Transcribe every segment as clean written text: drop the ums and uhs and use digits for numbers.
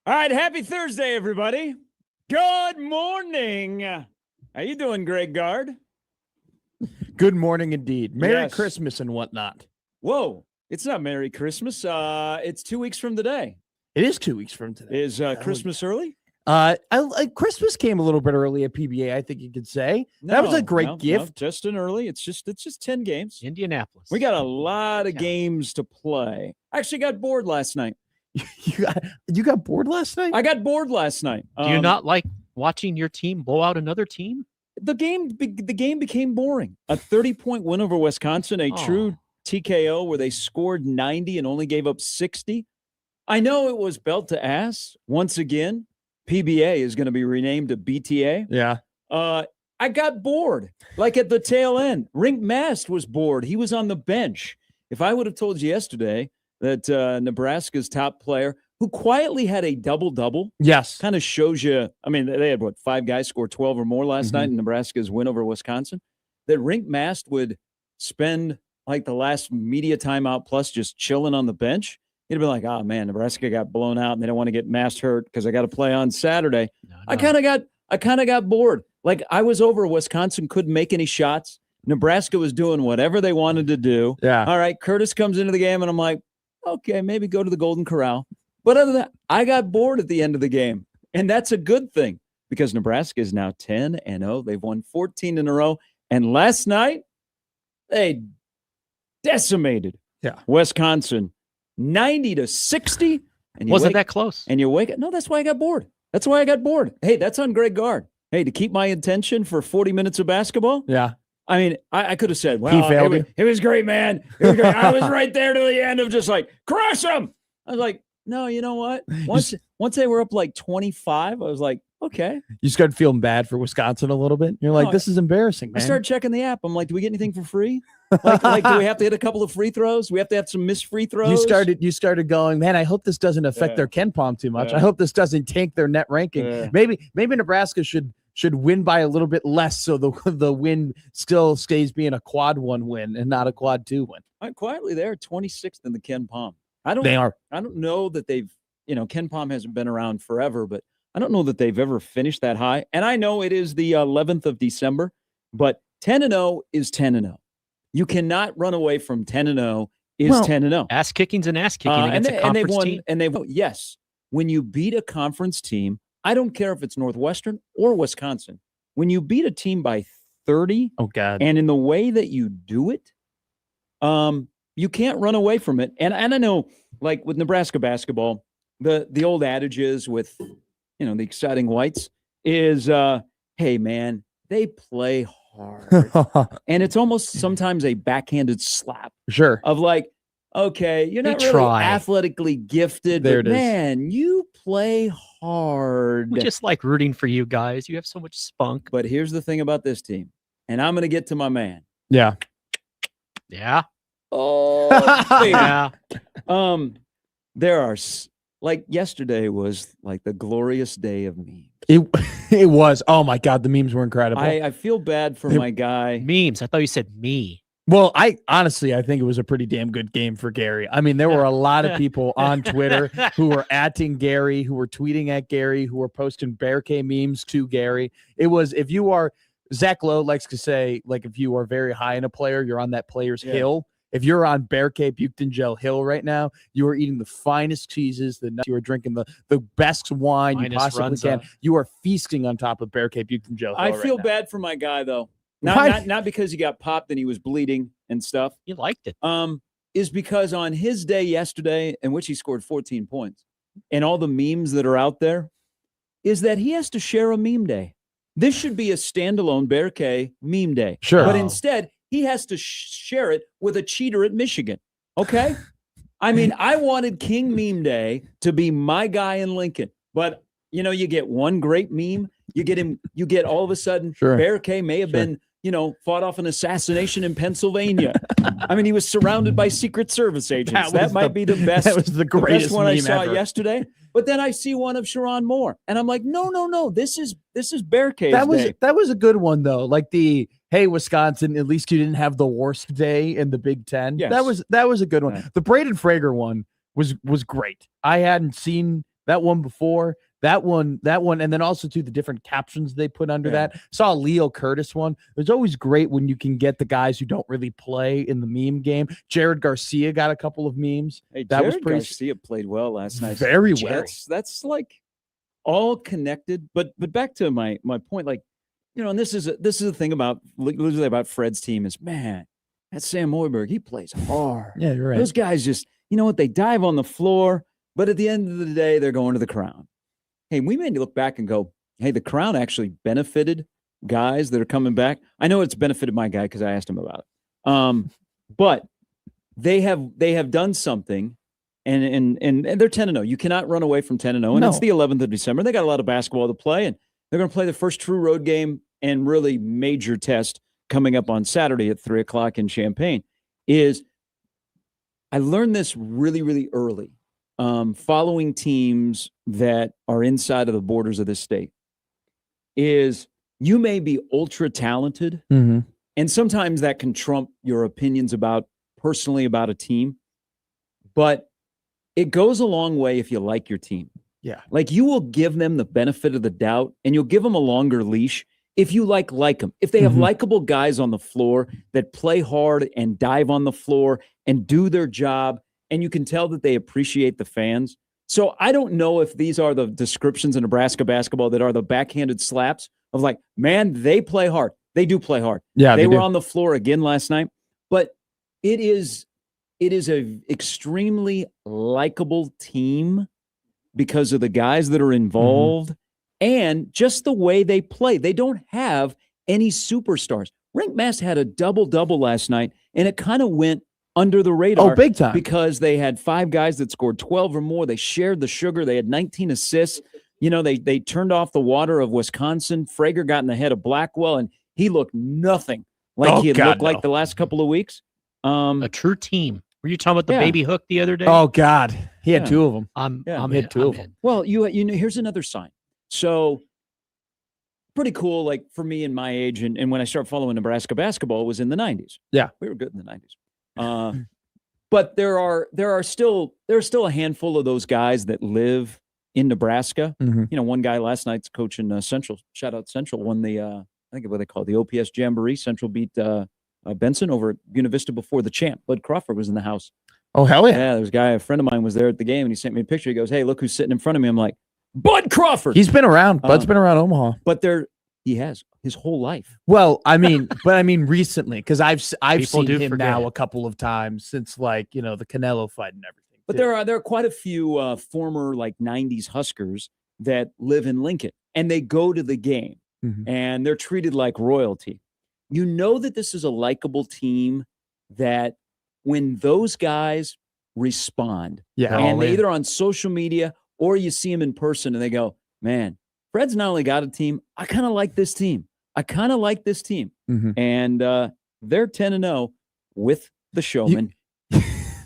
All right, happy Thursday, everybody. Good morning. How you doing, Greg Gard? Good morning indeed. Merry Yes. Christmas and whatnot. Whoa, it's not Merry Christmas. It's 2 weeks from today. It is 2 weeks from today. Is Christmas early? Christmas came a little bit early at PBA, I think you could say. That was a great gift. No, just an early. It's just 10 games. Indianapolis. We got a lot of games to play. I actually got bored last night. You got bored last night? I got bored last night. Do you not like watching your team blow out another team? The game became boring. A 30-point win over Wisconsin, a true TKO where they scored 90 and only gave up 60. I know it was belt to ass. Once again, PBA is going to be renamed to BTA. Yeah. I got bored. Like at the tail end. Rink Mast was bored. He was on the bench. If I would have told you yesterday that Nebraska's top player, who quietly had a double-double, yes, kind of shows you, I mean, they had, 5 guys score 12 or more last night in Nebraska's win over Wisconsin, that Rink Mast would spend like the last media timeout plus just chilling on the bench. He'd be like, oh, man, Nebraska got blown out and they don't want to get Mast hurt because I got to play on Saturday. No. I kind of got bored. Like I was over, Wisconsin couldn't make any shots. Nebraska was doing whatever they wanted to do. Yeah. All right, Curtis comes into the game and I'm like, okay, maybe go to the Golden Corral. But other than that, I got bored at the end of the game. And that's a good thing because Nebraska is now 10-0. They've won 14 in a row. And last night, they decimated Wisconsin 90-60. And wasn't that close? And you wake up. No, that's why I got bored. That's why I got bored. Hey, that's on Greg Gard. Hey, to keep my attention for 40 minutes of basketball. Yeah. I mean, I could have said, well, it was great, man. It was great. I was right there to the end of just like, crush them. I was like, no, you know what? Once they were up like 25, I was like, okay. You started feeling bad for Wisconsin a little bit. You're like, this is embarrassing, man. I started checking the app. I'm like, do we get anything for free? Like, do we have to hit a couple of free throws? We have to have some missed free throws? You started going, man, I hope this doesn't affect their Ken Palm too much. I hope this doesn't tank their net ranking. Maybe Nebraska should win by a little bit less so the win still stays being a quad 1 win and not a quad 2 win. Quietly, they're 26th in the Ken Palm. They are. I don't know that they've, Ken Palm hasn't been around forever, but I don't know that they've ever finished that high. And I know it is the 11th of December, but 10-0 is 10-0. You cannot run away from 10-0 is 10-0. Ass kicking's an ass kicking against a conference team. And they've won. Yes. When you beat a conference team, I don't care if it's Northwestern or Wisconsin. When you beat a team by 30, and in the way that you do it, you can't run away from it. And I know, like with Nebraska basketball, the old adage is with, the exciting whites is, hey, man, they play hard. And it's almost sometimes a backhanded slap. Sure. Of like, okay, you're not really athletically gifted, but man, you play hard. We just like rooting for you guys. You have so much spunk. But here's the thing about this team, and I'm going to get to my man. Yeah. Yeah. Oh, yeah. There are, like yesterday was like the glorious day of memes. It was. Oh my God, the memes were incredible. I feel bad for my guy. Memes. I thought you said me. Well, I think it was a pretty damn good game for Gary. I mean, there were a lot of people on Twitter who were @ing Gary, who were tweeting at Gary, who were posting Bear K memes to Gary. It was, if you are, Zach Lowe likes to say, like, if you are very high in a player, you're on that player's hill. If you're on Bear K Buchton Gel Hill right now, you are eating the finest cheeses, you are drinking the best wine you possibly can. You are feasting on top of Bear K Buchton Gel Hill. I feel bad for my guy, though. Not because he got popped and he was bleeding and stuff. You liked it. Is because on his day yesterday, in which he scored 14 points, and all the memes that are out there, is that he has to share a meme day. This should be a standalone Bear K meme day. Sure. But instead, he has to share it with a cheater at Michigan. Okay? I mean, I wanted King Meme Day to be my guy in Lincoln. But, you get one great meme. You get all of a sudden, Bear K may have been, fought off an assassination in Pennsylvania. I mean, he was surrounded by Secret Service agents. That might be the best. That was the greatest one I saw ever. yesterday. But then I see one of Sharon Moore, and I'm like, no. This is Bear K's day. That was a good one though. Like the, hey, Wisconsin, at least you didn't have the worst day in the Big Ten. Yes. That was a good one. Right. The Braden Frager one was great. I hadn't seen that one before, that one, and then also too the different captions they put under that. Saw a Leo Curtis one. It's always great when you can get the guys who don't really play in the meme game. Jared Garcia got a couple of memes. Hey, that Jared was pretty Garcia played well last night. Very well. That's like all connected. But back to my point, like, and this is the thing about literally about Fred's team is, man, that Sam Hoiberg, he plays hard. Yeah, you're right. Those guys just, you know what, they dive on the floor, but at the end of the day, they're going to the Crown. Hey, we may look back and go, hey, the Crown actually benefited guys that are coming back. I know it's benefited my guy because I asked him about it. But they have done something, and they're 10-0. You cannot run away from 10-0, and it's the 11th of December. They got a lot of basketball to play, and they're going to play the first true road game and really major test coming up on Saturday at 3:00 in Champaign. I learned this really, really early. Following teams that are inside of the borders of this state is you may be ultra talented, and sometimes that can trump your opinions personally about a team, but it goes a long way if you like your team. Yeah. Like you will give them the benefit of the doubt and you'll give them a longer leash if you like them. If they have likable guys on the floor that play hard and dive on the floor and do their job, and you can tell that they appreciate the fans. So I don't know if these are the descriptions in Nebraska basketball that are the backhanded slaps of like, man, they play hard. They do play hard. Yeah, they were on the floor again last night. But it is a extremely likable team because of the guys that are involved and just the way they play. They don't have any superstars. Rink Mass had a double-double last night, and it kind of went under the radar. Oh, big time. Because they had 5 guys that scored 12 or more. They shared the sugar. They had 19 assists. They turned off the water of Wisconsin. Frager got in the head of Blackwell, and he looked nothing like he had looked like the last couple of weeks. A true team. Were you talking about the baby hook the other day? Oh, God. He had 2 of them. I'm hit 2 of them. Well, here's another sign. So pretty cool, like for me and my age, and when I started following Nebraska basketball was in the 90s. Yeah. We were good in the 90s. But there are still a handful of those guys that live in Nebraska. One guy last night's coaching Central. Shout out Central. Won the I think what they call it, the OPS Jamboree. Central beat Benson over at Buena Vista before the champ. Bud Crawford was in the house. Oh, hell yeah! Yeah, there was a friend of mine was there at the game, and he sent me a picture. He goes, "Hey, look who's sitting in front of me." I'm like, Bud Crawford. He's been around. Bud's been around Omaha, but he has his whole life. Well, I mean recently, because I've seen him forget now a couple of times since the Canelo fight and everything. But there are quite a few former 90s Huskers that live in Lincoln, and they go to the game, and they're treated like royalty. You know that this is a likable team that when those guys respond, and they either on social media or you see them in person, and they go, man, Fred's not only got a team, I kind of like this team. And they're 10-0 with the showman.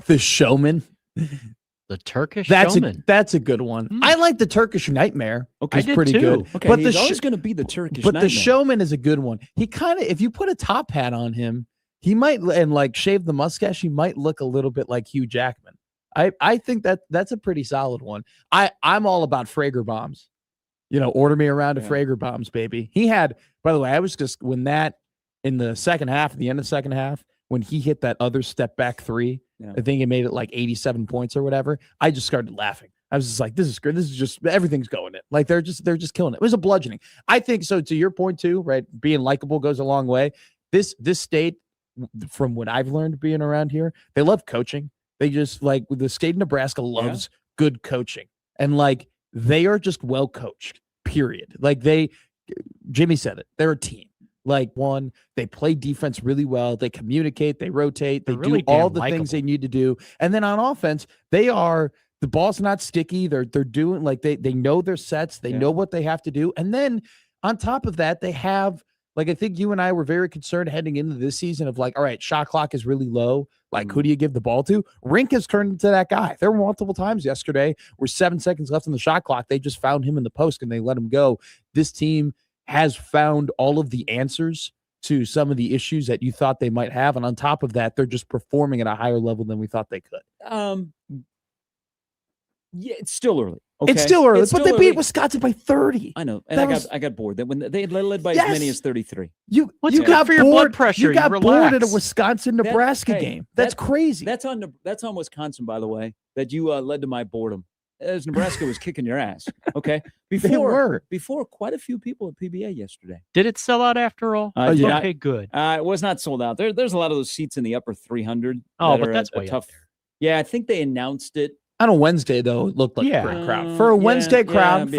The showman? The Turkish showman. That's a good one. I like the Turkish nightmare. Okay, it's pretty good. Okay, but he's always going to be the Turkish But nightmare. the showman is a good one. He kind of, if you put a top hat on him, he might, and shave the mustache, he might look a little bit like Hugh Jackman. I think that's a pretty solid one. I'm all about Frager bombs. Order me around to Frager bombs, baby. He had, by the way, I was just, when that, in the second half, at the end of the second half, when he hit that other step back 3, I think it made it 87 points or whatever. I just started laughing. I was just like, this is good. This is just, everything's going in. They're just killing it. It was a bludgeoning. I think so. To your point too, right? Being likable goes a long way. This state, from what I've learned being around here, they love coaching. They just the state of Nebraska loves good coaching. And they are just well coached, period. Jimmy said it, they're a team. They play defense really well. They communicate, they rotate, they do all the things they need to do. And then on offense, the ball's not sticky. They're doing they know their sets. They know what they have to do. And then on top of that, they have, I think you and I were very concerned heading into this season of all right, shot clock is really low. Who do you give the ball to? Rink has turned into that guy. There were multiple times yesterday where 7 seconds left on the shot clock. They just found him in the post and they let him go. This team has found all of the answers to some of the issues that you thought they might have. And on top of that, they're just performing at a higher level than we thought they could. Yeah, it's still early. Okay? It's still early, It's but still they beat early. Wisconsin by 30. I know, and I got bored. That when they led by as many as 33. You What's you good got for your blood bored. pressure? You got You bored at a relax. Wisconsin-Nebraska Hey, game. That's crazy. That's on Wisconsin, by the way. That you led to my boredom. As Nebraska was kicking your ass. Okay, before quite a few people at PBA yesterday. Did it sell out after all? Yeah. Okay, good. It was not sold out. There's a lot of those seats in the upper 300. Oh, but that's way tough. up there. Yeah, I think they announced it. On a Wednesday, though, it looked like a great crowd. For a Wednesday crowd, we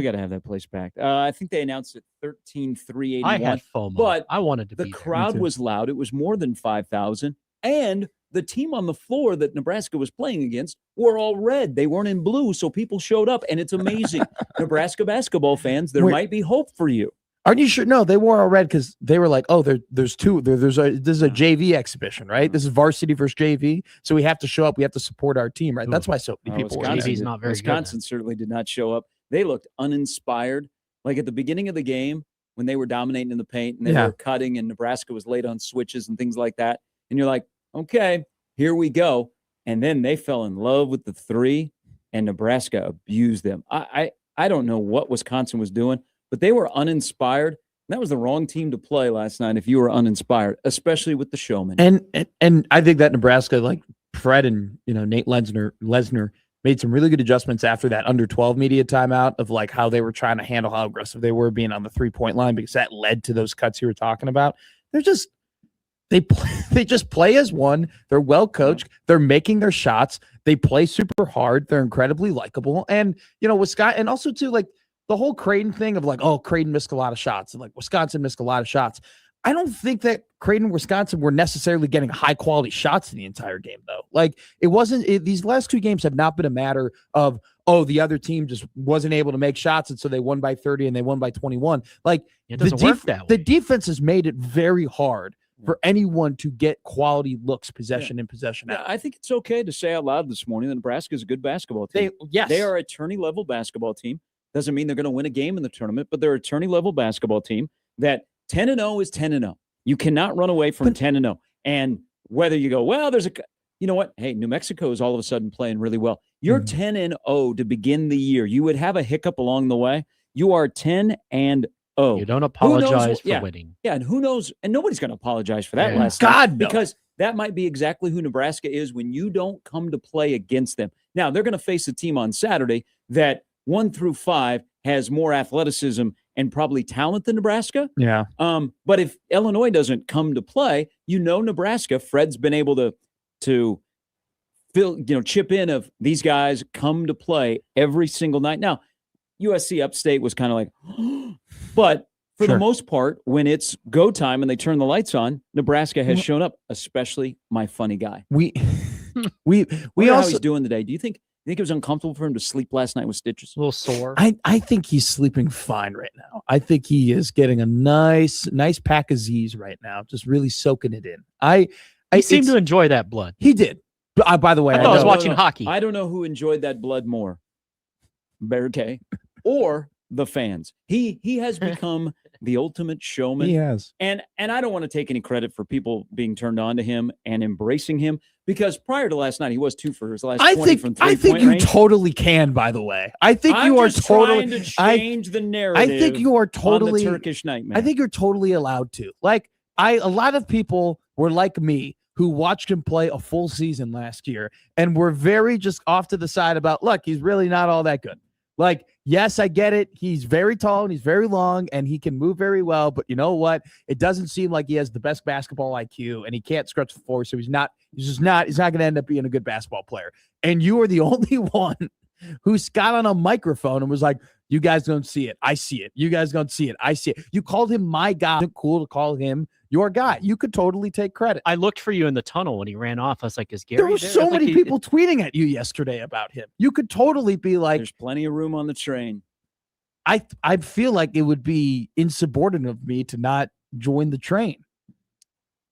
got to have that place packed. I think they announced it 13,381. I had FOMO. But I wanted to be the there. crowd was loud. It was more than 5,000. And the team on the floor that Nebraska was playing against were all red. They weren't in blue, so people showed up, and it's amazing. Nebraska basketball fans, there might be hope for you. Aren't you sure? No, they wore all red because they were like, oh, there's two. This is a JV exhibition, right? This is varsity versus JV. So we have to show up. We have to support our team, right? That's why so many people were JV's not very Wisconsin good. certainly did not show up. They looked uninspired. Like at the beginning of the game, when they were dominating in the paint and they were cutting and Nebraska was late on switches and things like that. And you're like, okay, here we go. And then they fell in love with the three and Nebraska abused them. I don't know what Wisconsin was doing, but they were uninspired. That was the wrong team to play last night if you were uninspired, especially with the showman. And I think that Nebraska, like Fred and Nate Lesnar made some really good adjustments after that under 12 media timeout of like how they were trying to handle how aggressive they were being on the 3-point line because that led to those cuts you were talking about. They just play as one. They're well coached. They're making their shots. They play super hard. They're incredibly likable. And Wisconsin, and also too, like the whole Creighton thing of like, oh, Creighton missed a lot of shots and like Wisconsin missed a lot of shots. I don't think that Creighton and Wisconsin were necessarily getting high quality shots in the entire game, though. Like it wasn't. These last two games have not been a matter of, oh, the other team just wasn't able to make shots, and so they won by 30 and they won by 21. Like it doesn't work that way. The defense has made it very hard for anyone to get quality looks, possession in, possession out. I think it's okay to say out loud this morning that Nebraska is a good basketball team. They are a tourney-level basketball team. Doesn't mean they're going to win a game in the tournament, but they're a tourney-level basketball team that 10-0 is 10-0. You cannot run away from 10-0. And whether you go, well, you know what? Hey, New Mexico is all of a sudden playing really well. You're 10-0 to begin the year. You would have a hiccup along the way. You are 10-0. You don't apologize for winning. Yeah, and who knows? And nobody's going to apologize for that last God, night because that might be exactly who Nebraska is when you don't come to play against them. Now, they're going to face a team on Saturday that 1 through 5 has more athleticism and probably talent than Nebraska. Yeah. But if Illinois doesn't come to play, Nebraska, Fred's been able to chip in of these guys come to play every single night. Now, USC Upstate was kind of like, but for the most part, when it's go time and they turn the lights on, Nebraska has shown up, especially my funny guy. We also how also he's doing today. Do you think it was uncomfortable for him to sleep last night with stitches? A little sore. I think he's sleeping fine right now. I think he is getting a nice pack of Z's right now, just really soaking it in. He seemed to enjoy that blood. He did. By the way, I was watching hockey. I don't know who enjoyed that blood more, Bear K or the fans. He has become the ultimate showman. He has. And I don't want to take any credit for people being turned on to him and embracing him because prior to last night, he was 2 for his last 20 from 3-point range. I think you totally can, by the way. I think you are totally trying to change the narrative. I think you are totally on the Turkish nightmare. I think you're totally allowed to. Like a lot of people were like me who watched him play a full season last year and were very just off to the side about, look, he's really not all that good. Like, yes, I get it. He's very tall and he's very long and he can move very well. But you know what? It doesn't seem like he has the best basketball IQ and he can't stretch the floor. So he's not going to end up being a good basketball player. And you are the only one who got on a microphone and was like, you guys don't see it. I see it. You guys don't see it. I see it. You called him my guy. Isn't cool to call him your guy. You could totally take credit. I looked for you in the tunnel when he ran off. I was like, is Gary there were so many people tweeting at you yesterday about him. You could totally be like, there's plenty of room on the train. I feel like it would be insubordinate of me to not join the train.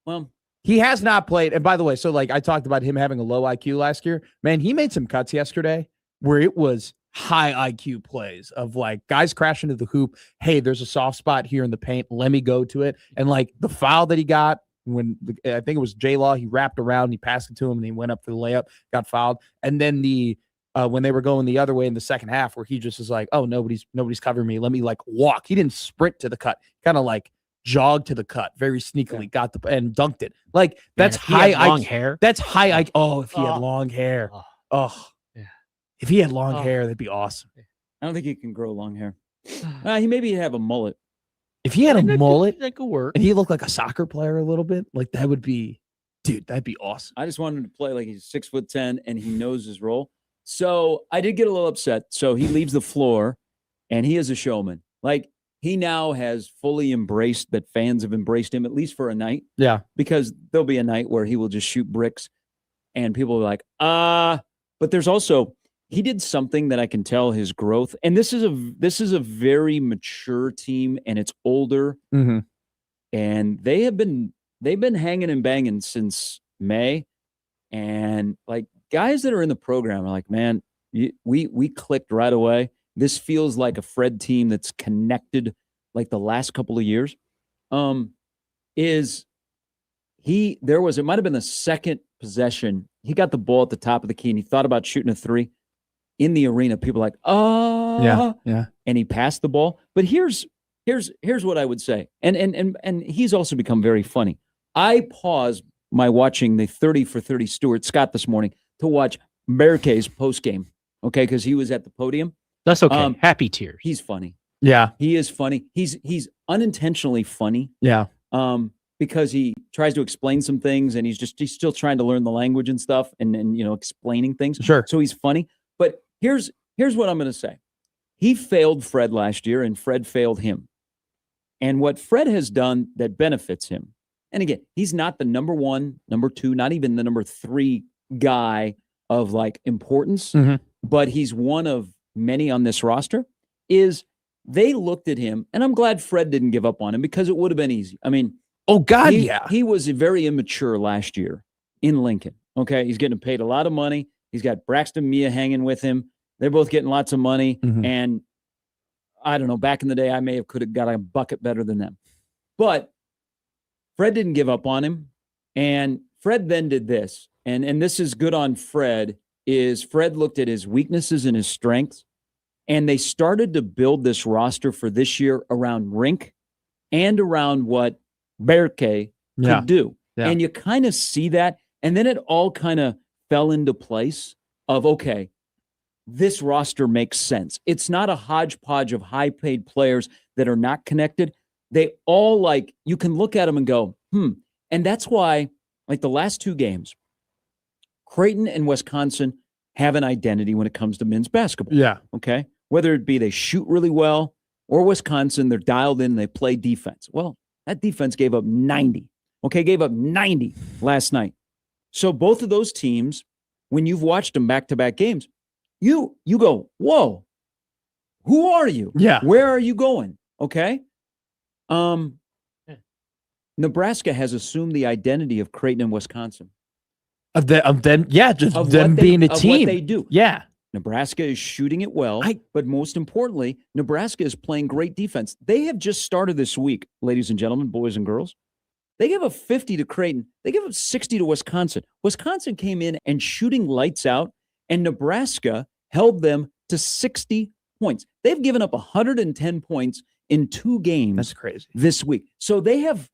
Well, he has not played. And by the way, so like I talked about him having a low IQ last year, man, he made some cuts yesterday where it was high IQ plays of like guys crashing into the hoop. Hey, there's a soft spot here in the paint. Let me go to it. And like the foul that he got when I think it was J-Law, he wrapped around, he passed it to him and he went up for the layup, got fouled. And then the when they were going the other way in the second half, where he just was like, "Oh, nobody's covering me. Let me like walk." He didn't sprint to the cut, kind of like jogged to the cut very sneakily, got the and dunked it. Like that's long hair. That's high. Oh, if he had long hair. Oh, yeah. If he had long hair, that'd be awesome. I don't think he can grow long hair. He maybe have a mullet. If he had a mullet, that could work. and he looked like a soccer player a little bit, like that would be, dude, that'd be awesome. I just want him to play like he's 6'10" and he knows his role. So I did get a little upset. So he leaves the floor, and he is a showman. Like he now has fully embraced that fans have embraced him, at least for a night. Yeah, because there'll be a night where he will just shoot bricks, and people will be like, But there's also he did something that I can tell his growth. And this is a very mature team, and it's older. Mm-hmm. And they've been hanging and banging since May. And like guys that are in the program are like, man, we clicked right away. This feels like a Fred team that's connected like the last couple of years. It might have been the second possession. He got the ball at the top of the key and he thought about shooting a three in the arena. People are like, yeah. And he passed the ball. But here's what I would say. And he's also become very funny. I paused my watching the 30 for 30 Stuart Scott this morning to watch Berkey's post game. Okay, because he was at the podium. That's okay. Happy tears. He's funny. Yeah, he is funny. He's unintentionally funny. Yeah. Because he tries to explain some things, and he's still trying to learn the language and stuff, and explaining things. Sure. So he's funny. But here's what I'm going to say. He failed Fred last year, and Fred failed him. And what Fred has done that benefits him, and again, he's not the number one, number two, not even the number three guy of like importance, but he's one of many on this roster, is they looked at him, and I'm glad Fred didn't give up on him because it would have been easy. I mean, oh God, he was very immature last year in Lincoln. Okay, he's getting paid a lot of money. He's got Braxton Mia hanging with him. They're both getting lots of money, and I don't know. Back in the day, I could have got a bucket better than them, but Fred didn't give up on him, and Fred then did this, and this is good on Fred. Is Fred looked at his weaknesses and his strengths, and they started to build this roster for this year around Rink and around what Berkey could do. Yeah. And you kind of see that, and then it all kind of fell into place of, okay, this roster makes sense. It's not a hodgepodge of high-paid players that are not connected. They all you can look at them and go, And that's why, the last two games, Creighton and Wisconsin have an identity when it comes to men's basketball. Yeah. Okay? Whether it be they shoot really well, or Wisconsin, they're dialed in and they play defense. Well, that defense gave up 90. Okay? Gave up 90 last night. So both of those teams, when you've watched them back-to-back games, you go, whoa, who are you? Yeah. Where are you going? Okay? Nebraska has assumed the identity of Creighton and Wisconsin. Of them being a team. What they do. Yeah. Nebraska is shooting it well, but most importantly, Nebraska is playing great defense. They have just started this week, ladies and gentlemen, boys and girls. They gave up 50 to Creighton. They gave up 60 to Wisconsin. Wisconsin came in and shooting lights out, and Nebraska held them to 60 points. They've given up 110 points in 2 games. That's crazy. This week. So they have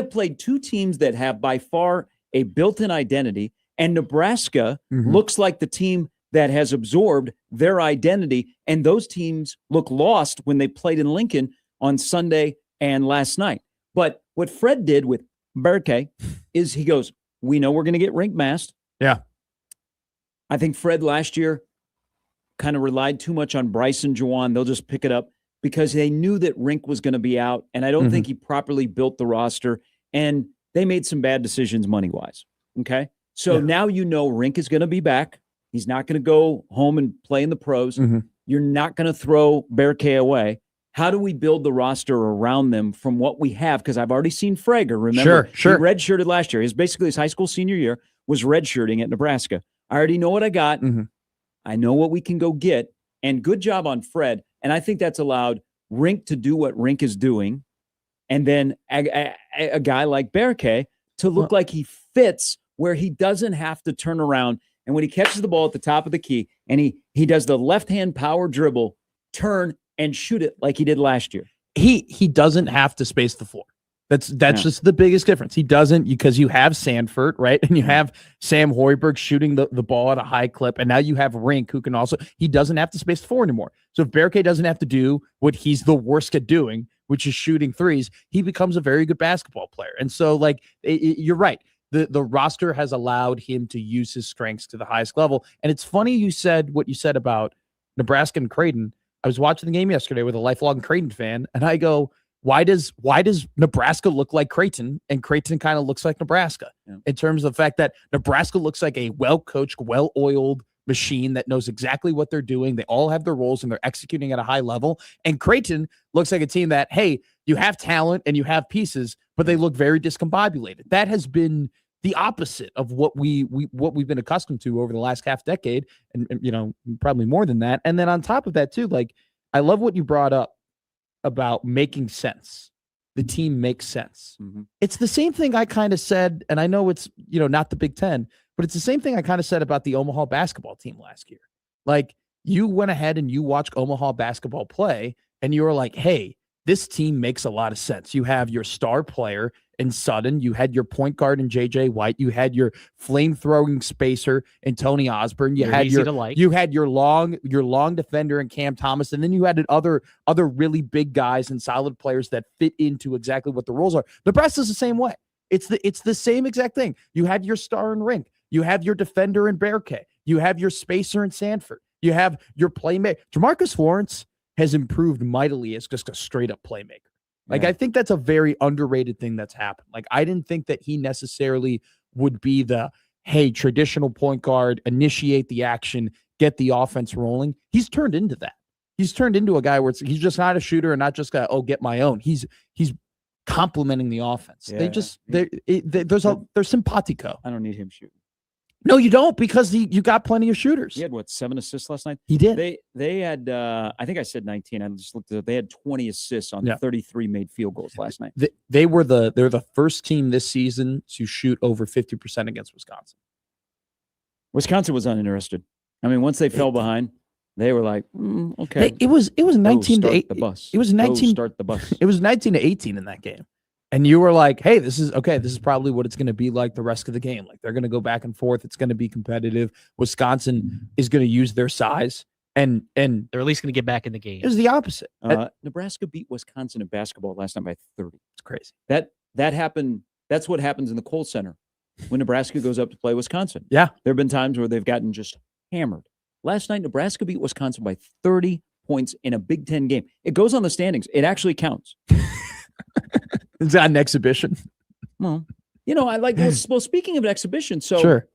played 2 teams that have by far a built-in identity, and Nebraska looks like the team that has absorbed their identity, and those teams look lost when they played in Lincoln on Sunday and last night. But what Fred did with Berkey is he goes, we know we're going to get rink masked. Yeah. I think Fred last year kind of relied too much on Bryce and Juwan. They'll just pick it up because they knew that Rink was going to be out, and I don't think he properly built the roster, and they made some bad decisions money-wise, okay? So now you know Rink is going to be back. He's not going to go home and play in the pros. You're not going to throw Berkey away. How do we build the roster around them from what we have? Because I've already seen Frager. Remember, sure. He redshirted last year. Basically his high school senior year was redshirting at Nebraska. I already know what I got. I know what we can go get. And good job on Fred. And I think that's allowed Rink to do what Rink is doing. And then a guy like Berkey to look like he fits where he doesn't have to turn around. And when he catches the ball at the top of the key and He does the left-hand power dribble, turn, and shoot it like he did last year. He doesn't have to space the floor. That's just the biggest difference. He doesn't, because you have Sanford, right? And you have Sam Hoiberg shooting the ball at a high clip. And now you have Rink, who can also, he doesn't have to space the floor anymore. So if Berke doesn't have to do what he's the worst at doing, which is shooting threes, he becomes a very good basketball player. And so, like, you're right. The roster has allowed him to use his strengths to the highest level. And it's funny you said what you said about Nebraska and Creighton. I was watching the game yesterday with a lifelong Creighton fan, and I go, why does Nebraska look like Creighton, and Creighton kind of looks like Nebraska in terms of the fact that Nebraska looks like a well-coached, well-oiled machine that knows exactly what they're doing. They all have their roles and they're executing at a high level. And Creighton looks like a team that, hey, you have talent and you have pieces, but they look very discombobulated. That has been the opposite of what we've been accustomed to over the last half decade, and you know, probably more than that. And then on top of that too, like, I love what you brought up about making sense. The team makes sense. Mm-hmm. It's the same thing I kind of said, and I know it's, you know, not the Big Ten, but it's the same thing I kind of said about the Omaha basketball team last year. Like, you went ahead and you watched Omaha basketball play, and you were like, hey, this team makes a lot of sense. You have your star player in Sutton. You had your point guard in J.J. White. You had your flame-throwing spacer in Tony Osborne. You had your long defender in Cam Thomas, and then you had other really big guys and solid players that fit into exactly what the roles are. Nebraska's the same way. It's the same exact thing. You had your star in Rink. You have your defender in Berke. You have your spacer in Sanford. You have your playmaker. Jamarcus Lawrence has improved mightily as just a straight-up playmaker. Like, I think that's a very underrated thing that's happened. Like, I didn't think that he necessarily would be the, hey, traditional point guard, initiate the action, get the offense rolling. He's turned into that. He's turned into a guy where he's just not a shooter and not just got, get my own. He's complementing the offense. Yeah. They're simpatico. I don't need him shooting. No, you don't, because you got plenty of shooters. He had 7 assists last night? He did. They had I think I said 19. I just looked at it. They had 20 assists on 33 made field goals last night. They're the first team this season to shoot over 50% against Wisconsin. Wisconsin was uninterested. I mean, once they fell behind, they were like, okay. It was 19 to 8. The bus. It was 19 start the bus. It was 19 to 18 in that game. And you were like, hey, this is probably what it's going to be like the rest of the game. Like, they're going to go back and forth. It's going to be competitive. Wisconsin is going to use their size, and they're at least going to get back in the game. It was the opposite. Nebraska beat Wisconsin in basketball last night by 30. It's crazy. That happened. That's what happens in the Kohl Center when Nebraska goes up to play Wisconsin. Yeah. There have been times where they've gotten just hammered. Last night, Nebraska beat Wisconsin by 30 points in a Big Ten game. It goes on the standings. It actually counts. Is that an exhibition? Well, you know, I like. Well, speaking of an exhibition, so sure.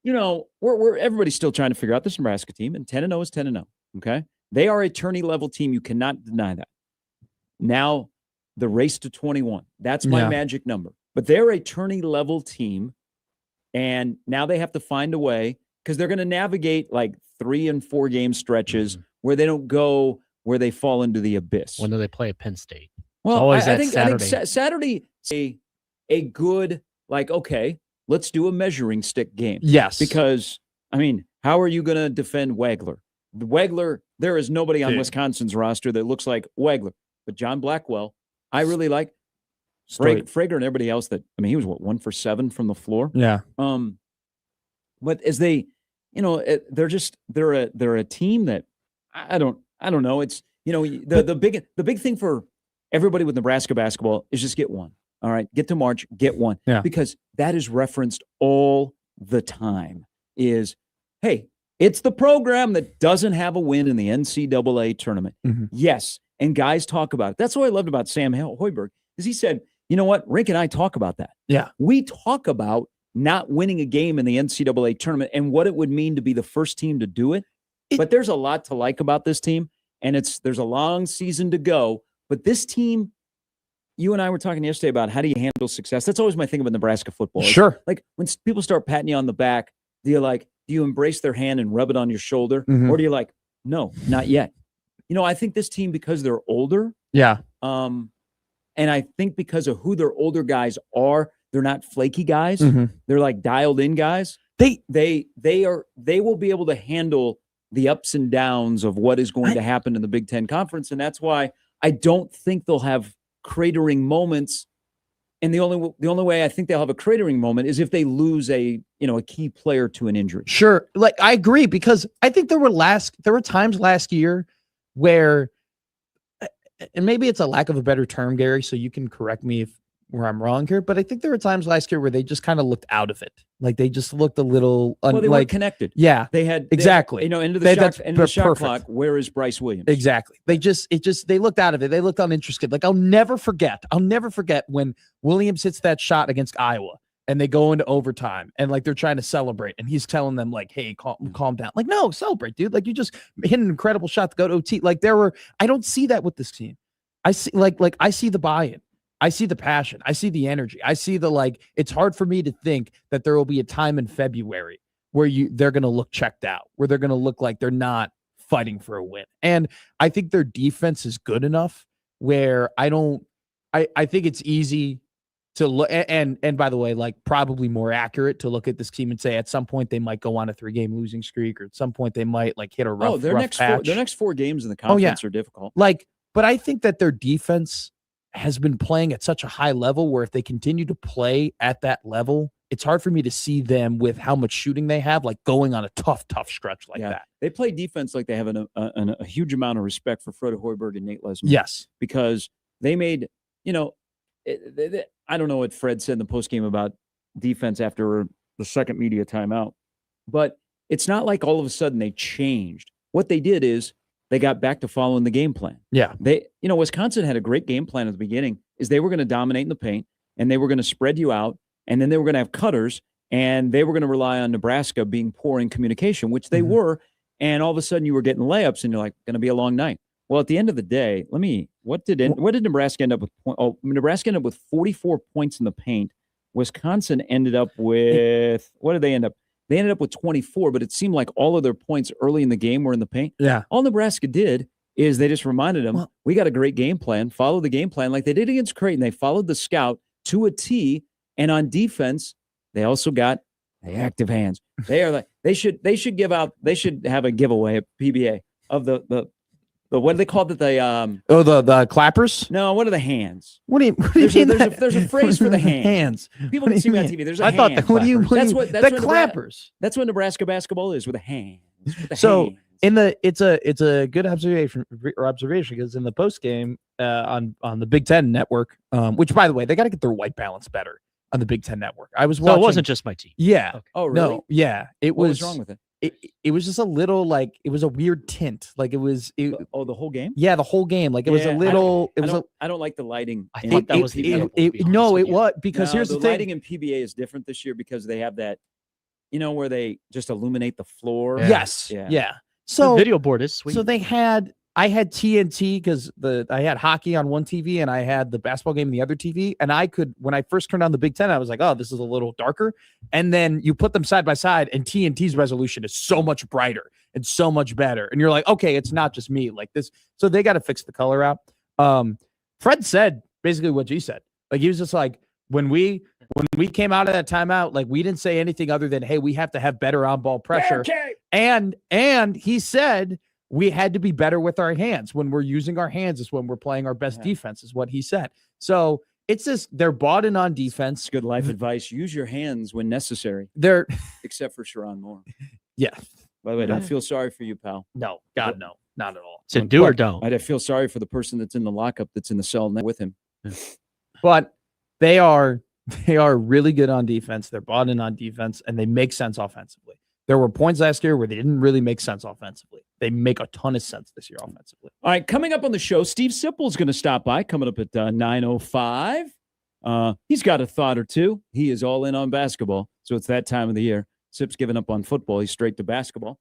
You know, we're everybody's still trying to figure out this Nebraska team, and 10-0 is 10-0. Okay, they are a tourney level team. You cannot deny that. Now, the race to 21. That's my magic number. But they're a tourney level team, and now they have to find a way, because they're going to navigate like 3 and 4 game stretches where they don't go where they fall into the abyss. When do they play at Penn State? Well, I think Saturday is a good, like, okay, let's do a measuring stick game. Yes. Because, I mean, how are you going to defend Wagler? There is nobody on Wisconsin's roster that looks like Wagler. But John Blackwell, I really like. Frager and everybody else that, I mean, he was 1 for 7 from the floor. Yeah. But as they, you know, they're a team that I don't know. It's, you know, the big thing for everybody with Nebraska basketball is just get one. All right. Get to March, get one. Yeah. Because that is referenced all the time is, hey, it's the program that doesn't have a win in the NCAA tournament. Mm-hmm. Yes. And guys talk about it. That's what I loved about Sam Hoiberg is he said, you know what? Rink and I talk about that. Yeah. We talk about not winning a game in the NCAA tournament and what it would mean to be the first team to do it. But there's a lot to like about this team, and there's a long season to go. But this team, you and I were talking yesterday about how do you handle success. That's always my thing about Nebraska football. Sure. Like when people start patting you on the back, do you embrace their hand and rub it on your shoulder? Mm-hmm. Or do you like, no, not yet? You know, I think this team, because they're older. Yeah. And I think because of who their older guys are, they're not flaky guys. Mm-hmm. They're like dialed in guys. They will be able to handle the ups and downs of what is going to happen in the Big Ten Conference. And that's why I don't think they'll have cratering moments. And the only way I think they'll have a cratering moment is if they lose a key player to an injury. Sure. Like, I agree, because I think there were times last year where, and maybe it's a lack of a better term, Gary, so you can correct me where I'm wrong here, but I think there were times last year where they just kind of looked out of it. Like, they just looked a little they weren't connected. Yeah. They had exactly. Into the shot clock, where is Bryce Williams? Exactly. They looked out of it. They looked uninterested. Like, I'll never forget when Williams hits that shot against Iowa and they go into overtime and like they're trying to celebrate and he's telling them like, hey, calm down. Like, no, celebrate, dude. Like, you just hit an incredible shot to go to OT. Like, I don't see that with this team. I see I see the buy-in. I see the passion. I see the energy. I see it's hard for me to think that there will be a time in February where they're going to look checked out, where they're going to look like they're not fighting for a win. And I think their defense is good enough where I think it's easy to look, and by the way, like, probably more accurate to look at this team and say at some point they might go on a 3-game losing streak, or at some point they might like hit a rough patch. Their next 4 games in the conference are difficult. But I think that their defense has been playing at such a high level where if they continue to play at that level, it's hard for me to see them, with how much shooting they have, like going on a tough stretch like that. They play defense like they have a huge amount of respect for Fred Hoiberg and Nate Lesman. Yes. Because they made, I don't know what Fred said in the postgame about defense after the second media timeout, but it's not like all of a sudden they changed. What they did is they got back to following the game plan. Yeah. Wisconsin had a great game plan at the beginning, is they were going to dominate in the paint and they were going to spread you out, and then they were going to have cutters, and they were going to rely on Nebraska being poor in communication, which they were. And all of a sudden you were getting layups and you're like, going to be a long night. Well, at the end of the day, what did Nebraska end up with? Nebraska ended up with 44 points in the paint. Wisconsin ended up with, what did they end up? They ended up with 24, but it seemed like all of their points early in the game were in the paint. Yeah. All Nebraska did is they just reminded them, we got a great game plan. Follow the game plan like they did against Creighton. They followed the scout to a T, and on defense, they also got the active hands. They should have a giveaway at PBA of the what do they call it? The clappers? No, what are the hands? What do you mean? There's a phrase for the hands. People can see me on TV. There's a hand. The clappers. That's what Nebraska basketball is, with a hand. So it's a good observation because in the post game on the Big Ten Network, which by the way, they got to get their white balance better on the Big Ten Network. I was watching. So it wasn't just my team. Yeah. Okay. Oh, really? No. Yeah. What was wrong with it? It was just a little it was a weird tint. Like the whole game? Yeah, the whole game. Like it was a little. I don't like the lighting. I thought that was the it was because here's the thing. Lighting in PBA is different this year because they have that, where they just illuminate the floor. Yeah. Yes. Yeah. So the video board is sweet. So I had TNT because I had hockey on one TV and I had the basketball game on the other TV. And when I first turned on the Big Ten, I was like, oh, this is a little darker. And then you put them side by side and TNT's resolution is so much brighter and so much better. And you're like, okay, it's not just me like this. So they got to fix the color out. Fred said basically what you said. Like, he was just like, when we came out of that timeout, like, we didn't say anything other than, hey, we have to have better on ball pressure. Okay. And he said, we had to be better with our hands. When we're using our hands is when we're playing our best defense, is what he said. So it's just, they're bought in on defense. It's good life advice. Use your hands when necessary. Except for Sharon Moore. Yeah. By the way, don't feel sorry for you, pal. No, God, no, not at all. It's a do or don't. I feel sorry for the person that's in the lockup, that's in the cell with him. But they are really good on defense. They're bought in on defense, and they make sense offensively. There were points last year where they didn't really make sense offensively. They make a ton of sense this year offensively. All right, coming up on the show, Steve Sipple is going to stop by, coming up at 9:05. He's got a thought or two. He is all in on basketball, so it's that time of the year. Sip's giving up on football. He's straight to basketball.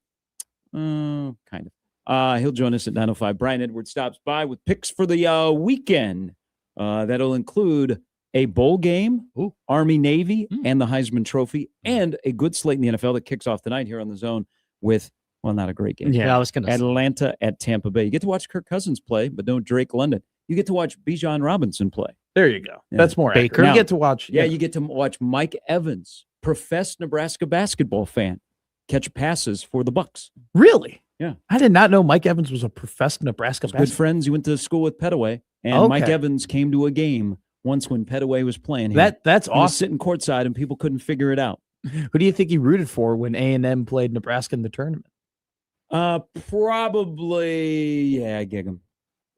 Kind of. He'll join us at 9:05. Brian Edwards stops by with picks for the weekend. That'll include a bowl game, Army-Navy, and the Heisman Trophy, and a good slate in the NFL that kicks off tonight here on The Zone with, well, not a great game. Yeah, I was going to Atlanta at Tampa Bay. You get to watch Kirk Cousins play, but no Drake London. You get to watch Bijan Robinson play. There you go. Yeah. That's more Baker. You get to watch. Yeah, you get to watch Mike Evans, professed Nebraska basketball fan, catch passes for the Bucks. Really? Yeah. I did not know Mike Evans was a professed Nebraska Good basketball. friends. He went to school with Petaway, and Mike Evans came to a game once when Petaway was playing here. That's he awesome. was sitting courtside, and people couldn't figure it out. Who do you think he rooted for when A&M played Nebraska in the tournament? Probably, Gig'em.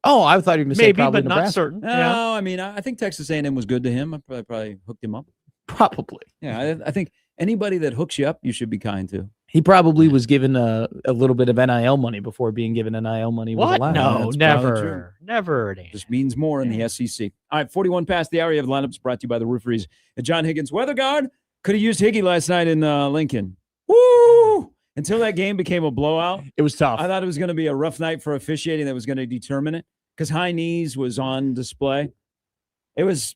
Oh, I thought you were going to say maybe, probably but Nebraska. not certain. No, Yeah. I mean, I think Texas A&M was good to him. I probably hooked him up. Probably. Yeah, I think anybody that hooks you up, you should be kind to. He probably was given a little bit of NIL money before being given NIL money. What? No, That's never. Never. Just means more in the SEC. All right, 41 past the hour. You have lineups brought to you by the Rooferys. John Higgins, weather guard, could have used Higgy last night in Lincoln. Woo! Until that game became a blowout. It was tough. I thought it was going to be a rough night for officiating that was going to determine it because high knees was on display. It was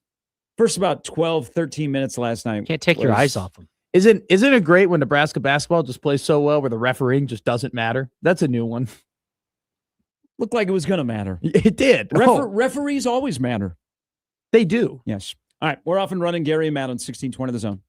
first about 12, 13 minutes last night. Can't take your eyes off them. Isn't it great when Nebraska basketball just plays so well where the refereeing just doesn't matter? That's a new one. Looked like it was going to matter. It did. Referees always matter. They do. Yes. All right, we're off and running. Gary and Matt on 1620 The Zone.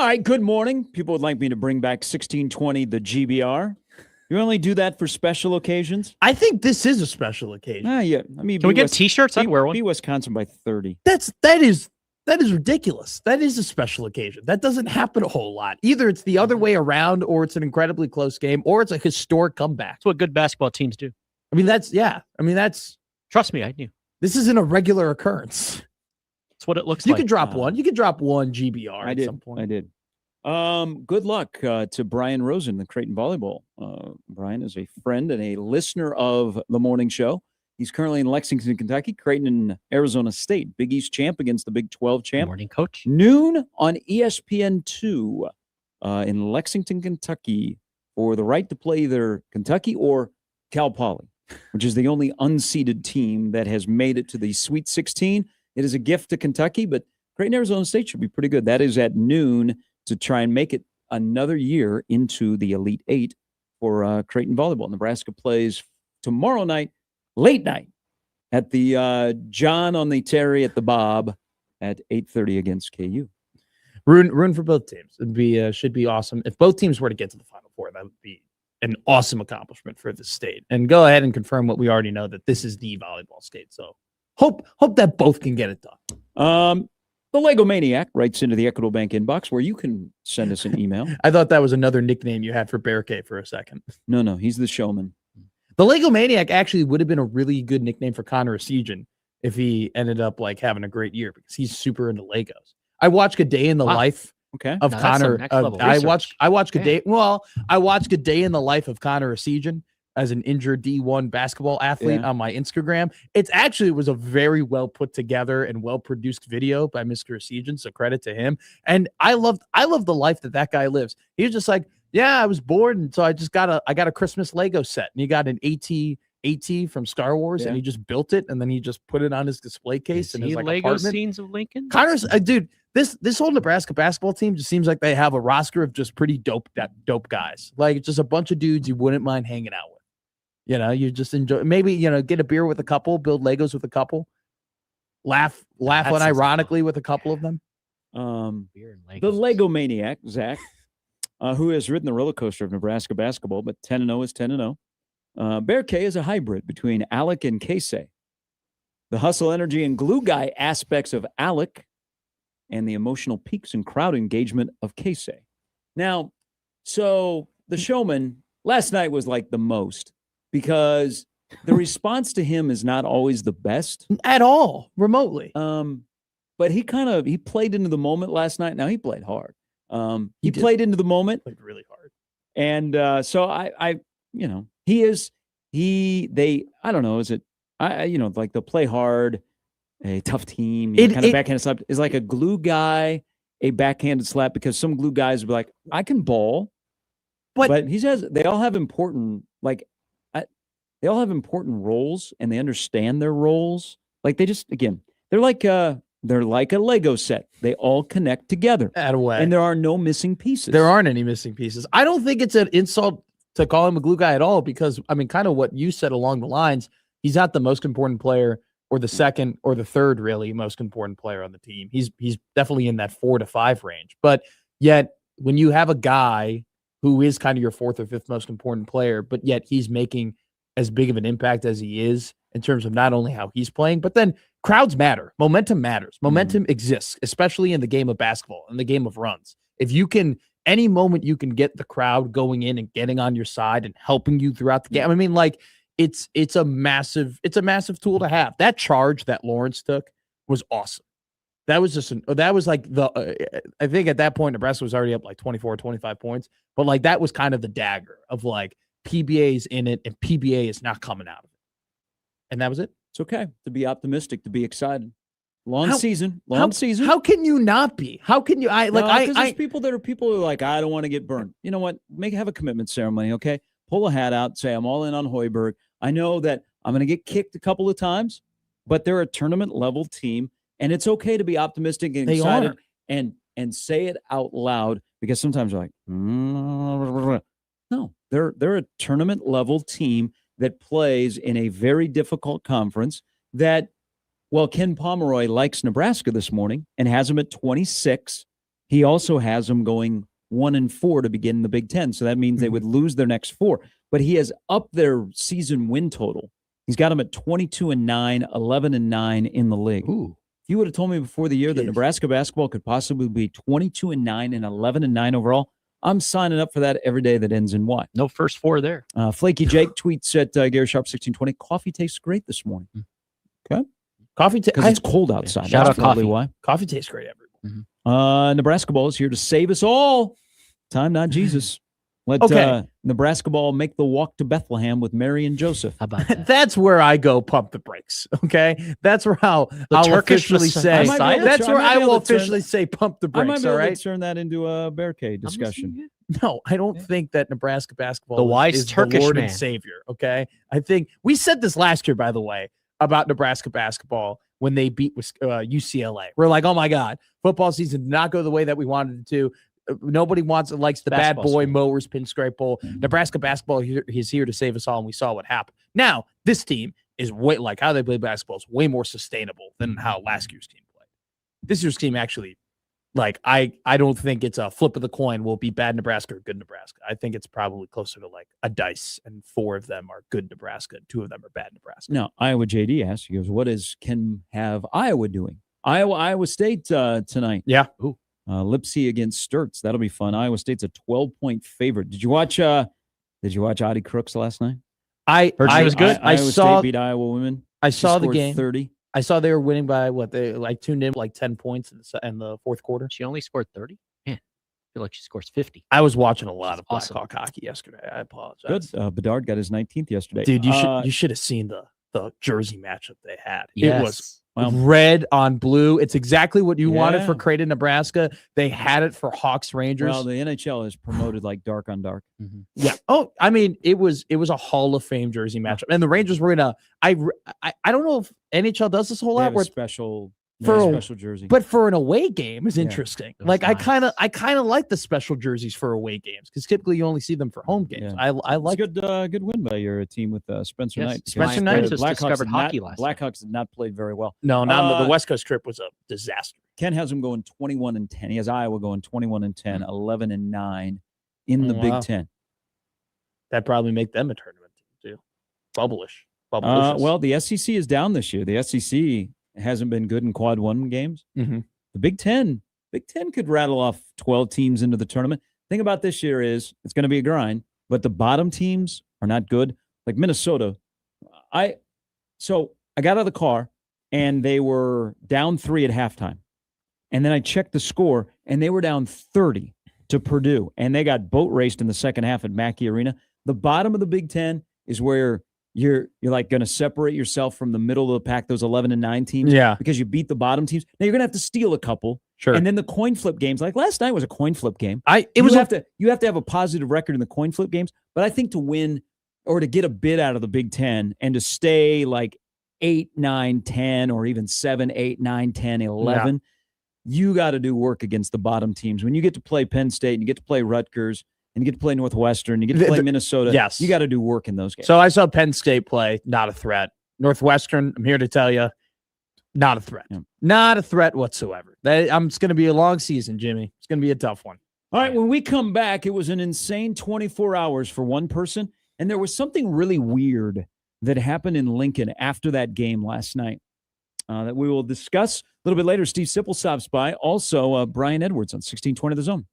All right, good morning. People would like me to bring back 1620, the GBR. You only do that for special occasions? I think this is a special occasion. Yeah. I mean, Can we get T-shirts? I'd wear one. Be Wisconsin by 30. That is ridiculous. That is a special occasion. That doesn't happen a whole lot. Either it's the other way around, or it's an incredibly close game, or it's a historic comeback. That's what good basketball teams do. I mean, that's. Trust me, I knew. This isn't a regular occurrence. That's what it looks You like. could drop one. You could drop one GBR I at did. some point. I did. Good luck to Brian Rosen, the Creighton Volleyball. Brian is a friend and a listener of the morning show. He's currently in Lexington, Kentucky. Creighton and Arizona State. Big East champ against the Big 12 champ. Morning, coach. Noon on ESPN2 in Lexington, Kentucky, for the right to play either Kentucky or Cal Poly, which is the only unseeded team that has made it to the Sweet 16. It is a gift to Kentucky, but Creighton, Arizona State should be pretty good. That is at noon to try and make it another year into the Elite Eight for Creighton Volleyball. Nebraska plays tomorrow night, late night, at the John on the Terry at the Bob at 8:30 against KU. Ruin for both teams. It'd be should be awesome. If both teams were to get to the Final Four, that would be an awesome accomplishment for the state. And go ahead and confirm what we already know, that this is the volleyball state. So hope that both can get it done. The Lego Maniac writes into the Equitable Bank inbox, where you can send us an email. I thought that was another nickname you had for Bear K for a second. No, he's the showman. The Lego Maniac actually would have been a really good nickname for Connor Esigian if he ended up like having a great year, because he's super into Legos. I watched A Day in the Life of Connor. I watched a day. Well, I watched A Day in the Life of Connor Esigian as an injured D1 basketball athlete on my Instagram. It was a very well put together and well produced video by Mr. Esigian, so credit to him. And I love the life that guy lives. He was just like, yeah, I was bored, and so I got a Christmas Lego set, and he got an AT from Star Wars, and he just built it, and then he just put it on his display case in his like Lego apartment. Scenes of Lincoln. Connor's dude. This whole Nebraska basketball team just seems like they have a roster of just pretty dope guys. Like just a bunch of dudes you wouldn't mind hanging out with. You know, you just enjoy, maybe, get a beer with a couple, build Legos with a couple, laugh unironically with a couple of them. The Lego Maniac, Zach, who has ridden the roller coaster of Nebraska basketball, but 10-0 is 10-0. Bear K is a hybrid between Alec and Casey. The hustle, energy, and glue guy aspects of Alec, and the emotional peaks and crowd engagement of Casey. Now, so the showman last night was like the most, because the response to him is not always the best at all, remotely. But he played into the moment last night. Now he played hard. He played into the moment, played really hard. And so I don't know. Is it, like they'll play hard, a tough team, kind of backhanded slap is like a glue guy, a backhanded slap, because some glue guys will be like, I can ball, but they all have important, they all have important roles, and they understand their roles. Like they're like a Lego set. They all connect together. And there are no missing pieces. There aren't any missing pieces. I don't think it's an insult to call him a glue guy at all, because I mean, kind of what you said along the lines, he's not the most important player or the second or the third really most important player on the team. He's definitely in that 4 to 5 range. But yet when you have a guy who is kind of your 4th or 5th most important player, but yet he's making as big of an impact as he is in terms of not only how he's playing, but then crowds matter. Momentum matters. Momentum exists, especially in the game of basketball, in the game of runs. If you can, any moment you can get the crowd going in and getting on your side and helping you throughout the game. I mean, like it's a massive tool to have. That charge that Lawrence took was awesome. That was like I think at that point, Nebraska was already up like 24, 25 points, but like that was kind of the dagger of like, PBA is in it, and PBA is not coming out of it. And that was it. It's okay to be optimistic, to be excited. Long season. How can you not be? How can you? There's people who are like, I don't want to get burned. You know what? Have a commitment ceremony, okay? Pull a hat out, say, I'm all in on Hoiberg. I know that I'm going to get kicked a couple of times, but they're a tournament level team, and it's okay to be optimistic and excited and say it out loud, because sometimes you're like, no, they're a tournament level team that plays in a very difficult conference that, Ken Pomeroy likes Nebraska this morning and has them at 26. He also has them going 1-4 to begin the Big Ten. So that means they would lose their next 4. But he has upped their season win total. He's got them at 22-9, 11-9 in the league. Ooh. If you would have told me before the year that Nebraska basketball could possibly be 22-9 and 11-9 overall, I'm signing up for that every day that ends in Y. No first 4 there. Flaky Jake tweets at Gary Sharp 1620. Coffee tastes great this morning. Okay, coffee because it's cold outside. Shout That's out probably coffee. why. Coffee tastes great everywhere. Nebraska ball is here to save us all. Time, not Jesus. Let Nebraska ball make the walk to Bethlehem with Mary and Joseph. How about that? That's where I go pump the brakes. Okay, that's where I'll officially say. That's where I will officially say pump the brakes. I might be all able right. to turn that into a barricade discussion. No, I don't think that Nebraska basketball The wise is Turkish the Lord man. and Savior. Okay, I think we said this last year, by the way, about Nebraska basketball when they beat UCLA. We're like, oh my God, football season did not go the way that we wanted it to. Nobody likes the Basketball bad boy school. mowers pinstripe bowl. Nebraska basketball is here to save us all, and we saw what happened. Now this team is way like how they play basketball is way more sustainable than how last year's team played. This year's team actually, like I don't think it's a flip of the coin will be bad Nebraska or good Nebraska. I think it's probably closer to like a dice, and 4 of them are good Nebraska, and 2 of them are bad Nebraska. Now Iowa JD asks, he goes, "What is Ken have Iowa doing? Iowa State tonight? Yeah. Ooh. Lipsy against Sturts. That'll be fun. Iowa State's a 12-point favorite. Did you watch Adi Crooks last night? I heard she was good. I Iowa saw State beat Iowa women. I She saw the scored game. 30. I saw they were winning by what they like tuned in like 10 points in the fourth quarter. She only scored 30? Man, I feel like she scores 50. I was watching a lot of awesome. Blackhawk hockey yesterday. I apologize. Good. Bedard got his 19th yesterday. Dude, you should have seen the jersey matchup they had. Yes. It was red on blue. It's exactly what you wanted for Yeah. Creighton, Nebraska. They had it for Hawks Rangers. Well, the NHL has promoted like dark on dark. Yeah. Oh, I mean, it was a Hall of Fame jersey matchup, and the Rangers were in a. I don't know if NHL does this a whole They lot have where a special for a- special jersey. but for an away game is Yeah. interesting. It was Like nice. I kind of like the special jerseys for away games because typically you only see them for home games. Yeah. I like it's a good win by your team with Spencer Yes, Knight. because Spencer the Knight just discovered hockey last night. Blackhawks did not play very well. no, not the West Coast trip was a disaster. Ken has them going 21-10. He has Iowa going 21-10, 11-9 in the Wow. Big Ten. That probably make them a tournament team too. Bubblish. Well, the SEC is down this year. The SEC hasn't been good in quad one games. Mhm. The Big Ten could rattle off 12 teams into the tournament. Thing about this year is it's going to be a grind, but the bottom teams are not good. Like Minnesota, I got out of the car and they were down 3 at halftime. And then I checked the score and they were down 30 to Purdue. And they got boat raced in the second half at Mackey Arena. The bottom of the Big Ten is where you're like going to separate yourself from the middle of the pack, those 11-9 teams. Yeah. Because you beat the bottom teams. Now you're going to have to steal a couple. Sure. And then the coin flip games, like last night was a coin flip game. You have to have a positive record in the coin flip games. But I think to win or to get a bid out of the Big Ten and to stay like 8, 9, 10, or even 7, 8, 9, 10, 11, you got to do work against the bottom teams. When you get to play Penn State and you get to play Rutgers and you get to play Northwestern, you get to play Minnesota, yes. you got to do work in those games. So I saw Penn State play, not a threat. Northwestern, I'm here to tell you, not a threat. Yeah. Not a threat whatsoever. It's going to be a long season, Jimmy. It's going to be a tough one. All right, when we come back, it was an insane 24 hours for one person, and there was something really weird that happened in Lincoln after that game last night that we will discuss a little bit later. Steve Sipple stops by. Also, Brian Edwards on 1620 The Zone.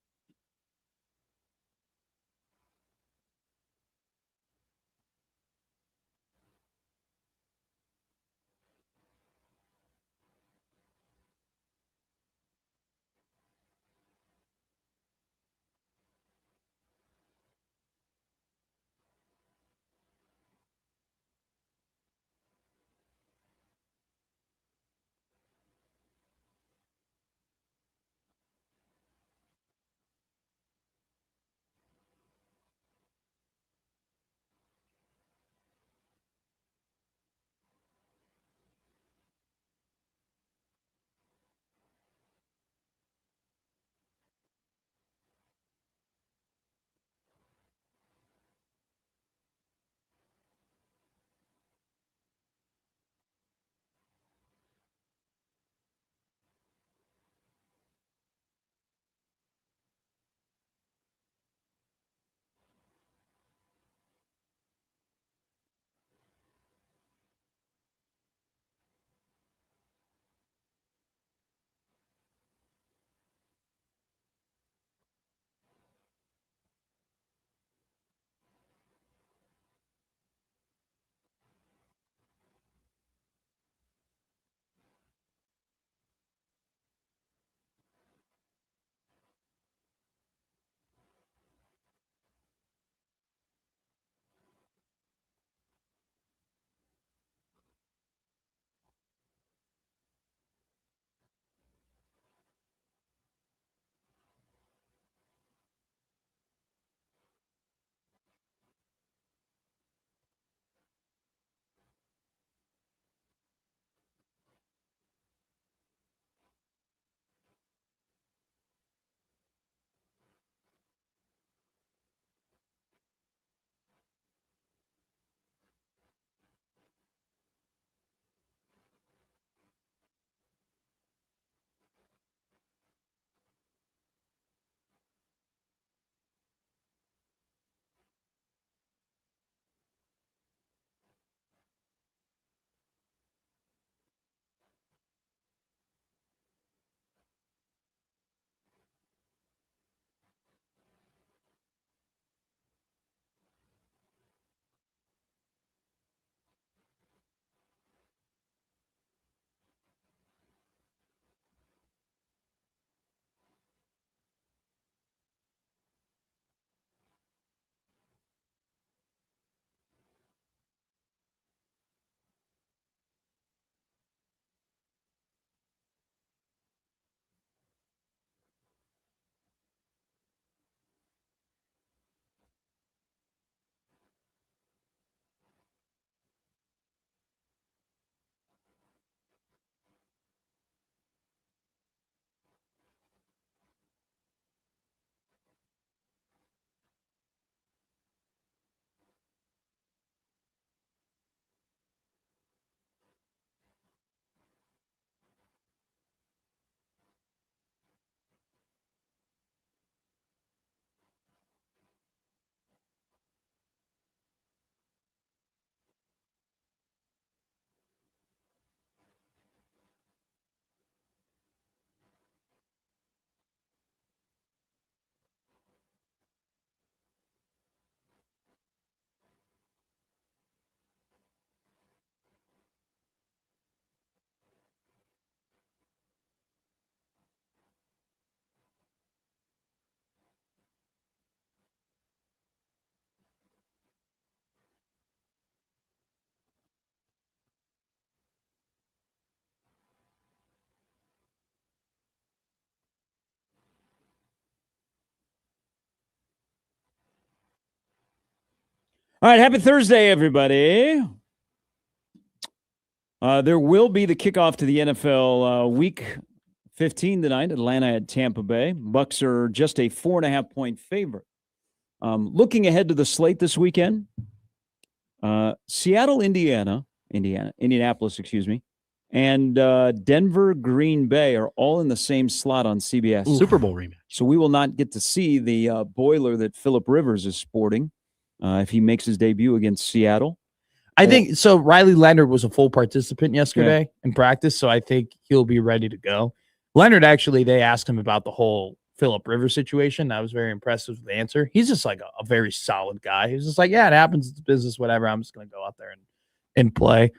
All right, happy Thursday, everybody. There will be the kickoff to the NFL Week 15 tonight. Atlanta at Tampa Bay. Bucks are just a 4.5-point favorite. Looking ahead to the slate this weekend, Seattle, Indianapolis, and Denver, Green Bay are all in the same slot on CBS. Super Bowl rematch. So we will not get to see the boiler that Phillip Rivers is sporting if he makes his debut against Seattle. I think so. Riley Leonard was a full participant yesterday in practice, so I think he'll be ready to go. Leonard, actually, they asked him about the whole Phillip Rivers situation. I was very impressed with the answer. He's just like a very solid guy. He's just like, yeah, it happens. It's business, whatever. I'm just going to go out there and play.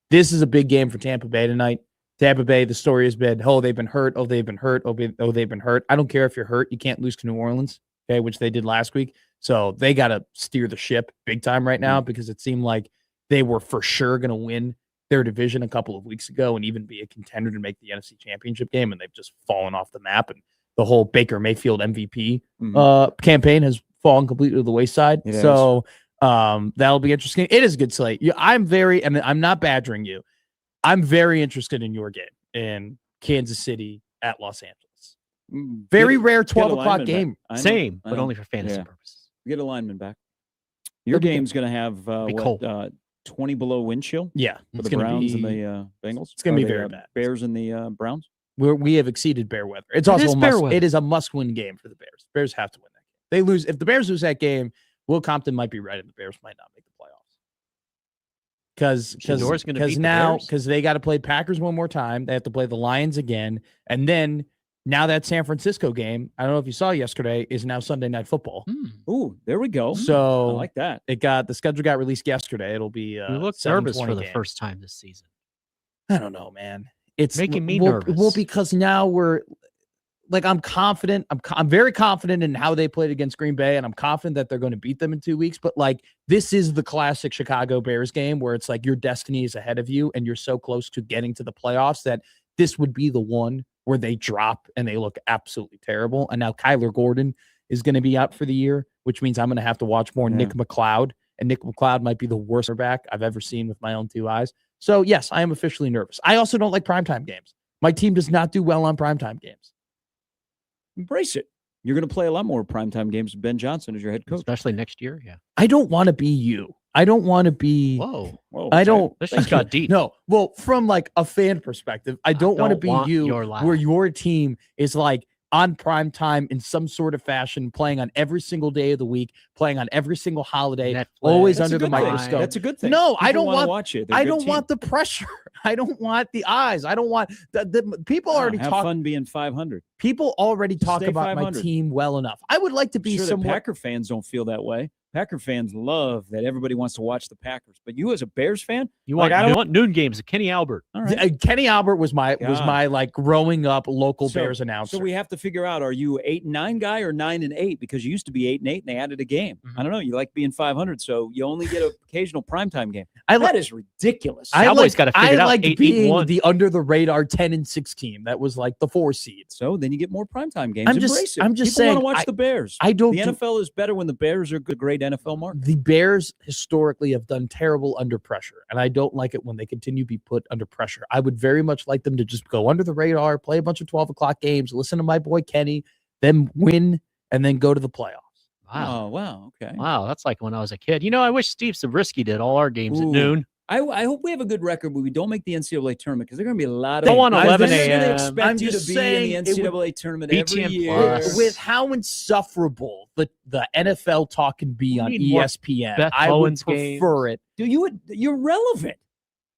This is a big game for Tampa Bay tonight. Tampa Bay, the story has been, oh, they've been hurt. Oh, they've been hurt. Oh, they've been hurt. I don't care if you're hurt. You can't lose to New Orleans, okay, which they did last week. So they got to steer the ship big time right now because it seemed like they were for sure going to win their division a couple of weeks ago and even be a contender to make the NFC Championship game, and they've just fallen off the map. And the whole Baker Mayfield MVP campaign has fallen completely to the wayside. So that'll be interesting. It is a good slate. And I'm not badgering you. I'm very interested in your game in Kansas City at Los Angeles. Very rare 12 o'clock game. Same, but only for fantasy purposes. Get a lineman back. Your game's going to have 20 below wind chill. Yeah, for the Browns and the Bengals. It's going to be very bad. Bears and the Browns. We have exceeded bear weather. It is a must-win game for the Bears. Bears have to win that game. They lose if the Bears lose that game. Will Compton might be right, and the Bears might not make the playoffs. Because they got to play Packers one more time. They have to play the Lions again, and then now that San Francisco game, I don't know if you saw yesterday, is now Sunday Night Football. Ooh, there we go. So I like that. The schedule got released yesterday. It'll be you look nervous for the first time this season. I don't know, man. It's making me nervous. Well, because now we're like, I'm confident. I'm very confident in how they played against Green Bay, and I'm confident that they're going to beat them in 2 weeks. But like, this is the classic Chicago Bears game where it's like your destiny is ahead of you, and you're so close to getting to the playoffs that this would be the one where they drop and they look absolutely terrible. And now Kyler Gordon is going to be out for the year, which means I'm going to have to watch more Nick McLeod. And Nick McLeod might be the worst quarterback I've ever seen with my own two eyes. So, yes, I am officially nervous. I also don't like primetime games. My team does not do well on primetime games. Embrace it. You're going to play a lot more primetime games with Ben Johnson as your head coach. Especially next year, yeah. I don't want to be you. I don't want to be. Whoa. I don't. This just got deep. No. Well, from like a fan perspective, I don't want to be you where your team is like on prime time in some sort of fashion, playing on every single day of the week, playing on every single holiday, Netflix. Always under the microscope. That's a good thing. No, I don't want to watch it. I don't want the pressure. I don't want the eyes. I don't want the people already have talk. Fun being 500. People already talk about my team well enough. I would like to be some Packer fans don't feel that way. Packer fans love that everybody wants to watch the Packers, but you as a Bears fan, you want noon games. Kenny Albert. All right. Kenny Albert was my like growing up local Bears announcer. So we have to figure out: are you 8-9 guy or 9-8? Because you used to be 8-8 and they added a game. I don't know. You like being 500, so you only get an occasional primetime game. That is ridiculous. Cowboys got to figure it out. 8-1. The under the radar 10-6 team that was like the 4 seed. So then you get more primetime games. I'm just saying. Want to watch the Bears. I don't. The NFL is better when the Bears are good. Great NFL market. The Bears historically have done terrible under pressure, and I don't like it when they continue to be put under pressure. I would very much like them to just go under the radar, play a bunch of 12 o'clock games, listen to my boy Kenny, then win, and then go to the playoffs. Wow. Oh, wow. Okay. Wow. That's like when I was a kid. I wish Steve Zabriskie did all our games at noon. I hope we have a good record, but we don't make the NCAA tournament because there are going to be a lot of. Don't want 11 a.m. They expect you to be in the NCAA tournament every year. With how insufferable the NFL talk can be on ESPN, I would prefer it. You're relevant.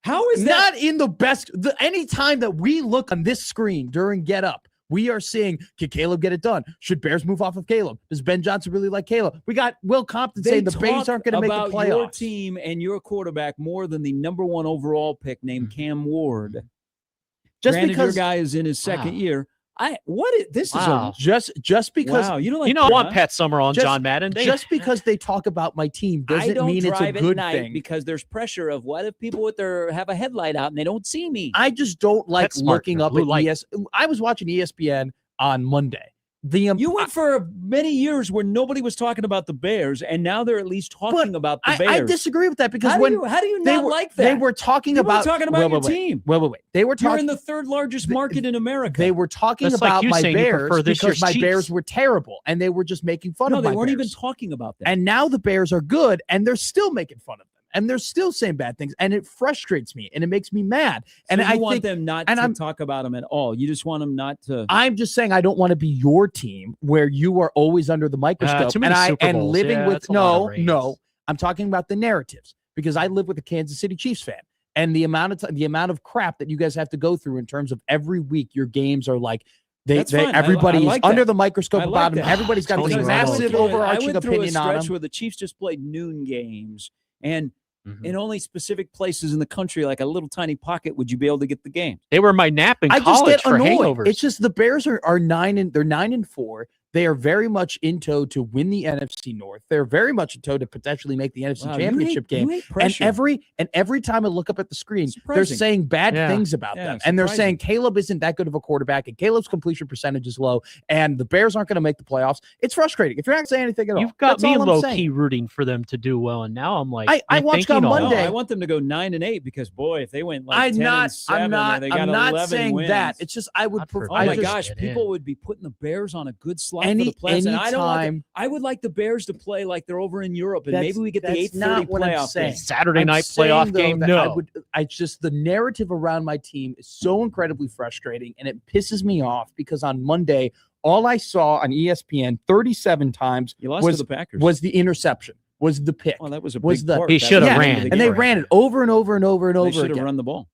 How is that? Not in the best. Any time that we look on this screen during Get Up, we are seeing, can Caleb get it done? Should Bears move off of Caleb? Does Ben Johnson really like Caleb? We got Will Compton saying the Bears aren't going to make the playoffs. Your team and your quarterback more than the number 1 overall pick named Cam Ward. Granted, your guy is in his second year. Just because you don't like I want Pat Summer on John Madden. Just because they talk about my team doesn't mean it's a good thing. Because there's pressure of what if people have a headlight out and they don't see me. I just don't like looking up at I was watching ESPN on Monday, You went for many years where nobody was talking about the Bears, and now they're at least talking about the Bears. I disagree with that because how do you not like that? They were talking about your team. Wait. They were talking. You're in the third largest market in America. They were talking about my Bears because my Bears were terrible, and they were just making fun of my Bears. No, they weren't even talking about that. And now the Bears are good, and they're still making fun of them. And they're still saying bad things, and it frustrates me, and it makes me mad. And I want them not to talk about them at all. You just want them not to. I'm just saying I don't want to be your team where you are always under the microscope. And living with no. I'm talking about the narratives because I live with a Kansas City Chiefs fan, and the amount of crap that you guys have to go through in terms of every week your games are like. Everybody is under the microscope about them. Everybody's got this massive overarching opinion on them. Where the Chiefs just played noon games and. In only specific places in the country, like a little tiny pocket, would you be able to get the game? They were my nap in college for hangovers. It's just the Bears are 9-4. They are very much in tow to win the NFC North. They're very much in tow to potentially make the NFC Championship game. And every time I look up at the screen, they're saying bad things about them. And they're saying Caleb isn't that good of a quarterback, and Caleb's completion percentage is low, and the Bears aren't going to make the playoffs. It's frustrating. If you're not saying anything at all, you've got me low-key rooting for them to do well, and now I'm like, I watched on Monday. I want them to go 9-8 because boy, if they went like 10-7, I'm not saying wins. that. It's just I would. Oh my gosh, people would be putting the Bears on a good slot for the playoffs. I would like the Bears to play like they're over in Europe, and maybe we get the 8:30 playoff game. Saturday night playoff game. No, I just the narrative around my team is so incredibly frustrating, and it pisses me off because on Monday, all I saw on ESPN 37 times was the interception, was the pick. Well, that was a big part. He should have ran, and they ran it over and over and over and over again. They should have run the ball.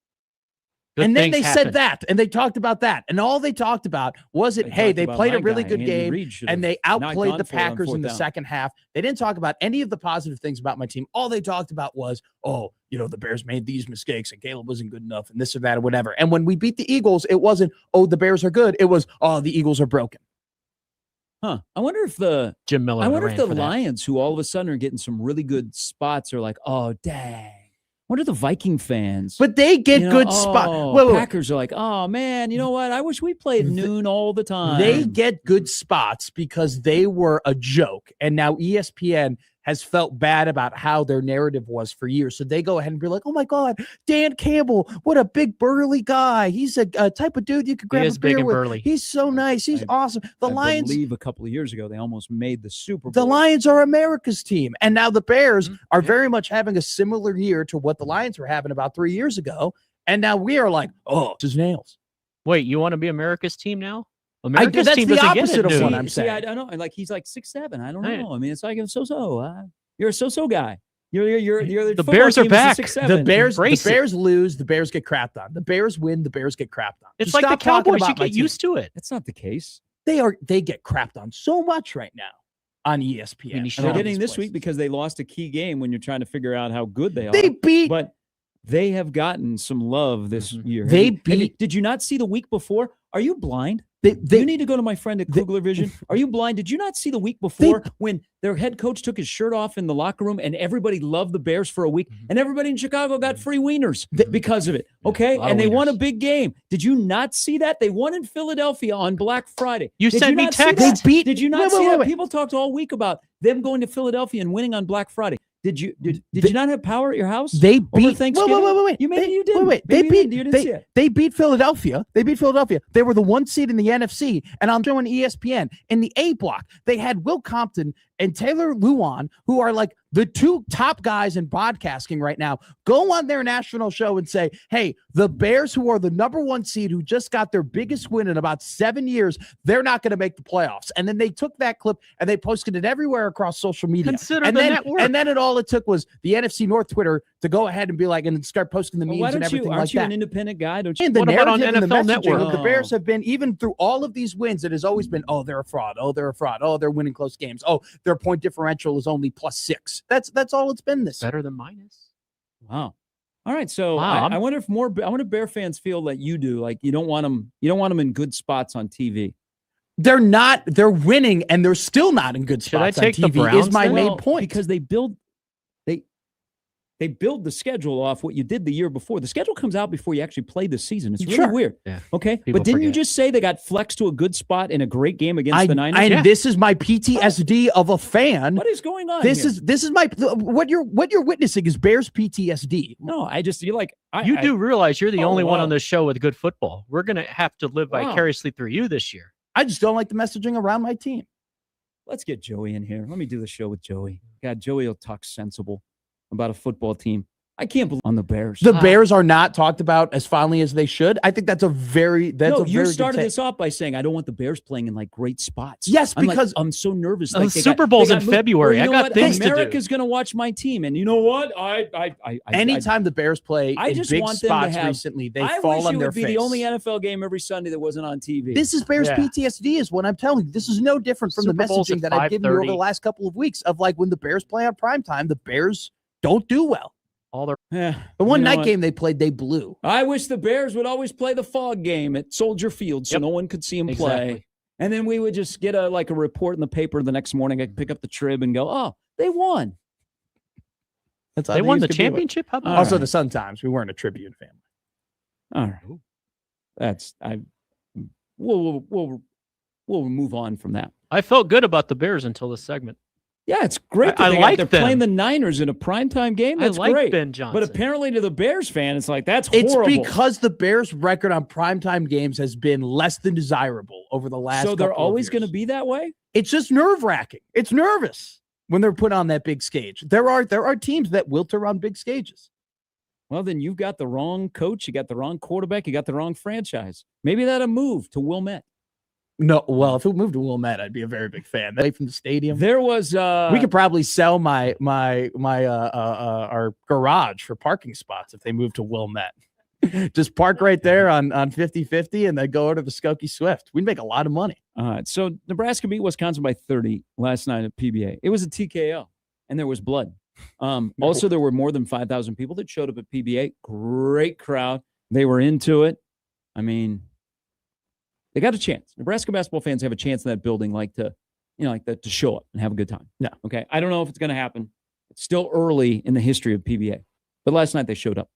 And then they said that, and they talked about that, and all they talked about was they played a really good game, and they outplayed the Packers in the second half. They didn't talk about any of the positive things about my team. All they talked about was, the Bears made these mistakes, and Caleb wasn't good enough, and this or that or whatever. And when we beat the Eagles, it wasn't, the Bears are good. It was, the Eagles are broken. Huh. I wonder if the Jim Miller. I wonder if the Lions, who all of a sudden are getting some really good spots, are like, oh dang. What are the Viking fans? But they get good spots. Packers are like, oh, man, you know what? I wish we played noon all the time. They get good spots because they were a joke. And now ESPN has felt bad about how their narrative was for years. So they go ahead and be like, oh, my God, Dan Campbell, what a big burly guy. He's a type of dude you could grab a beer with. Burly. He's so nice. He's awesome. The Lions, I believe a couple of years ago, they almost made the Super Bowl. The Lions are America's team. And now the Bears are very much having a similar year to what the Lions were having about 3 years ago. And now we are like, this is nails. Wait, you want to be America's team now? That's the opposite of what I'm saying. I don't know. Like he's like 6'7". I don't know. I mean, it's like a so-so. You're a so-so guy. You're the Bears are back. The Bears lose. The Bears get crapped on. The Bears win. The Bears get crapped on. It's like the Cowboys. You get used to it. That's not the case. They get crapped on so much right now on ESPN. They're getting this week because they lost a key game when you're trying to figure out how good they are. They beat, but they have gotten some love this year. Did you not see the week before? Are you blind? You need to go to my friend at Kugler Vision. Are you blind? Did you not see the week before when their head coach took his shirt off in the locker room and everybody loved the Bears for a week and everybody in Chicago got free wieners because of it? Okay. And they won a big game. Did you not see that? They won in Philadelphia on Black Friday. You sent me text. Did you not see that? People talked all week about them going to Philadelphia and winning on Black Friday. Did you not have power at your house? They beat Thanksgiving. Wait. You did. They beat Philadelphia. They were the 1 seed in the NFC, and I'm showing ESPN in the A block. They had Will Compton and Taylor Luan, who are like the two top guys in podcasting right now, go on their national show and say, hey, the Bears, who are the number 1 seed, who just got their biggest win in about 7 years, they're not going to make the playoffs. And then they took that clip and they posted it everywhere across social media. Network. And then all it took was the NFC North Twitter to go ahead and be like, and start posting the memes and everything like that. Aren't you an independent guy? Don't you? And the what about narrative on and the NFL messaging Network? of the Bears have been, even through all of these wins, it has always been, they're a fraud. They're a fraud. They're winning close games. Their point differential is only +6. That's all it's been this. Better than minus. Wow. All right. So I wonder if Bear fans feel like you do, like you don't want them in good spots on TV. They're winning and they're still not in good spots on TV. The Browns is my main point. Because they build the schedule off what you did the year before. The schedule comes out before you actually play the season. It's really weird. Yeah. Okay. People But didn't you forget. just say they got flexed to a good spot in a great game against the Niners? And this is my PTSD of a fan. What is going on? This here? is my what you're witnessing is Bears PTSD. No, you're like You do realize you're the only one wow. on this show with good football. We're going to have to live vicariously through you this year. I just don't like the messaging around my team. Let's get Joey in here. Let me do the show with Joey. God, Joey will talk sensible about a football team. I can't believe on the Bears. The Bears are not talked about as fondly as they should. I think you started this off by saying I don't want the Bears playing in like great spots. Yes, because I'm so nervous. The Super Bowl's in February. I got things to do. America's going to watch my team, and you know what? Anytime the Bears play I in just big want them to spots have, recently, they I fall wish on it their would be face. the only NFL game every Sunday that wasn't on TV. This is Bears PTSD, is what I'm telling you. This is no different from Super the Bowl's messaging at that I've given you over 5:30. the last couple of weeks of like when the Bears play on primetime, the Bears don't do well. The one night game they played, they blew. I wish the Bears would always play the fog game at Soldier Field so no one could see them play. And then we would just get a report in the paper the next morning. I could pick up the Trib and go, oh, they won. That's They won the championship? How about Also, that? the Sun Times. We weren't a Tribune family. All right. We'll move on from that. I felt good about the Bears until this segment. Yeah, it's great. I like they're them. playing the Niners in a primetime game. That's I like great. Ben Johnson. But apparently to the Bears fan, it's like, that's horrible. It's because the Bears' record on primetime games has been less than desirable over the last So they're couple of always years. going to be that way? It's just nerve-wracking. It's nervous when they're put on that big stage. There are teams that wilt around big stages. Well, then you've got the wrong coach. You got the wrong quarterback. You got the wrong franchise. Maybe that'll move to Wilmette. No, well, if it moved to Wilmette, I'd be a very big fan. Away from the stadium. There was we could probably sell our garage for parking spots if they moved to Wilmette. Just park right there on 50-50 and then go over to the Skokie Swift. We'd make a lot of money. So Nebraska beat Wisconsin by 30 last night at PBA. It was a TKO, and there was blood. Also, there were more than 5,000 people that showed up at PBA. Great crowd. They were into it. I mean, they got a chance. Nebraska basketball fans have a chance in that building, to show up and have a good time. Yeah. Okay. I don't know if it's going to happen. It's still early in the history of PBA, but last night they showed up.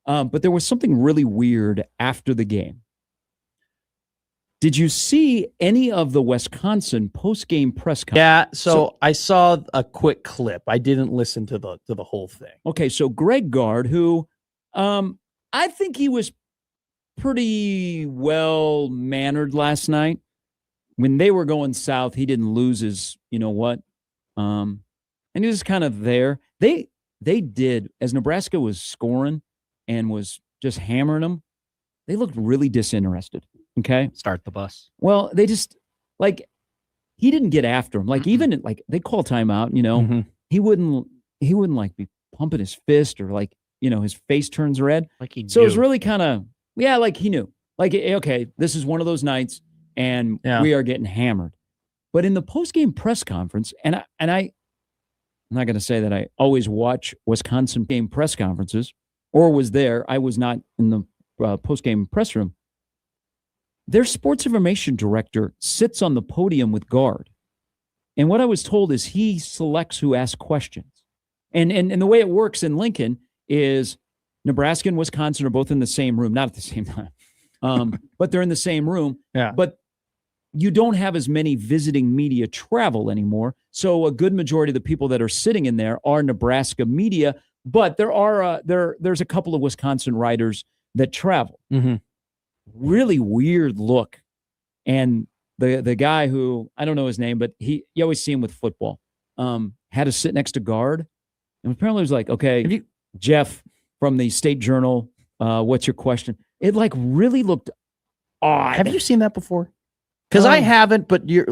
But there was something really weird after the game. Did you see any of the Wisconsin post-game press conference? Yeah, so I saw a quick clip. I didn't listen to the whole thing. Okay, so Greg Gard, who I think he was pretty well-mannered last night. When they were going south, he didn't lose his, and he was kind of there. They did, as Nebraska was scoring and was just hammering them, they looked really disinterested. Okay. Start the bus. Well, they just he didn't get after him. Even they call timeout, he wouldn't be pumping his fist or his face turns red. So it was really kind of, he knew okay, this is one of those nights and we are getting hammered. But in the post-game press conference, I'm not going to say that I always watch Wisconsin game press conferences or was there. I was not in the post-game press room. Their sports information director sits on the podium with Gard. And what I was told is he selects who asks questions. And the way it works in Lincoln is Nebraska and Wisconsin are both in the same room, not at the same time, but they're in the same room. Yeah. But you don't have as many visiting media travel anymore. So a good majority of the people that are sitting in there are Nebraska media, but there are there's a couple of Wisconsin writers that travel. Mm-hmm. Really weird look. And the guy who, I don't know his name, but you always see him with football, had to sit next to Gard. And apparently it was like, okay, Jeff from the State Journal, what's your question? It really looked odd. Have you seen that before? Because I haven't, but you're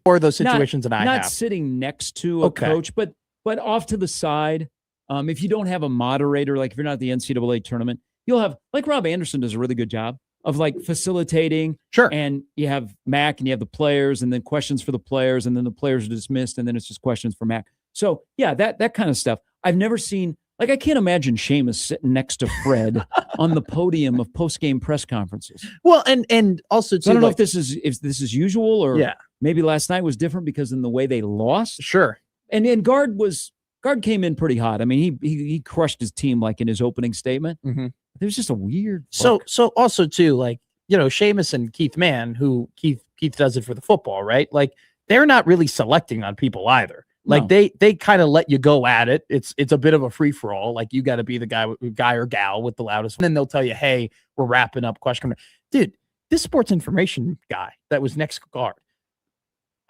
or those situations that I have. Not sitting next to a coach, but off to the side. If you don't have a moderator, if you're not at the NCAA tournament, you'll have, Rob Anderson does a really good job of facilitating. Sure. And you have Mac and you have the players and then questions for the players and then the players are dismissed and then it's just questions for Mac. So yeah, that kind of stuff. I've never seen, I can't imagine Seamus sitting next to Fred on the podium of post-game press conferences. Well, and also too, I don't know if this is usual or yeah, maybe last night was different because in the way they lost. Sure. And Gard was, Guard came in pretty hot. I mean, he crushed his team like in his opening statement. Mm-hmm. It was just a weird look. So also too, like, Seamus and Keith Mann, who Keith does it for the football, right? Like, they're not really selecting on people either. Like, no. they kind of let you go at it. It's a bit of a free for all. Like, you got to be the guy or gal with the loudest. And then they'll tell you, hey, we're wrapping up question. Dude, this sports information guy that was next guard.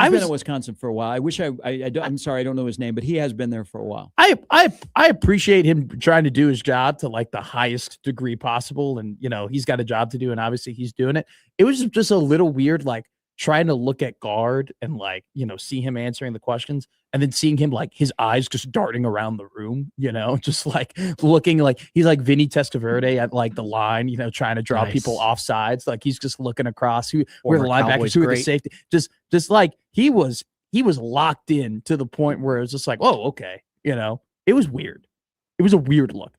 He's been at Wisconsin for a while. I wish I'm sorry, I don't know his name, but he has been there for a while. I appreciate him trying to do his job to like the highest degree possible. And, he's got a job to do and obviously he's doing it. It was just a little weird, like trying to look at guard and like, see him answering the questions and then seeing him like his eyes just darting around the room, just like looking like he's like Vinny Testaverde at like the line, trying to draw people off sides. Like he's just looking across where the linebackers, who are the safety, just like he was locked in to the point where it was just like, oh, okay. It was weird. It was a weird look.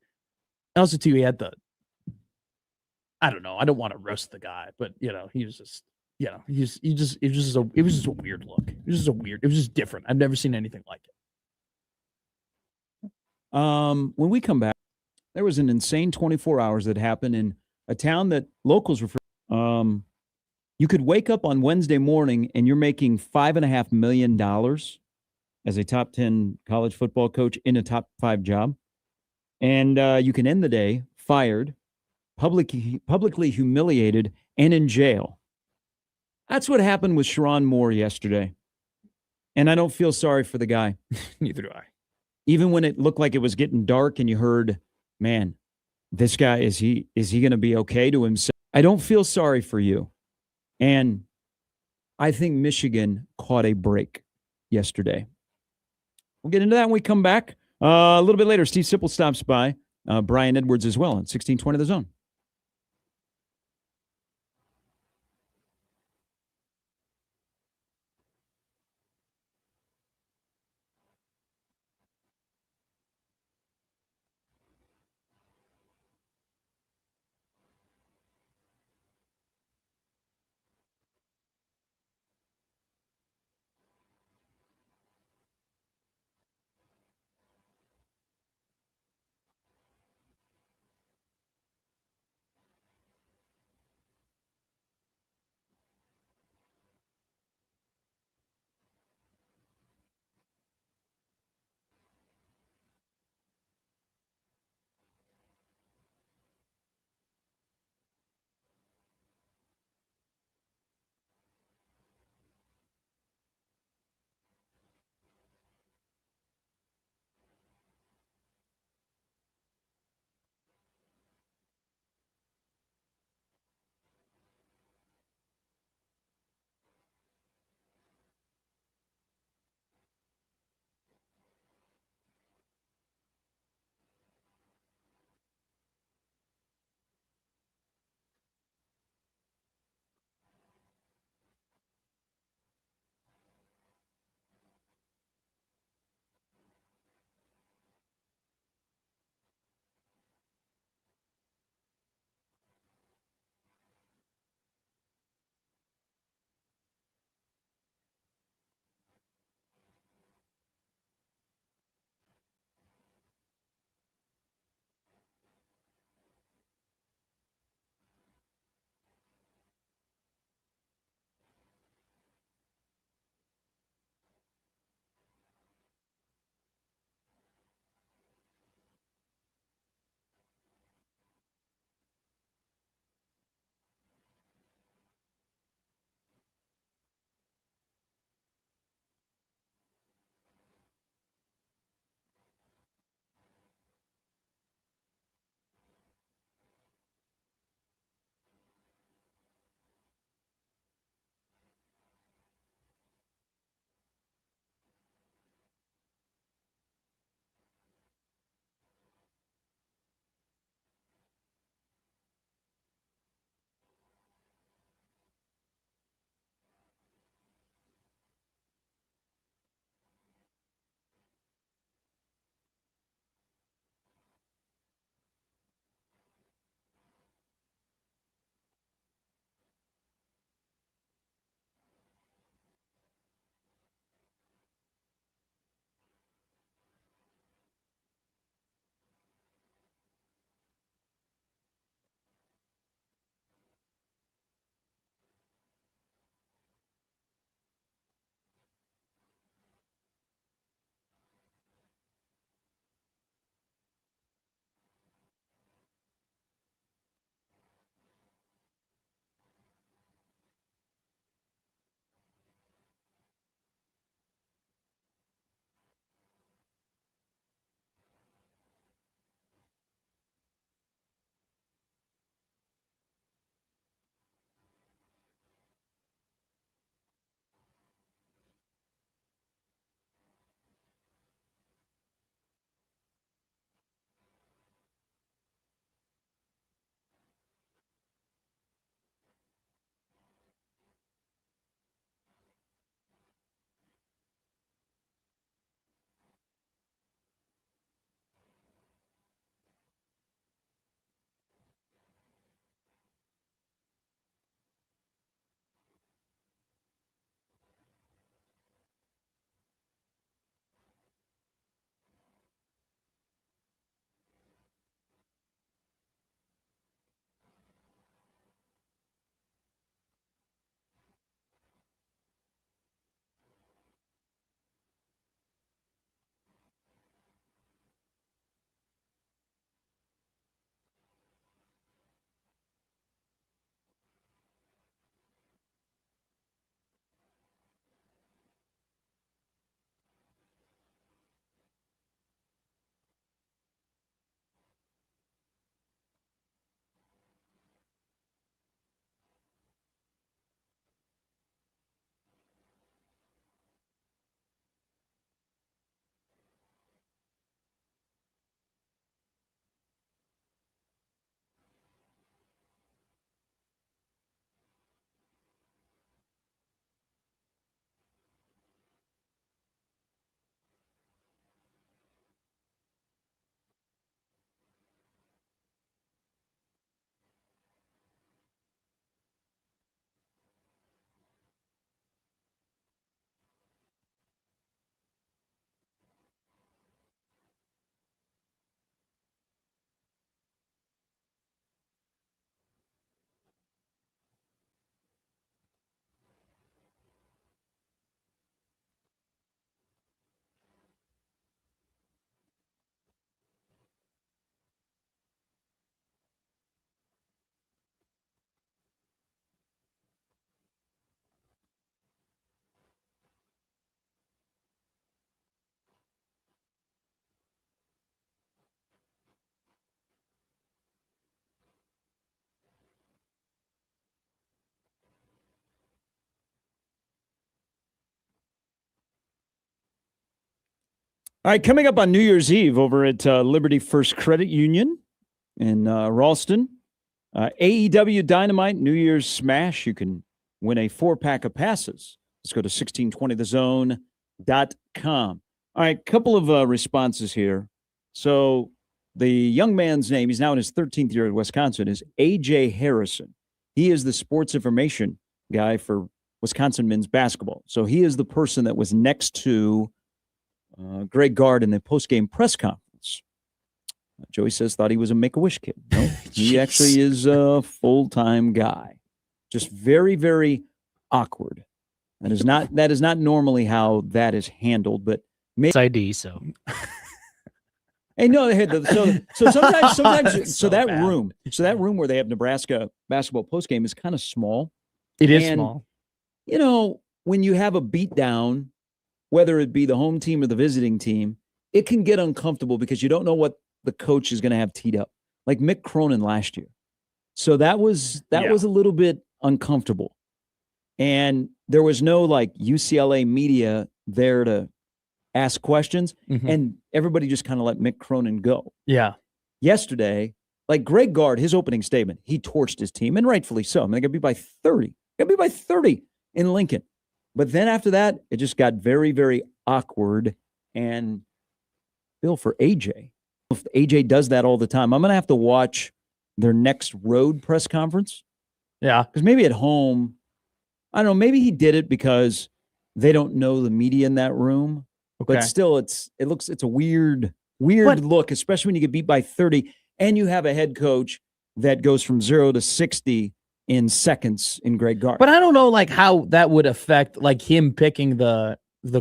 Also too, he had I don't know. I don't want to roast the guy, but he was just, it was just a weird look. It was just different. I've never seen anything like it. When we come back, there was an insane 24 hours that happened in a town that locals refer. You could wake up on Wednesday morning and you're making $5.5 million as a top 10 college football coach in a top 5 job. And you can end the day fired, publicly humiliated, and in jail. That's what happened with Sharon Moore yesterday. And I don't feel sorry for the guy. Neither do I. Even when it looked like it was getting dark and you heard, man, this guy, is he going to be okay to himself? I don't feel sorry for you. And I think Michigan caught a break yesterday. We'll get into that when we come back. A little bit later, Steve Sipple stops by. Brian Edwards as well on 1620 The Zone. All right, coming up on New Year's Eve over at Liberty First Credit Union in Ralston, AEW Dynamite New Year's Smash. You can win a 4-pack of passes. Let's go to 1620thezone.com. All right, couple of responses here. So the young man's name, he's now in his 13th year at Wisconsin, is A.J. Harrison. He is the sports information guy for Wisconsin men's basketball. So he is the person that was next to Greg Gard in the post-game press conference. Joey says thought he was a Make-A-Wish kid. No, he actually is a full-time guy. Just very, very awkward. That is not normally how that is handled, but it's ID, so. Hey, no, so sometimes So that bad. room where they have Nebraska basketball postgame is kind of small. It is And, small. You know, when you have a beatdown, whether it be the home team or the visiting team, it can get uncomfortable because you don't know what the coach is going to have teed up. Like Mick Cronin last year. So that was a little bit uncomfortable. And there was no like UCLA media there to ask questions. Mhm. And everybody just kind of let Mick Cronin go. Yeah. Yesterday, like Greg Gard, his opening statement, he torched his team, and rightfully so. I mean, they're going to be by 30. They're going to be by 30 in Lincoln. But then after that, it just got very, very awkward. And Bill, for AJ, if AJ does that all the time, I'm going to have to watch their next road press conference. Yeah. Because maybe at home, I don't know, maybe he did it because they don't know the media in that room. Okay. But still, it's a weird look, especially when you get beat by 30 and you have a head coach that goes from 0 to 60 in seconds in Greg Gard. But I don't know like how that would affect like him picking the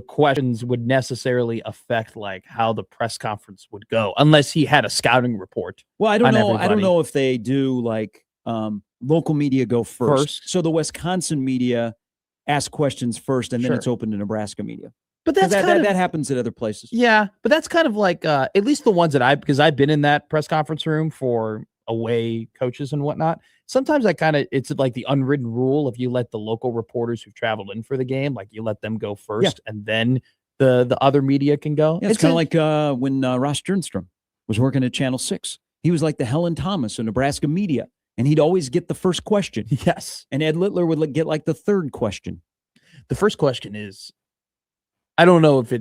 questions would necessarily affect like how the press conference would go unless he had a scouting report. Well, I don't know. Everybody. I don't know if they do like local media go first. So the Wisconsin media ask questions first, and then it's open to Nebraska media. But that's that happens at other places. Yeah, but that's kind of like at least the ones that because I've been in that press conference room for away coaches and whatnot. Sometimes it's like the unwritten rule if you let the local reporters who've traveled in for the game, like you let them go first, and then the other media can go. Yeah, it's kind of like when Ross Sternstrom was working at Channel 6. He was like the Helen Thomas of Nebraska media, and he'd always get the first question. Yes. And Ed Littler would get like the third question. The first question is, I don't know if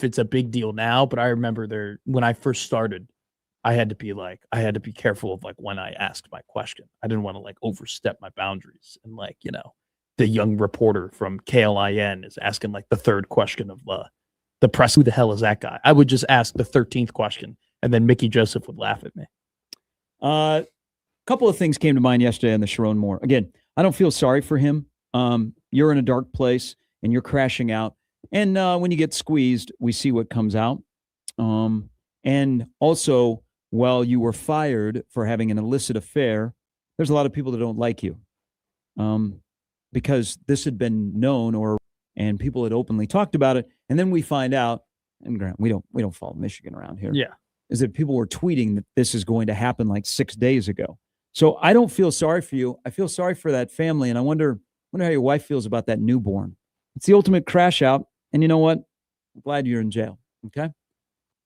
it's a big deal now, but I remember when I first started, I had to be careful of like when I asked my question. I didn't want to like overstep my boundaries. And like, you know, the young reporter from KLIN is asking like the third question of the press. Who the hell is that guy? I would just ask the 13th question, and then Mickey Joseph would laugh at me. A couple of things came to mind yesterday on the Sharon Moore. Again, I don't feel sorry for him. You're in a dark place and you're crashing out. And when you get squeezed, we see what comes out. And also, while you were fired for having an illicit affair, there's a lot of people that don't like you because this had been known and people had openly talked about it. And then we find out, and Grant, we don't follow Michigan around here. Yeah. Is that people were tweeting that this is going to happen like 6 days ago. So I don't feel sorry for you. I feel sorry for that family. And I wonder how your wife feels about that newborn. It's the ultimate crash out. And you know what? I'm glad you're in jail. Okay.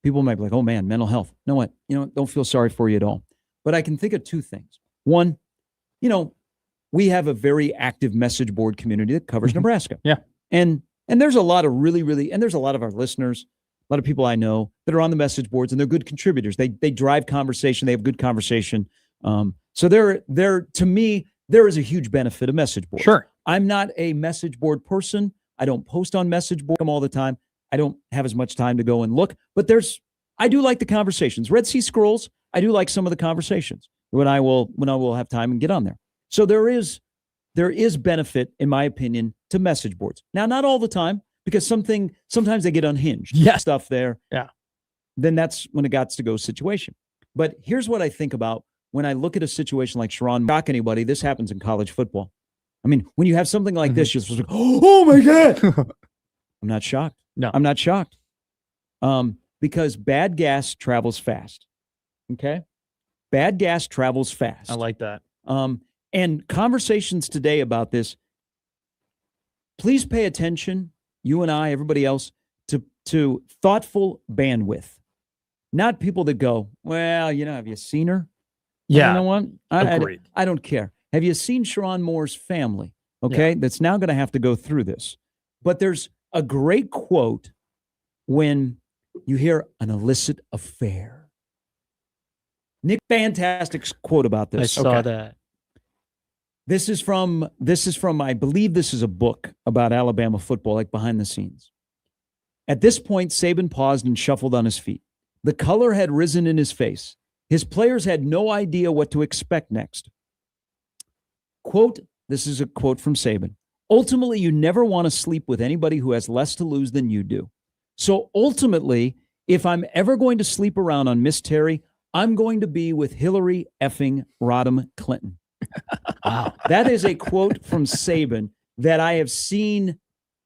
People might be like, oh man, mental health. You know what? Don't feel sorry for you at all. But I can think of two things. One, we have a very active message board community that covers Nebraska. Yeah. And there's a lot of and there's a lot of our listeners, a lot of people I know that are on the message boards, and they're good contributors. They drive conversation. They have good conversation. So to me, there is a huge benefit of message boards. Sure. I'm not a message board person. I don't post on message board all the time. I don't have as much time to go and look, but I do like the conversations. Red Sea Scrolls, I do like some of the conversations when I will have time and get on there. So there is benefit, in my opinion, to message boards. Now, not all the time, because sometimes they get unhinged. Yeah. Stuff there. Yeah. Then that's when it got to go situation. But here's what I think about when I look at a situation like Sharon. Shock anybody, this happens in college football. I mean, when you have something like this, you're supposed to go, oh my God. I'm not shocked. No. I'm not shocked. Because bad gas travels fast. Okay? Bad gas travels fast. I like that. And conversations today about this, please pay attention, you and I, everybody else, to to thoughtful bandwidth. Not people that go, well, have you seen her? Yeah. You know what? Agreed. I don't care. Have you seen Sharon Moore's family? Okay. That's now going to have to go through this. But there's a great quote when you hear an illicit affair. Nick, fantastic quote about this. I saw that. This is from, I believe this is a book about Alabama football, like behind the scenes. At this point, Saban paused and shuffled on his feet. The color had risen in his face. His players had no idea what to expect next. Quote, this is a quote from Saban. Ultimately, you never want to sleep with anybody who has less to lose than you do. So ultimately, if I'm ever going to sleep around on Miss Terry, I'm going to be with Hillary effing Rodham Clinton. Wow. That is a quote from Saban that I have seen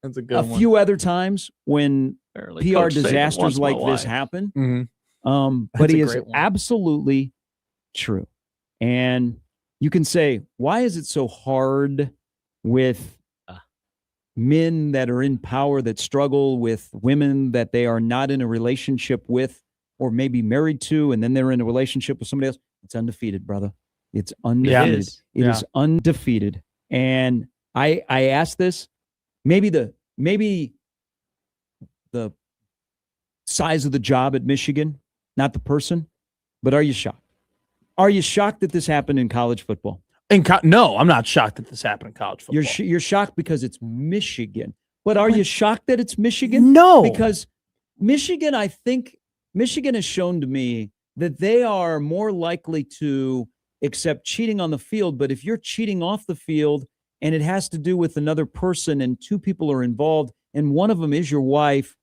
a few other times when PR disasters like this happen. Mm-hmm. But he is absolutely true. And you can say, why is it so hard with men that are in power that struggle with women that they are not in a relationship with or maybe married to, and then they're in a relationship with somebody else? It's undefeated, brother. It's undefeated. It is undefeated. And I asked this, maybe the size of the job at Michigan, not the person, but are you shocked? Are you shocked that this happened in college football? No, I'm not shocked that this happened in college football. You're shocked because it's Michigan. But are you shocked that it's Michigan? No. Because Michigan, I think Michigan has shown to me that they are more likely to accept cheating on the field. But if you're cheating off the field and it has to do with another person and two people are involved and one of them is your wife,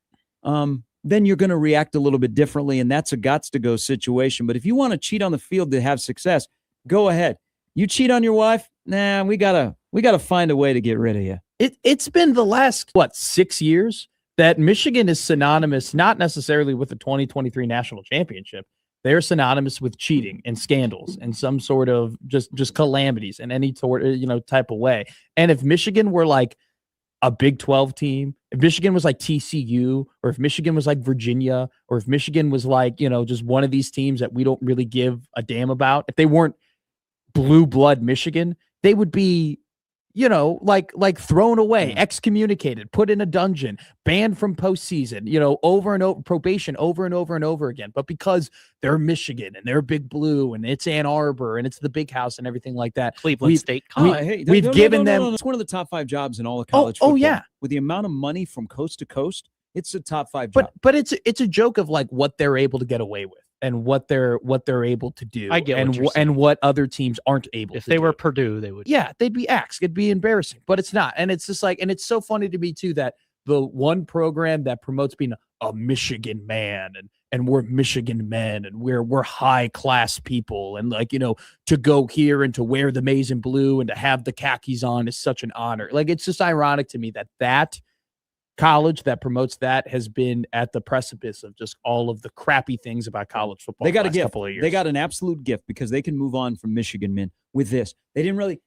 then you're going to react a little bit differently. And that's a gots-to-go situation. But if you want to cheat on the field to have success, go ahead. You cheat on your wife? Nah, we gotta find a way to get rid of you. It's been the last 6 years that Michigan is synonymous, not necessarily with the 2023 national championship. They're synonymous with cheating and scandals and some sort of just calamities in any sort of, type of way. And if Michigan were like a Big 12 team, if Michigan was like TCU, or if Michigan was like Virginia, or if Michigan was like, just one of these teams that we don't really give a damn about, if they weren't blue blood Michigan, they would be, like thrown away, excommunicated, put in a dungeon, banned from postseason, over and over, probation over and over and over again. But because they're Michigan and they're Big Blue and it's Ann Arbor and it's the Big House and everything like that, Cleveland State College. We've given them. It's one of the top 5 jobs in all of college football. Oh yeah, with the amount of money from coast to coast, it's a top 5 job. But it's a joke of like what they're able to get away with. And what they're able to do, I get and what other teams aren't able. If they were Purdue, they would. Yeah, they'd be axed. It'd be embarrassing, but it's not. And it's just like, and it's so funny to me too that the one program that promotes being a Michigan man and we're Michigan men and we're high class people and to go here and to wear the maize and blue and to have the khakis on is such an honor. Like it's just ironic to me that college that promotes that has been at the precipice of just all of the crappy things about college football. They got a gift. Couple of years. They got an absolute gift because they can move on from Michigan men with this. They didn't really.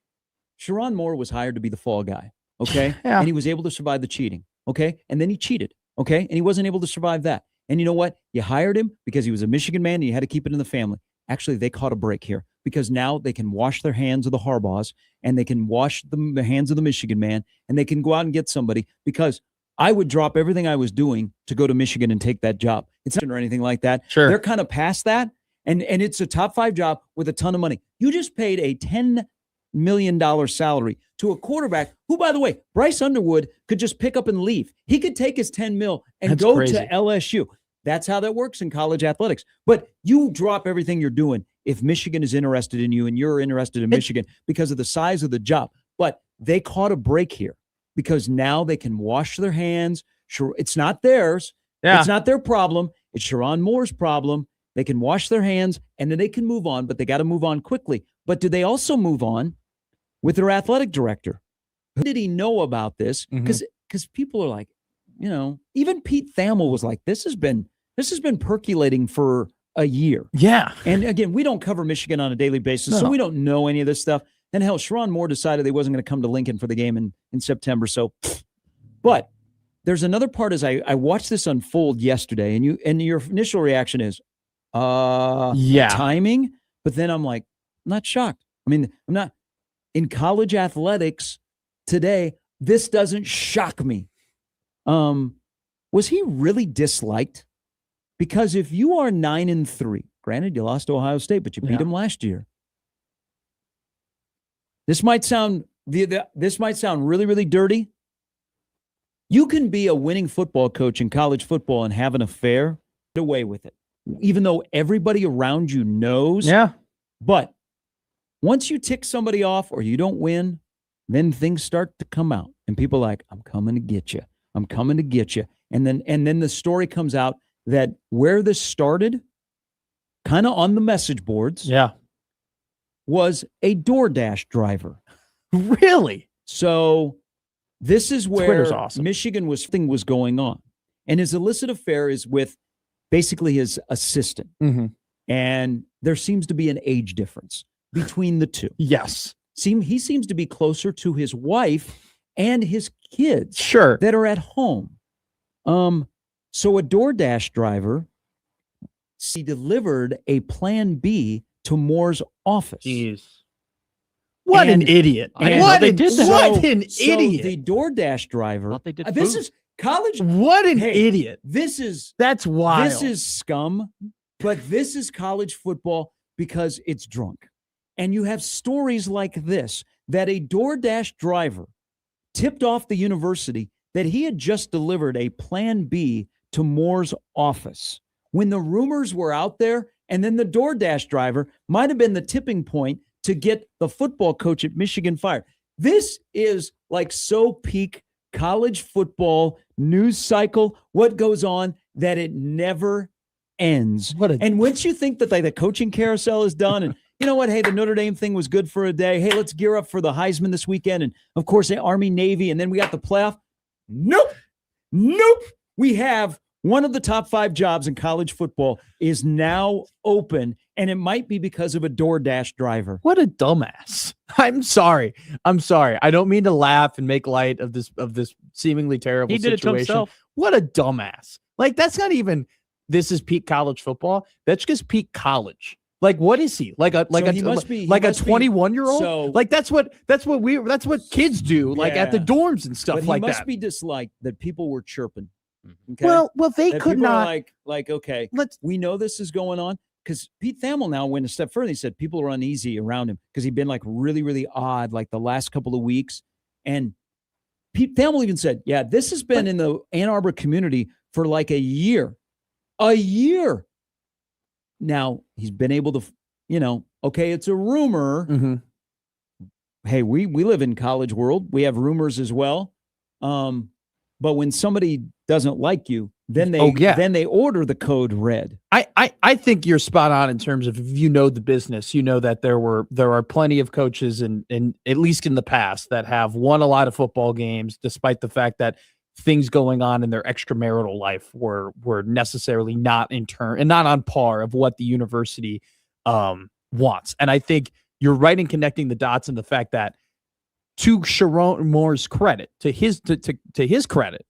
Sharon Moore was hired to be the fall guy, okay, yeah. And he was able to survive the cheating, okay, and then he cheated, okay, and he wasn't able to survive that. And you know what? You hired him because he was a Michigan man and you had to keep it in the family. Actually, they caught a break here because now they can wash their hands of the Harbaughs and they can wash the hands of the Michigan man and they can go out and get somebody because I would drop everything I was doing to go to Michigan and take that job. It's not or anything like that. Sure. They're kind of past that. And it's a top 5 job with a ton of money. You just paid a $10 million salary to a quarterback who, by the way, Bryce Underwood could just pick up and leave. He could take his $10 million and That's go crazy. to LSU. That's how that works in college athletics. But you drop everything you're doing if Michigan is interested in you and you're interested in Michigan because of the size of the job. But they caught a break here. Because now they can wash their hands. Sure, it's not theirs. Yeah. It's not their problem. It's Sharon Moore's problem. They can wash their hands, and then they can move on, but they got to move on quickly. But do they also move on with their athletic director? Who did he know about this? Because people are like, even Pete Thamel was like, this has been percolating for a year. Yeah. And again, we don't cover Michigan on a daily basis, so we don't know any of this stuff. And hell, Sharon Moore decided they wasn't going to come to Lincoln for the game in September. So, but there's another part as I watched this unfold yesterday, and your initial reaction is, timing. But then I'm like, I'm not shocked. I mean, I'm not in college athletics today. This doesn't shock me. Was he really disliked? Because if you are 9-3, granted you lost to Ohio State, but you beat them last year. This might sound really, really dirty. You can be a winning football coach in college football and have an affair, get away with it, even though everybody around you knows. Yeah. But once you tick somebody off or you don't win, then things start to come out, and people are like, I'm coming to get you. I'm coming to get you. And then the story comes out that where this started, kind of on the message boards, was a DoorDash driver. Really? So this is where awesome. Michigan was going on. And his illicit affair is with basically his assistant. Mm-hmm. And there seems to be an age difference between the two. Yes. He seems to be closer to his wife and his kids that are at home. So a DoorDash driver, he delivered a Plan B to Moore's office. Jeez. What an idiot. What an idiot. The DoorDash driver. This is college. What an idiot. That's wild. This is scum, but this is college football because it's drunk. And you have stories like this, that a DoorDash driver tipped off the university that he had just delivered a Plan B to Moore's office when the rumors were out there. And then the DoorDash driver might have been the tipping point to get the football coach at Michigan fired. This is like so peak college football news cycle, what goes on, that it never ends. And once you think that the coaching carousel is done, and you know what, hey, the Notre Dame thing was good for a day. Hey, let's gear up for the Heisman this weekend. And of course, the Army, Navy, and then we got the playoff. Nope. We have one of the top 5 jobs in college football is now open, and it might be because of a DoorDash driver. What a dumbass. I'm sorry. I don't mean to laugh and make light of this seemingly terrible situation. He did it to himself. What a dumbass. Like, that's not even, this is peak college football. That's just peak college. Like, what is he? Like a 21-year-old? So, like that's what kids do, like at the dorms and stuff like that. He must be disliked that people were chirping. Okay? Well, they that could not like, okay, we know this is going on, because Pete Thamel now went a step further. He said people are uneasy around him because he'd been like really, really odd like the last couple of weeks. And Pete Thamel even said, yeah, this has been in the Ann Arbor community for like a year. Now he's been able to, okay, it's a rumor. Mm-hmm. Hey, we live in college world. We have rumors as well. But when somebody doesn't like you, then they order the code red. I think you're spot on in terms of, if you know the business, you know that there are plenty of coaches and at least in the past that have won a lot of football games, despite the fact that things going on in their extramarital life were necessarily not not on par of what the university wants. And I think you're right in connecting the dots, and the fact that, to Sharon Moore's credit, to his credit,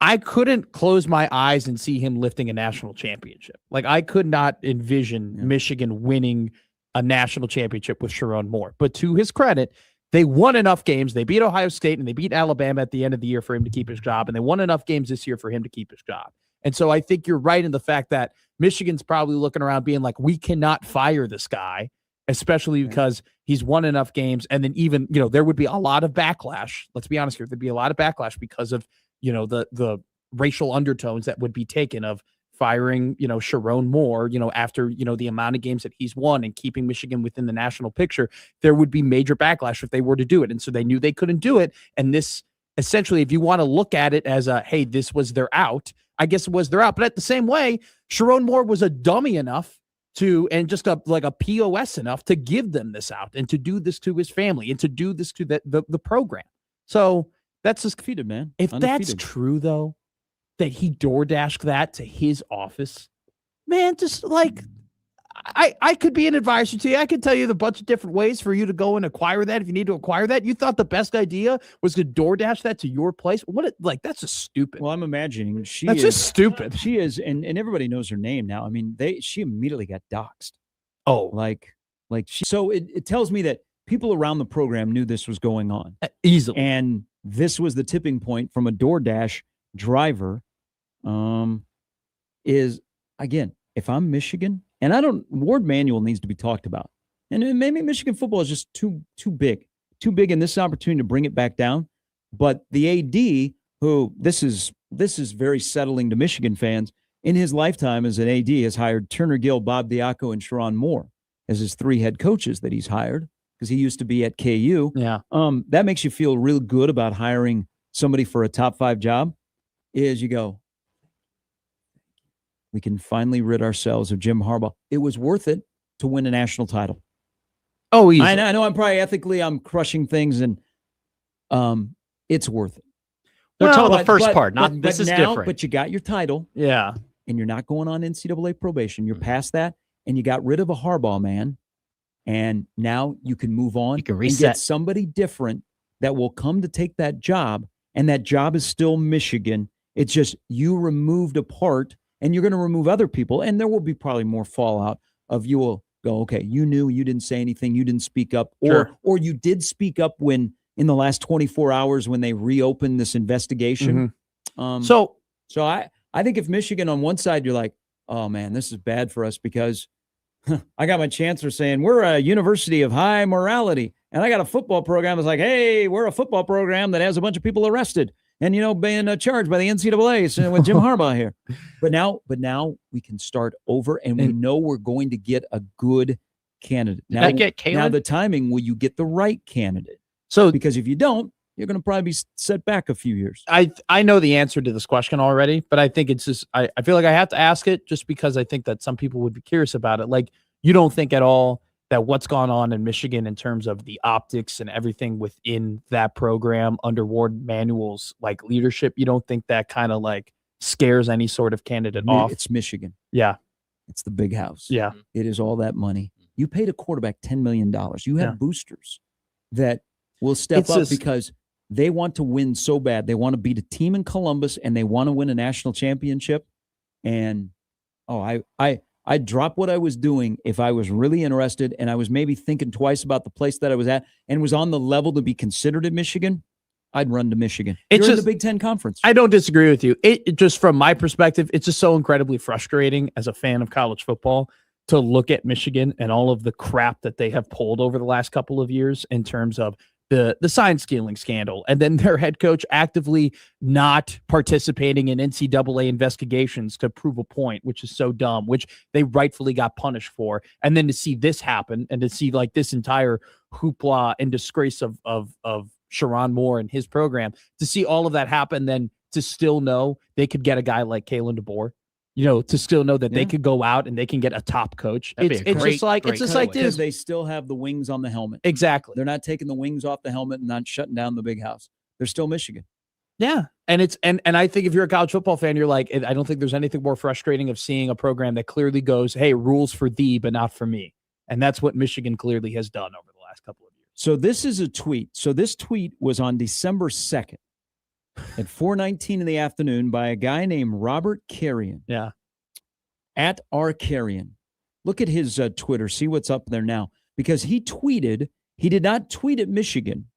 I couldn't close my eyes and see him lifting a national championship. Like, I could not envision Michigan winning a national championship with Sharon Moore. But to his credit, they won enough games. They beat Ohio State and they beat Alabama at the end of the year for him to keep his job. And they won enough games this year for him to keep his job. And so I think you're right in the fact that Michigan's probably looking around being like, we cannot fire this guy, especially because he's won enough games. And then even, there would be a lot of backlash. Let's be honest here. There'd be a lot of backlash because of, the racial undertones that would be taken of firing, Sharon Moore, after, the amount of games that he's won and keeping Michigan within the national picture. There would be major backlash if they were to do it. And so they knew they couldn't do it. And this, essentially, if you want to look at it as hey, this was their out, I guess it was their out. But at the same way, Sharon Moore was a dummy enough and just a POS enough to give them this out and to do this to his family and to do this to the program. So that's just undefeated, man. If that's true, though, that he DoorDashed that to his office, man, just like, I could be an advisor to you. I could tell you the bunch of different ways for you to go and acquire that if you need to acquire that. You thought the best idea was to DoorDash that to your place? That's just stupid. Well, I'm imagining that's just stupid. She is, and everybody knows her name now. I mean, she immediately got doxxed. Oh, so it tells me that people around the program knew this was going on easily, and this was the tipping point from a DoorDash driver. Is again, if I'm Michigan, and Ward Manual needs to be talked about, and maybe Michigan football is just too big, and this is an opportunity to bring it back down. But the AD, who this is very settling to Michigan fans, in his lifetime as an AD has hired Turner Gill, Bob Diaco, and Sharon Moore as his 3 head coaches that he's hired, because he used to be at KU. Yeah. That makes you feel real good about hiring somebody for a top 5 job. Is you go, we can finally rid ourselves of Jim Harbaugh. It was worth it to win a national title. Oh, easy. I know I'm probably ethically I'm crushing things, and it's worth it. They're talking the first part. This is different. But you got your title. Yeah. And you're not going on NCAA probation. You're past that, and you got rid of a Harbaugh man, and now you can move on. You can reset. And get somebody different that will come to take that job, and that job is still Michigan. It's just you removed a part, and you're going to remove other people, and there will be probably more fallout of you will go, okay, you knew, you didn't say anything, you didn't speak up, or you did speak up when in the last 24 hours when they reopened this investigation. Mm-hmm. So I think if Michigan on one side, you're like, oh man, this is bad for us because I got my chancellor saying we're a university of high morality, and I got a football program that's like, hey, we're a football program that has a bunch of people arrested and being charged by the NCAA with Jim Harbaugh here. But now we can start over, and we know we're going to get a good candidate. Now the timing, will you get the right candidate? So because if you don't, you're going to probably be set back a few years. I know the answer to this question already, but I think it's just I feel like I have to ask it just because I think that some people would be curious about it. Like, you don't think at all that what's gone on in Michigan in terms of the optics and everything within that program under Ward Manual's like leadership, you don't think that kind of like scares any sort of candidate off? It's Michigan. Yeah. It's the big house. Yeah. It is all that money. You paid a quarterback $10 million. You have boosters that will step up because they want to win so bad. They want to beat a team in Columbus, and they want to win a national championship. And I'd drop what I was doing if I was really interested and I was maybe thinking twice about the place that I was at and was on the level to be considered at Michigan. I'd run to Michigan. You're in the Big Ten Conference. I don't disagree with you. It just from my perspective, it's just so incredibly frustrating as a fan of college football to look at Michigan and all of the crap that they have pulled over the last couple of years in terms of the sign stealing scandal, and then their head coach actively not participating in NCAA investigations to prove a point, which is so dumb, which they rightfully got punished for. And then to see this happen and to see like this entire hoopla and disgrace of Sharon Moore and his program, to see all of that happen, then to still know they could get a guy like Kalen DeBoer, to still know that they could go out and they can get a top coach. It's just like because they still have the wings on the helmet. Exactly. They're not taking the wings off the helmet and not shutting down the big house. They're still Michigan. Yeah. And it's and I think if you're a college football fan, you're like, I don't think there's anything more frustrating of seeing a program that clearly goes, hey, rules for thee, but not for me. And that's what Michigan clearly has done over the last couple of years. So this is a tweet. So this tweet was on December 2nd at 4:19 in the afternoon by a guy named Robert Carrion. Yeah. At R. Carrion. Look at his Twitter. See what's up there now. Because he did not tweet at Michigan.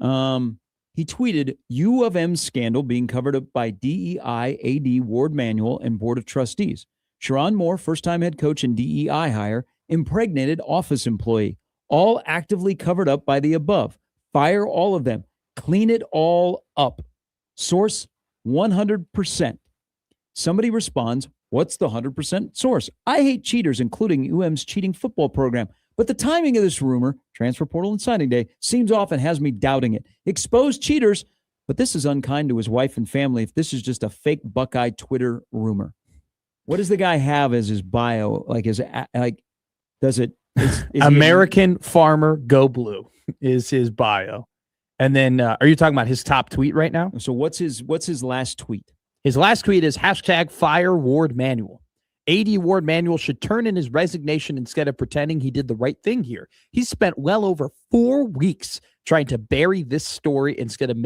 He tweeted U of M scandal being covered up by DEI, AD, Ward Manual, and Board of Trustees. Sharon Moore, first-time head coach and DEI hire, impregnated office employee. All actively covered up by the above. Fire all of them. Clean it all up. Source 100%. Somebody responds, what's the 100% source? I hate cheaters, including UM's cheating football program. But the timing of this rumor, transfer portal and signing day, seems off and has me doubting it. Exposed cheaters, but this is unkind to his wife and family if this is just a fake Buckeye Twitter rumor. What does the guy have as his bio? Does it? Is American Farmer Go Blue is his bio. And then are you talking about his top tweet right now? So what's his last tweet? His last tweet is #FireWardManual. AD Ward Manuel should turn in his resignation instead of pretending he did the right thing here. He spent well over 4 weeks trying to bury this story instead of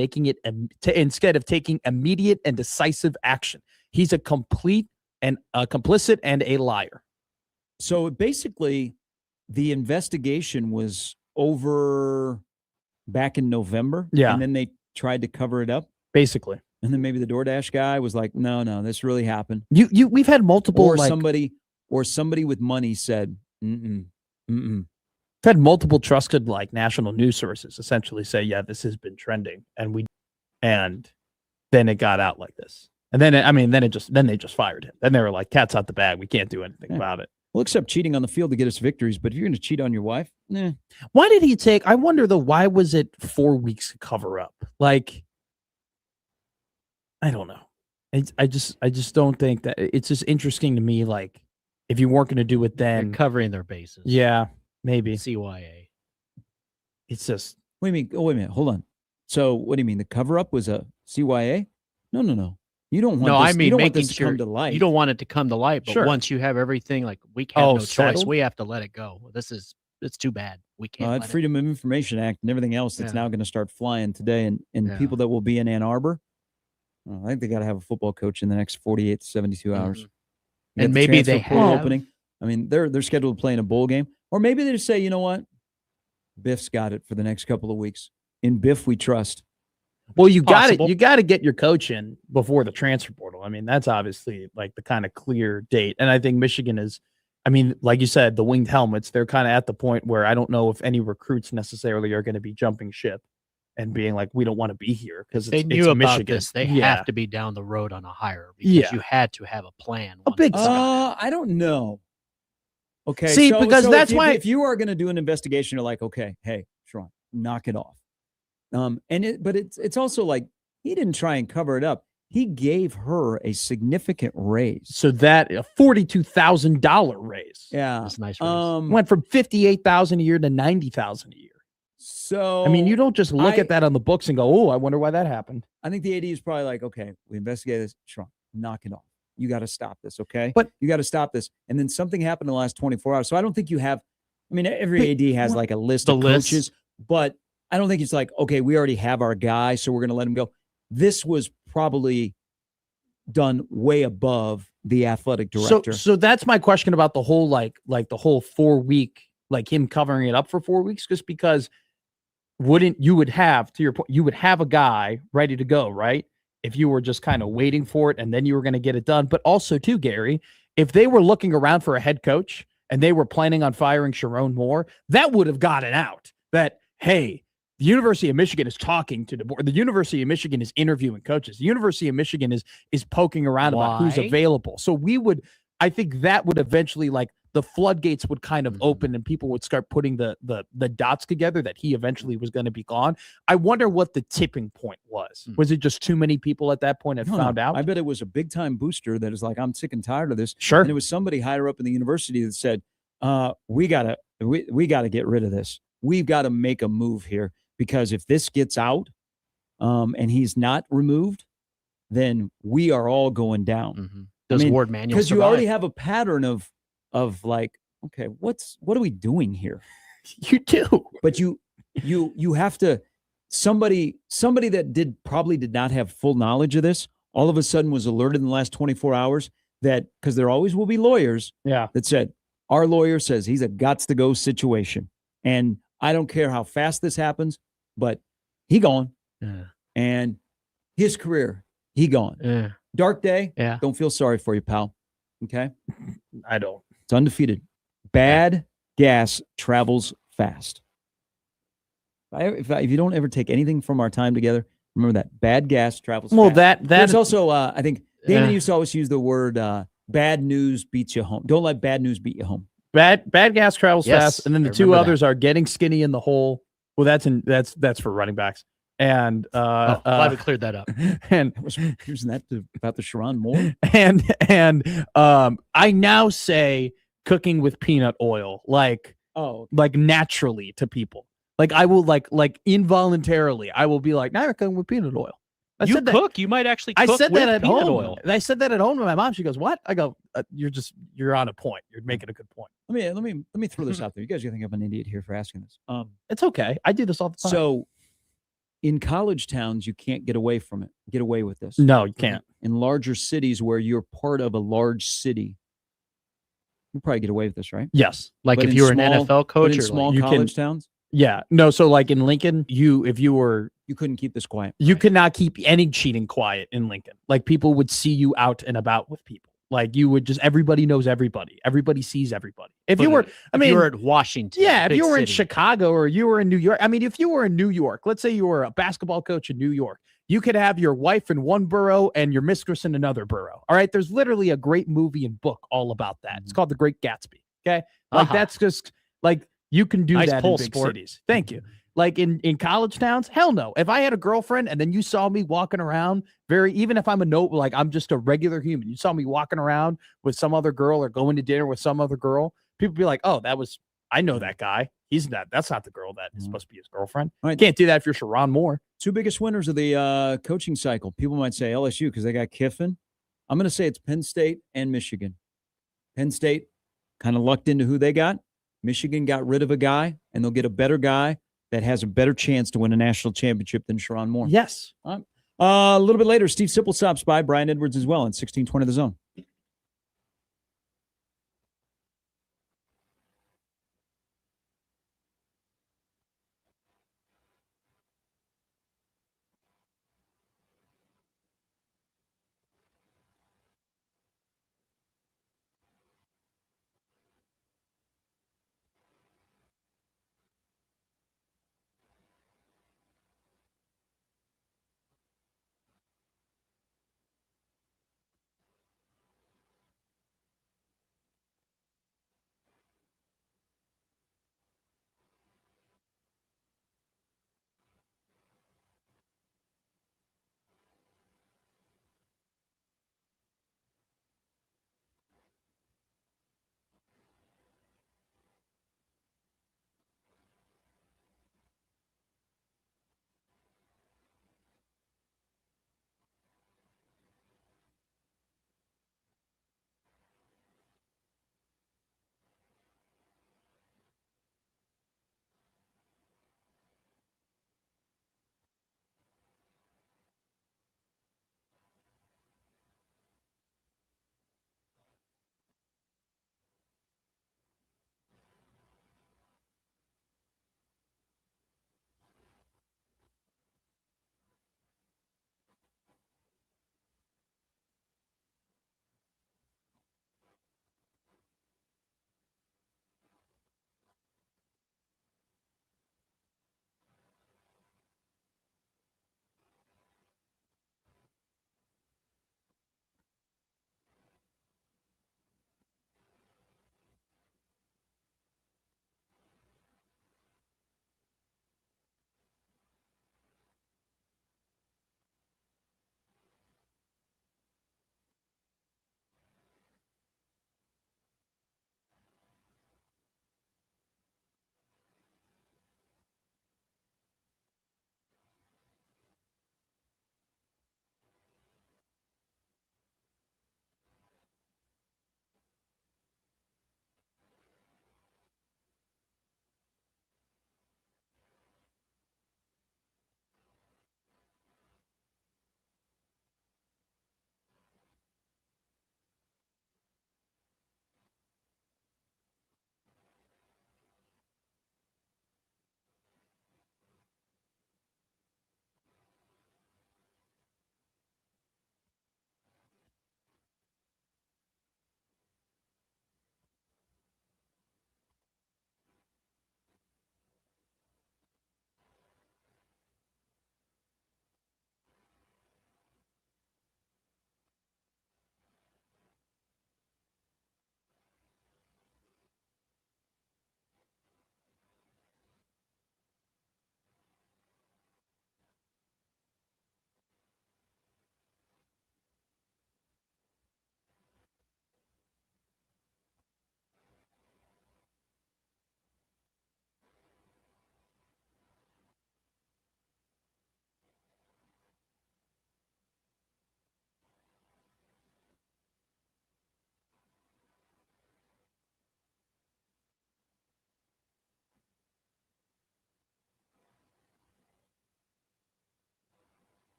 taking immediate and decisive action. He's a complicit and a liar. So basically, the investigation was over back in November. Yeah. And then they tried to cover it up. Basically. And then maybe the DoorDash guy was like, no, this really happened. We've had multiple, or somebody with money said, We've had multiple trusted national news sources essentially say, yeah, this has been trending, and then it got out like this. And then they just fired him. Then they were like, cat's out the bag. We can't do anything about it. We'll accept cheating on the field to get us victories, but if you're going to cheat on your wife, Why did he take? I wonder though. Why was it 4 weeks to cover up? I don't know. I just don't think that it's just interesting to me. If you weren't going to do it then, they're covering their bases. Yeah, maybe CYA. It's just. What do you mean? Oh, wait a minute. Hold on. So what do you mean? The cover up was a CYA? No. You don't want. No, this, I mean you don't want making this to sure come to light. you don't want it to come to light. But Sure. once you have everything, we have no choice. settled? We have to let it go. It's too bad. We can't. That let Freedom of Information Act and everything else that's now going to start flying today, and people that will be in Ann Arbor. I think they got to have a football coach in the next 48 to 72 hours. And maybe they have. Opening. I mean, they're scheduled to play in a bowl game, or maybe they just say, you know what, Biff's got it for the next couple of weeks. In Biff, we trust. Well, you got to get your coach in before the transfer portal. I mean, that's obviously the kind of clear date. And I think Michigan is, like you said, the winged helmets, they're kind of at the point where I don't know if any recruits necessarily are going to be jumping ship and being like, we don't want to be here because they knew about Michigan. this. They have to be down the road on a hire because you had to have a plan. I don't know. Okay. See, because that's why if you are going to do an investigation, you're like, okay, hey, Sharon, knock it off. But it's also he didn't try and cover it up. He gave her a significant raise. So that a $42,000 raise. Yeah, that's a nice raise. Went from $58,000 a year to $90,000 a year. So you don't just look at that on the books and go, oh, I wonder why that happened. I think the AD is probably like, okay, we investigated this. Sharon, knock it off. You got to stop this, okay? But you got to stop this. And then something happened in the last 24 hours. So I don't think you have. Every AD has a list of coaches, but I don't think it's okay, we already have our guy, so we're going to let him go. This was probably done way above the athletic director. So that's my question about the whole the whole 4 week, him covering it up for 4 weeks, just because you would have, to your point, you would have a guy ready to go, right? If you were just kind of waiting for it and then you were going to get it done. But also too, Gary, if they were looking around for a head coach and they were planning on firing Sharon Moore, that would have gotten out that, hey, the University of Michigan is talking to the board. The University of Michigan is interviewing coaches. The University of Michigan is poking around about who's available. So I think that would eventually the floodgates would kind of open and people would start putting the dots together that he eventually was going to be gone. I wonder what the tipping point was. Was it just too many people at that point had found out? I bet it was a big time booster that is I'm sick and tired of this. Sure. And it was somebody higher up in the university that said, we gotta get rid of this. We've got to make a move here. Because if this gets out and he's not removed, then we are all going down. Mm-hmm. Does Ward Manuel because you already have a pattern of okay, what are we doing here? You do. But you have to somebody that probably did not have full knowledge of this, all of a sudden was alerted in the last 24 hours that, because there always will be lawyers that said, our lawyer says he's a gots to go situation. And I don't care how fast this happens, but he gone. Yeah. And his career, he gone. Yeah. Dark day. Yeah. Don't feel sorry for you, pal. Okay? I don't. It's undefeated. Bad gas travels fast. If you don't ever take anything from our time together, remember that. Bad gas travels fast. Well, that's also, I think, Damon used to always use the word bad news beats you home. Don't let bad news beat you home. Bad gas travels fast, and then the two others are getting skinny in the hole. Well, that's for running backs. And glad we cleared that up. And I was using that about the Sharon Moore. And I now say cooking with peanut oil, like naturally to people. I will like involuntarily, I will be like, now you're cooking with peanut oil. You cook. You might actually cook I said with that at peanut home. oil. I said that at home to my mom. She goes, "What?" I go, "You're on a point. You're making a good point." Let me throw this out there. You guys are think I'm an idiot here for asking this. It's okay. I do this all the time. So, in college towns, you can't get away with this. No, you can't. In larger cities where you're part of a large city, you probably get away with this, right? Yes. Like But if in you were an small- NFL coach But in or small like, college towns, Yeah. No, so like in Lincoln, if you were you couldn't keep this quiet. you could not keep any cheating quiet in Lincoln. Like people would see you out and about with people. Like you would just everybody knows everybody. Everybody sees everybody. If you were at Washington, yeah, if big you were in city. Chicago or you were in New York, I mean, if you were in New York, let's say you were a basketball coach in New York, you could have your wife in one borough and your mistress in another borough. All right. There's literally a great movie and book all about that. It's called The Great Gatsby. Okay. Like that's just like you can do Nice that pull, in big sport. cities. Thank you. Like in college towns, hell no. If I had a girlfriend and then you saw me walking around even if I'm like I'm just a regular human, you saw me walking around with some other girl or going to dinner with some other girl, people be like, oh, I know that guy. That's not the girl that is supposed to be his girlfriend. All right. Can't do that if you're Sharon Moore. Two biggest winners of the coaching cycle. People might say LSU because they got Kiffin. I'm going to say it's Penn State and Michigan. Penn State kind of lucked into who they got. Michigan got rid of a guy, and they'll get a better guy that has a better chance to win a national championship than Sharon Moore. Yes. A little bit later, Steve Sipple stops by. Brian Edwards as well in 1620 The Zone.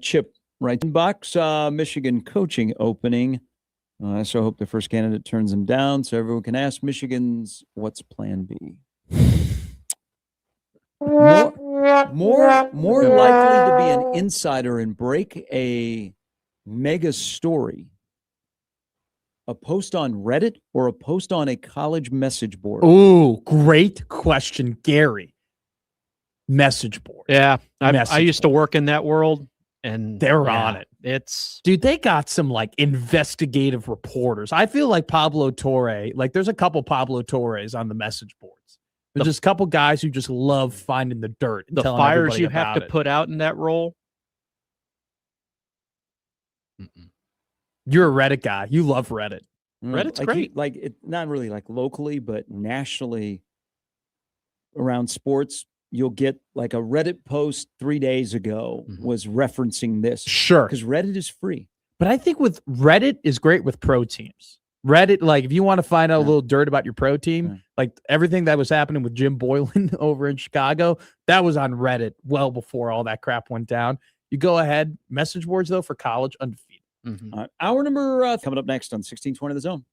Chip, right in box, Michigan coaching opening. So I hope the first candidate turns him down so everyone can ask Michigan's what's plan B. More likely to be an insider and break a mega story. A post on Reddit or a post on a college message board? Ooh, great question, Gary. Message board. Yeah, I used to work in that world, and they're on it. Dude, they got some like investigative reporters. I feel like Pablo Torre, like there's a couple Pablo Torres on the message boards. There's just a couple guys who just love finding the dirt. And the telling fires you have to it. put out in that role. You're a Reddit guy. You love Reddit. Reddit's great. Not really like locally, but nationally around sports. You'll get like a Reddit post 3 days ago was referencing this. Sure. Because Reddit is free. But I think with Reddit is great with pro teams. Reddit, like if you want to find out a little dirt about your pro team, like everything that was happening with Jim Boylan over in Chicago, that was on Reddit well before all that crap went down. You go ahead. Message boards, though, for college, undefeated. Hour number coming up next on 1620 The Zone.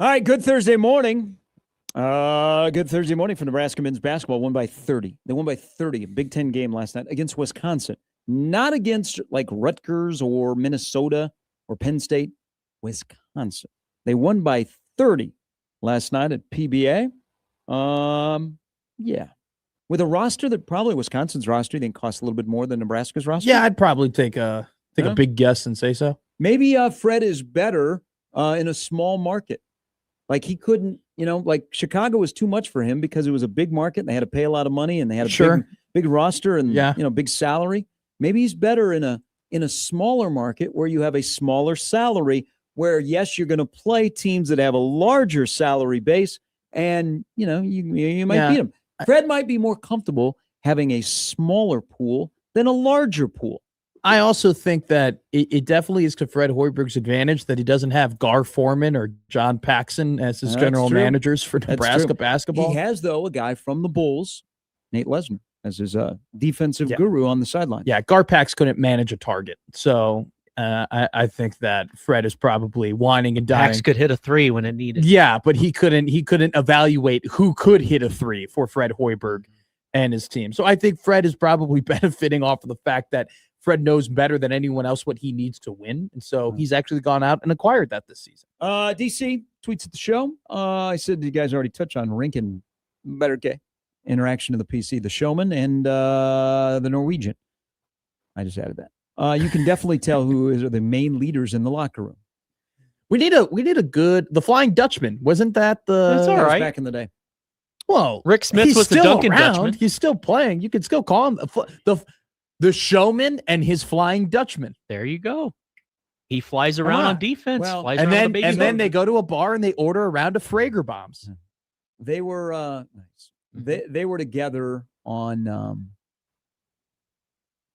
All right, good Thursday morning. Good Thursday morning for Nebraska men's basketball. Won by 30. They won by 30. A Big Ten game last night against Wisconsin. Not against like Rutgers or Minnesota or Penn State. Wisconsin. They won by 30 last night at PBA. Yeah. With a roster that probably Wisconsin's roster, they cost a little bit more than Nebraska's roster. Yeah, I'd probably take a big guess and say so. Maybe Fred is better in a small market. Like he couldn't, like Chicago was too much for him because it was a big market and they had to pay a lot of money and they had a big roster and big salary. Maybe he's better in a smaller market where you have a smaller salary where, yes, you're going to play teams that have a larger salary base and, you might beat them. Fred might be more comfortable having a smaller pool than a larger pool. I also think that it definitely is to Fred Hoiberg's advantage that he doesn't have Gar Foreman or John Paxson as his general managers for Nebraska basketball. He has, though, a guy from the Bulls, Nate Lesnar, as his defensive guru on the sideline. Yeah, Gar Pax couldn't manage a target. So I think that Fred is probably whining and dying. Pax could hit a three when it needed. Yeah, but he couldn't evaluate who could hit a three for Fred Hoiberg and his team. So I think Fred is probably benefiting off of the fact that Fred knows better than anyone else what he needs to win. And so he's actually gone out and acquired that this season. DC tweets at the show. I said you guys already touched on Rink and Berke interaction of the PC, the showman and the Norwegian. I just added that. You can definitely tell who are the main leaders in the locker room. We need a good, the Flying Dutchman. Wasn't that That's all right. Back in the day. Well, Rick Smith was the Duncan Dutchman. He's still playing. You could still call him the showman and his Flying Dutchman. There you go. He flies around on defense. Well, flies and around then they go to a bar and they order a round of Frager bombs. They were nice. They were together on.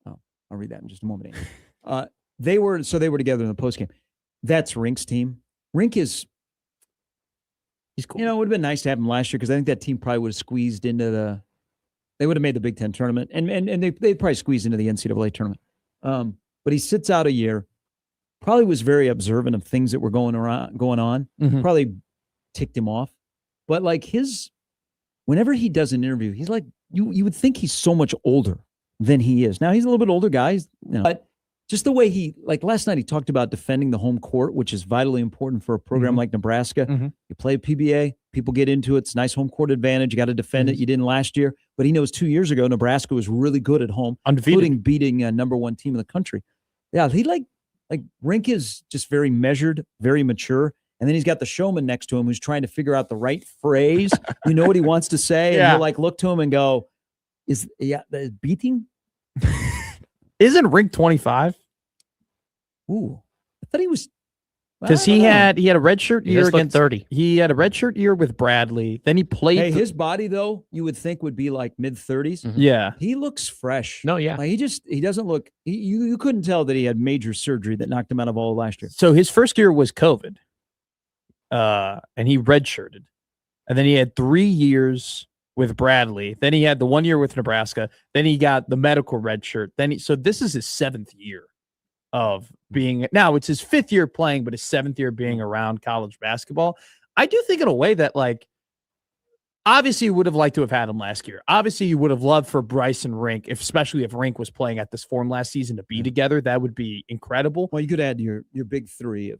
I'll read that in just a moment. They were together in the postgame. That's Rink's team. Rink is. He's cool. It would have been nice to have him last year because I think that team probably would have squeezed into the. They would have made the Big Ten tournament, and they'd probably squeeze into the NCAA tournament. But he sits out a year. Probably was very observant of things that were going on. Mm-hmm. Probably ticked him off. But like whenever he does an interview, he's like you would think he's so much older than he is. Now he's a little bit older guy, but just the way last night he talked about defending the home court, which is vitally important for a program like Nebraska. Mm-hmm. You play PBA, people get into it. It's a nice home court advantage. You got to defend it. You didn't last year, but he knows 2 years ago Nebraska was really good at home, undefeated, including beating a number one team in the country. Yeah, he like Rink is just very measured, very mature. And then he's got the showman next to him who's trying to figure out the right phrase. You know what he wants to say, and he'll look to him and go, "Is beating?" Isn't Rink 25? Ooh, I thought he was. Because he had a redshirt year against 30. He had a redshirt year with Bradley. Then he played. Hey, his body though, you would think would be like mid-30s. Mm-hmm. Yeah, he looks fresh. No, yeah, like he doesn't look. You couldn't tell that he had major surgery that knocked him out of all last year. So his first year was COVID, and he redshirted, and then he had 3 years with Bradley. Then he had the 1 year with Nebraska. Then he got the medical redshirt. So this is his 7th year of being. Now it's his 5th year playing, but his 7th year being around college basketball. I do think in a way that obviously you would have liked to have had him last year. Obviously you would have loved for Bryce and Rink, especially if Rink was playing at this form last season, to be together. That would be incredible. Well, you could add your big three of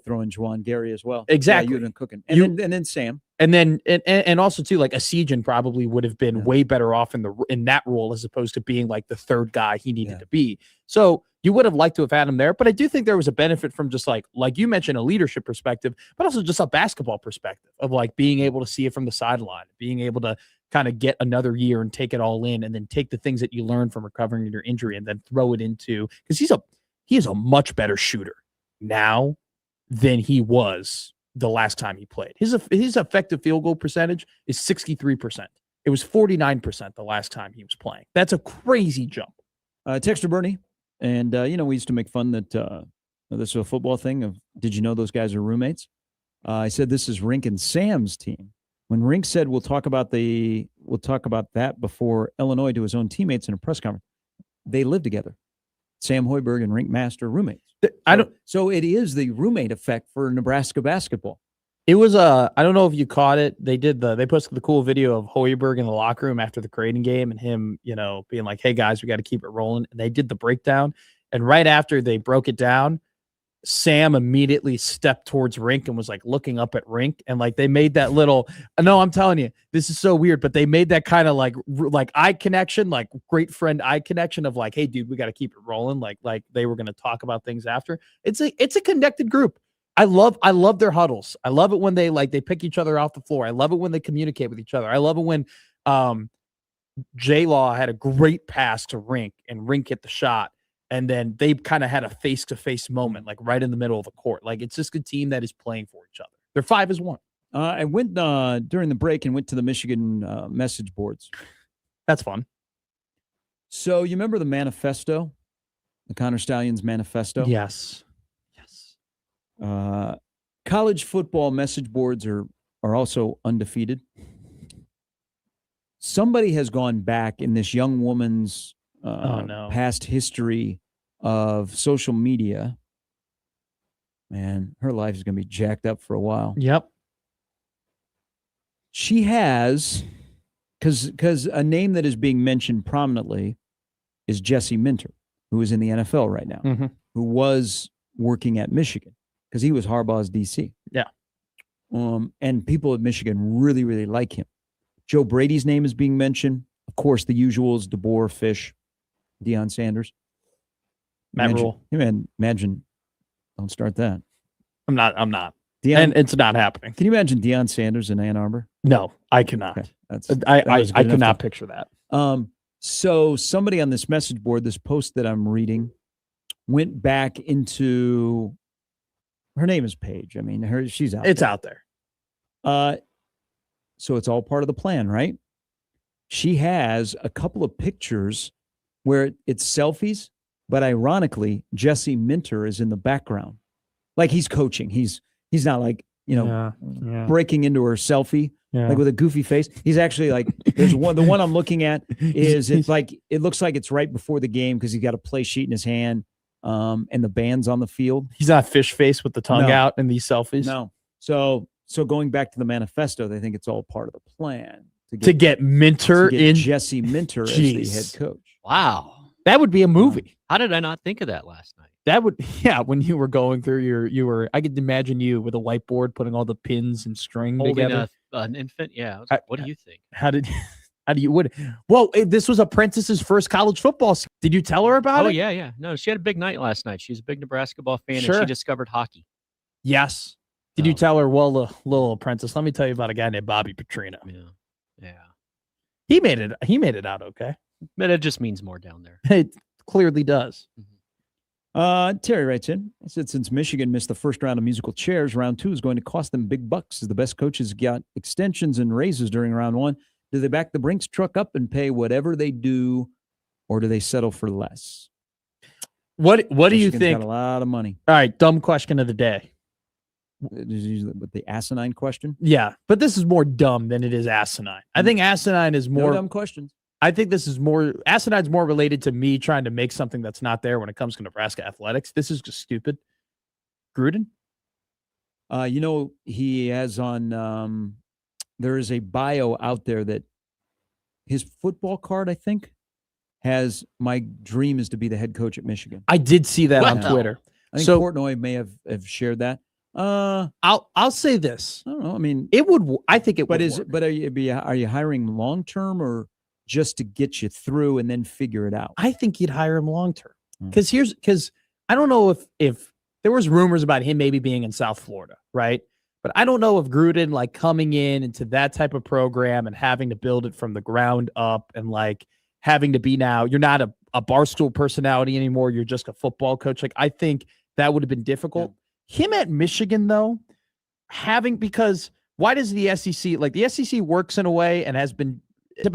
throwing Juwan Gary as well. Exactly. Yeah, you'd have been cooking. And then Sam. And then and also too, like Asijan probably would have been way better off in that role as opposed to being like the third guy he needed to be. So you would have liked to have had him there, but I do think there was a benefit from just like you mentioned, a leadership perspective, but also just a basketball perspective of being able to see it from the sideline, being able to kind of get another year and take it all in, and then take the things that you learned from recovering your injury and then throw it into, because he is a much better shooter now than he was the last time he played. His effective field goal percentage is 63%. It was 49% the last time he was playing. That's a crazy jump. Texter Bernie, and we used to make fun that this was a football thing of, did you know those guys are roommates? I said this is Rink and Sam's team. When Rink said we'll talk about that before Illinois to his own teammates in a press conference, they live together. Sam Hoiberg and Rink Master roommates. So it is the roommate effect for Nebraska basketball. It was I don't know if you caught it. They posted the cool video of Hoiberg in the locker room after the Creighton game and him, being like, "Hey guys, we got to keep it rolling." And they did the breakdown. And right after they broke it down, Sam immediately stepped towards Rink and was like looking up at Rink, and like they made that little. No, I'm telling you, this is so weird, but they made that kind of like eye connection, like great friend eye connection of like, "Hey, dude, we got to keep it rolling." Like they were going to talk about things after. It's a connected group. I love their huddles. I love it when they pick each other off the floor. I love it when they communicate with each other. I love it when J-Law had a great pass to Rink and Rink hit the shot. And then they kind of had a face-to-face moment, like right in the middle of the court. Like it's just a team that is playing for each other. They're 5-1. I went during the break and went to the Michigan message boards. That's fun. So you remember the manifesto, the Connor Stallions manifesto? Yes. College football message boards are also undefeated. Somebody has gone back in this young woman's past history of social media. Man, her life is going to be jacked up for a while. Yep. She has, because a name that is being mentioned prominently is Jesse Minter, who is in the NFL right now, who was working at Michigan because he was Harbaugh's DC. Yeah. And people at Michigan really, really like him. Joe Brady's name is being mentioned. Of course, the usuals, DeBoer, Fish, Deion Sanders. Imagine. Don't start that. I'm not. And it's not happening. Can you imagine Deion Sanders in Ann Arbor? No, I cannot. Okay. I cannot picture that. So somebody on this message board, this post that I'm reading, went back into. Her name is Paige. I mean, she's out. It's out there. So it's all part of the plan, right? She has a couple of pictures where it's selfies, but ironically, Jesse Minter is in the background. Like he's coaching. He's not like, breaking into her selfie, like with a goofy face. He's actually like, the one I'm looking at is it looks like it's right before the game because he's got a play sheet in his hand and the band's on the field. He's not fish face with the tongue out in these selfies. No. So going back to the manifesto, they think it's all part of the plan to get Minter in. Jesse Minter as the head coach. Wow. That would be a movie. How did I not think of that last night? That would, when you were going through I could imagine you with a whiteboard putting all the pins and string holding together. An infant. Yeah. I was like, what do you think? This was Apprentice's first college football. Did you tell her about it? Oh, yeah. No, she had a big night last night. She's a big Nebrasketball fan Sure. and she discovered hockey. Yes. Did you tell her, little Apprentice, let me tell you about a guy named Bobby Petrino. Yeah. He made it out okay. But it just means more down there. It clearly does. Terry writes in. He said, since Michigan missed the first round of musical chairs, round 2 is going to cost them big bucks as the best coaches got extensions and raises during round 1. Do they back the Brinks truck up and pay whatever they do, or do they settle for less? What do you think? Got a lot of money. All right, dumb question of the day. With the asinine question? Yeah, but this is more dumb than it is asinine. I think asinine is more dumb questions. I think this is more asinine's more related to me trying to make something that's not there when it comes to Nebraska athletics. This is just stupid. Gruden? He has on there is a bio out there that his football card, I think, has my dream is to be the head coach at Michigan. I did see that on Twitter. I think Portnoy may have shared that. I'll say this. I don't know. I mean, it would. I think it would. But are you hiring long term or just to get you through and then figure it out? I think you'd hire him long term because I don't know if there was rumors about him maybe being in South Florida, right? But I don't know if Gruden like coming into that type of program and having to build it from the ground up and like having to be now you're not a barstool personality anymore. You're just a football coach. Like I think that would have been difficult. Yeah. Him at Michigan, though, because why does the SEC, the SEC works in a way and has been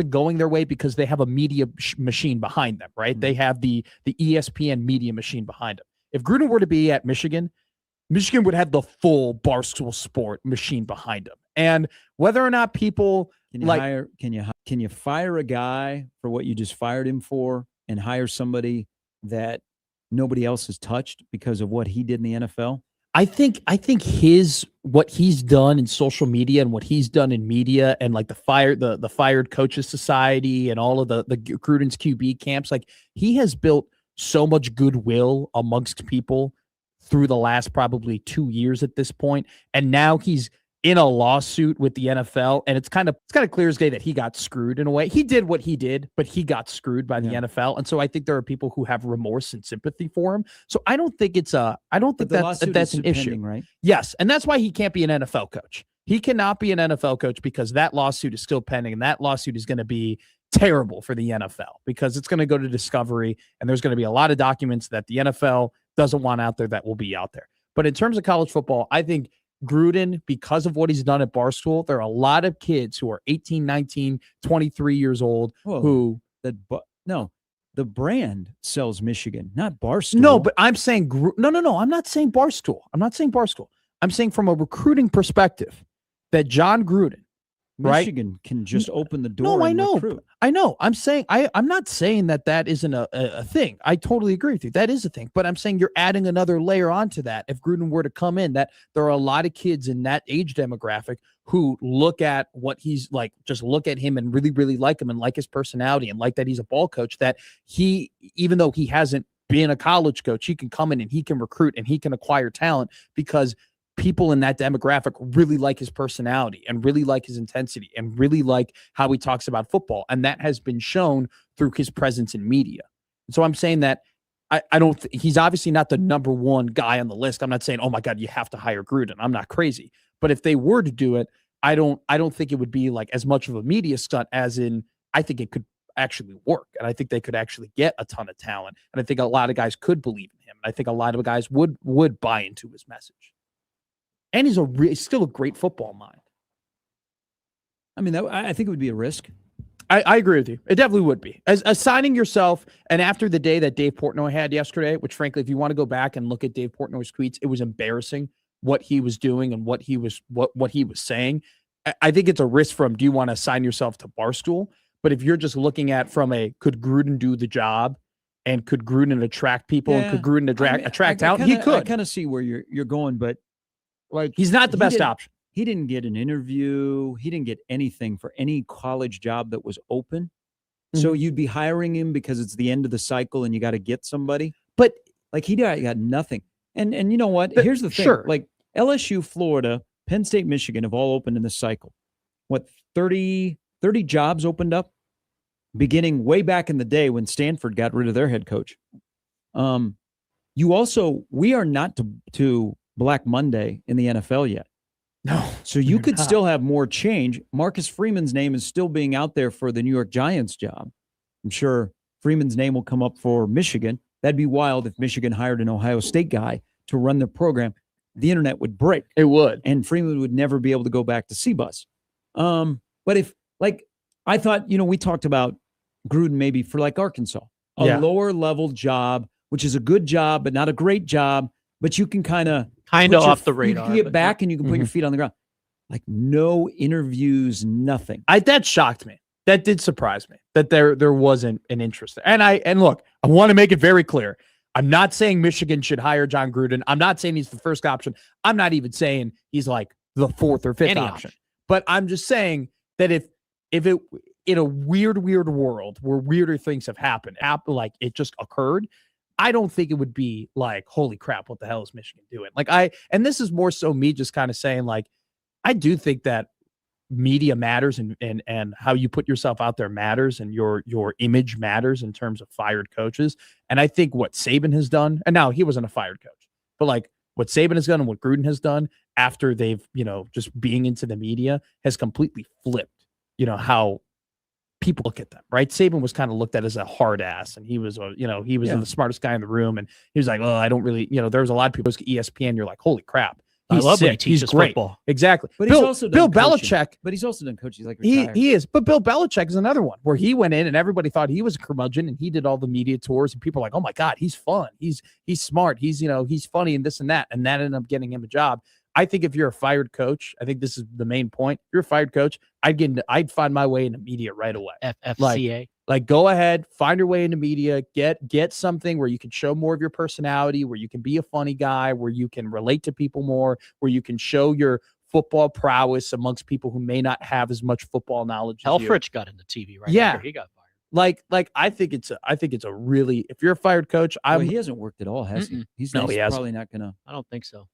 going their way because they have a media machine behind them, right? Mm-hmm. They have the ESPN media machine behind them. If Gruden were to be at Michigan would have the full Barstool Sport machine behind them. And whether or not people can you fire a guy for what you just fired him for and hire somebody that nobody else has touched because of what he did in the NFL? I think what he's done in social media and what he's done in media and like the fired coaches society and all of the Gruden's QB camps, like he has built so much goodwill amongst people through the last probably 2 years at this point, and now he's in a lawsuit with the NFL, and it's kind of clear as day that he got screwed in a way. He did what he did, but he got screwed by the NFL, and so I think there are people who have remorse and sympathy for him. So I don't think that's an issue, right? Yes, and that's why he can't be an NFL coach. He cannot be an NFL coach because that lawsuit is still pending, and that lawsuit is going to be terrible for the NFL because it's going to go to discovery, and there's going to be a lot of documents that the NFL doesn't want out there that will be out there. But in terms of college football, I think Gruden, because of what he's done at Barstool, there are a lot of kids who are 18, 19, 23 years old the brand sells Michigan, not Barstool. No, but I'm saying no. I'm not saying Barstool. I'm saying from a recruiting perspective that John Gruden, Michigan can just open the door. No, and I know. recruit. I know. I'm saying I'm not saying that isn't a thing. I totally agree with you. That is a thing. But I'm saying you're adding another layer onto that. If Gruden were to come in, that there are a lot of kids in that age demographic who look at what he's like, just look at him and really, really like him and like his personality and like that he's a ball coach, that he, even though he hasn't been a college coach, he can come in and he can recruit and he can acquire talent because people in that demographic really like his personality and really like his intensity and really like how he talks about football. And that has been shown through his presence in media. So I'm saying that I don't, he's obviously not the number one guy on the list. I'm not saying, oh my God, you have to hire Gruden. I'm not crazy. But if they were to do it, I don't think it would be like as much of a media stunt as in, I think it could actually work. And I think they could actually get a ton of talent. And I think a lot of guys could believe in him. And I think a lot of guys would buy into his message. And he's still a great football mind. I mean, I think it would be a risk. I agree with you. It definitely would be. As assigning yourself, and after the day that Dave Portnoy had yesterday, which frankly, if you want to go back and look at Dave Portnoy's tweets, it was embarrassing what he was doing and what he was saying. I think it's a risk from, do you want to assign yourself to Barstool? But if you're just looking at from could Gruden do the job? And could Gruden attract people? And could Gruden attract talent? He could. I kind of see where you're going, but like he's not the best option. He didn't get an interview. He didn't get anything for any college job that was open. Mm-hmm. So you'd be hiring him because it's the end of the cycle and you got to get somebody. But like he got nothing. And you know what? Here's the thing. Sure. Like LSU, Florida, Penn State, Michigan have all opened in this cycle. What, 30 jobs opened up beginning way back in the day when Stanford got rid of their head coach. We are not to Black Monday in the NFL yet. No. So you could still have more change. Marcus Freeman's name is still being out there for the New York Giants job. I'm sure Freeman's name will come up for Michigan. That'd be wild if Michigan hired an Ohio State guy to run their program. The internet would break. It would. And Freeman would never be able to go back to C-Bus. But if, like, I thought, we talked about Gruden maybe for like Arkansas, a lower level job, which is a good job, but not a great job. But you can kind of off the radar. You can get back and you can put your feet on the ground. Like no interviews, nothing. That shocked me. That did surprise me that there wasn't an interest there. And look, I want to make it very clear. I'm not saying Michigan should hire John Gruden. I'm not saying he's the first option. I'm not even saying he's like the fourth or fifth option. But I'm just saying that if it in a weird world where weirder things have happened, like it just occurred, I don't think it would be like, holy crap, what the hell is Michigan doing? And this is more so me just kind of saying, like, I do think that media matters and how you put yourself out there matters and your image matters in terms of fired coaches. And I think what Saban has done, and now he wasn't a fired coach, but like what Saban has done and what Gruden has done after they've, just being into the media has completely flipped, how people look at them, right? Saban was kind of looked at as a hard ass, and he was the smartest guy in the room, and he was like, oh, I don't really, there was a lot of people at ESPN. You're like, holy crap, I love when he teaches he's great. Football. Exactly. But Bill, he's also Bill done coaching. Belichick. But he's also done coaching. He's like retired. He is. But Bill Belichick is another one where he went in and everybody thought he was a curmudgeon, and he did all the media tours, and people are like, oh my God, he's fun. He's smart. He's funny and this and that. And that ended up getting him a job. I think if you're a fired coach, I think this is the main point. If you're a fired coach, I'd find my way into media right away. FCA. Like, go ahead, find your way into media, get something where you can show more of your personality, where you can be a funny guy, where you can relate to people more, where you can show your football prowess amongst people who may not have as much football knowledge as you. Helfrich got into TV right after he got fired. Like I think it's a really, if you're a fired coach, he hasn't worked at all, has he? He's probably not gonna. I don't think so.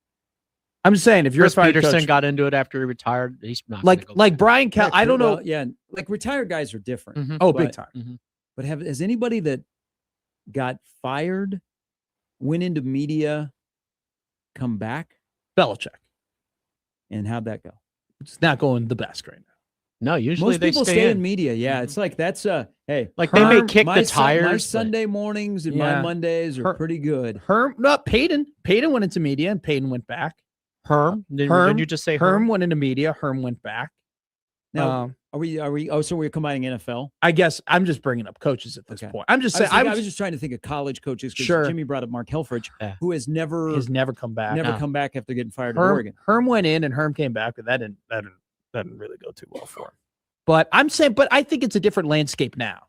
I'm just saying, if you're Chris a fired Peterson coach, got into it after he retired, he's not like Brian Cal. I don't know. Yeah, like retired guys are different. Big time. But has anybody that got fired, went into media, come back? Belichick. And how'd that go? It's not going the best right now. No, usually most people stay in media. Yeah, it's like that's hey, like they may kick the tires. My Sunday mornings and my Mondays are pretty good. Peyton went into media and Peyton went back. Didn't you just say Herm went into media? Herm went back. Now, are we? Oh, so we're combining NFL? I guess I'm just bringing up coaches at this point. I'm just saying. I was just trying to think of college coaches because Jimmy brought up Mark Helfrich, who has never come back. Never come back after getting fired at Oregon. Herm went in and Herm came back, but that didn't really go too well for him. But I'm saying, but I think it's a different landscape now.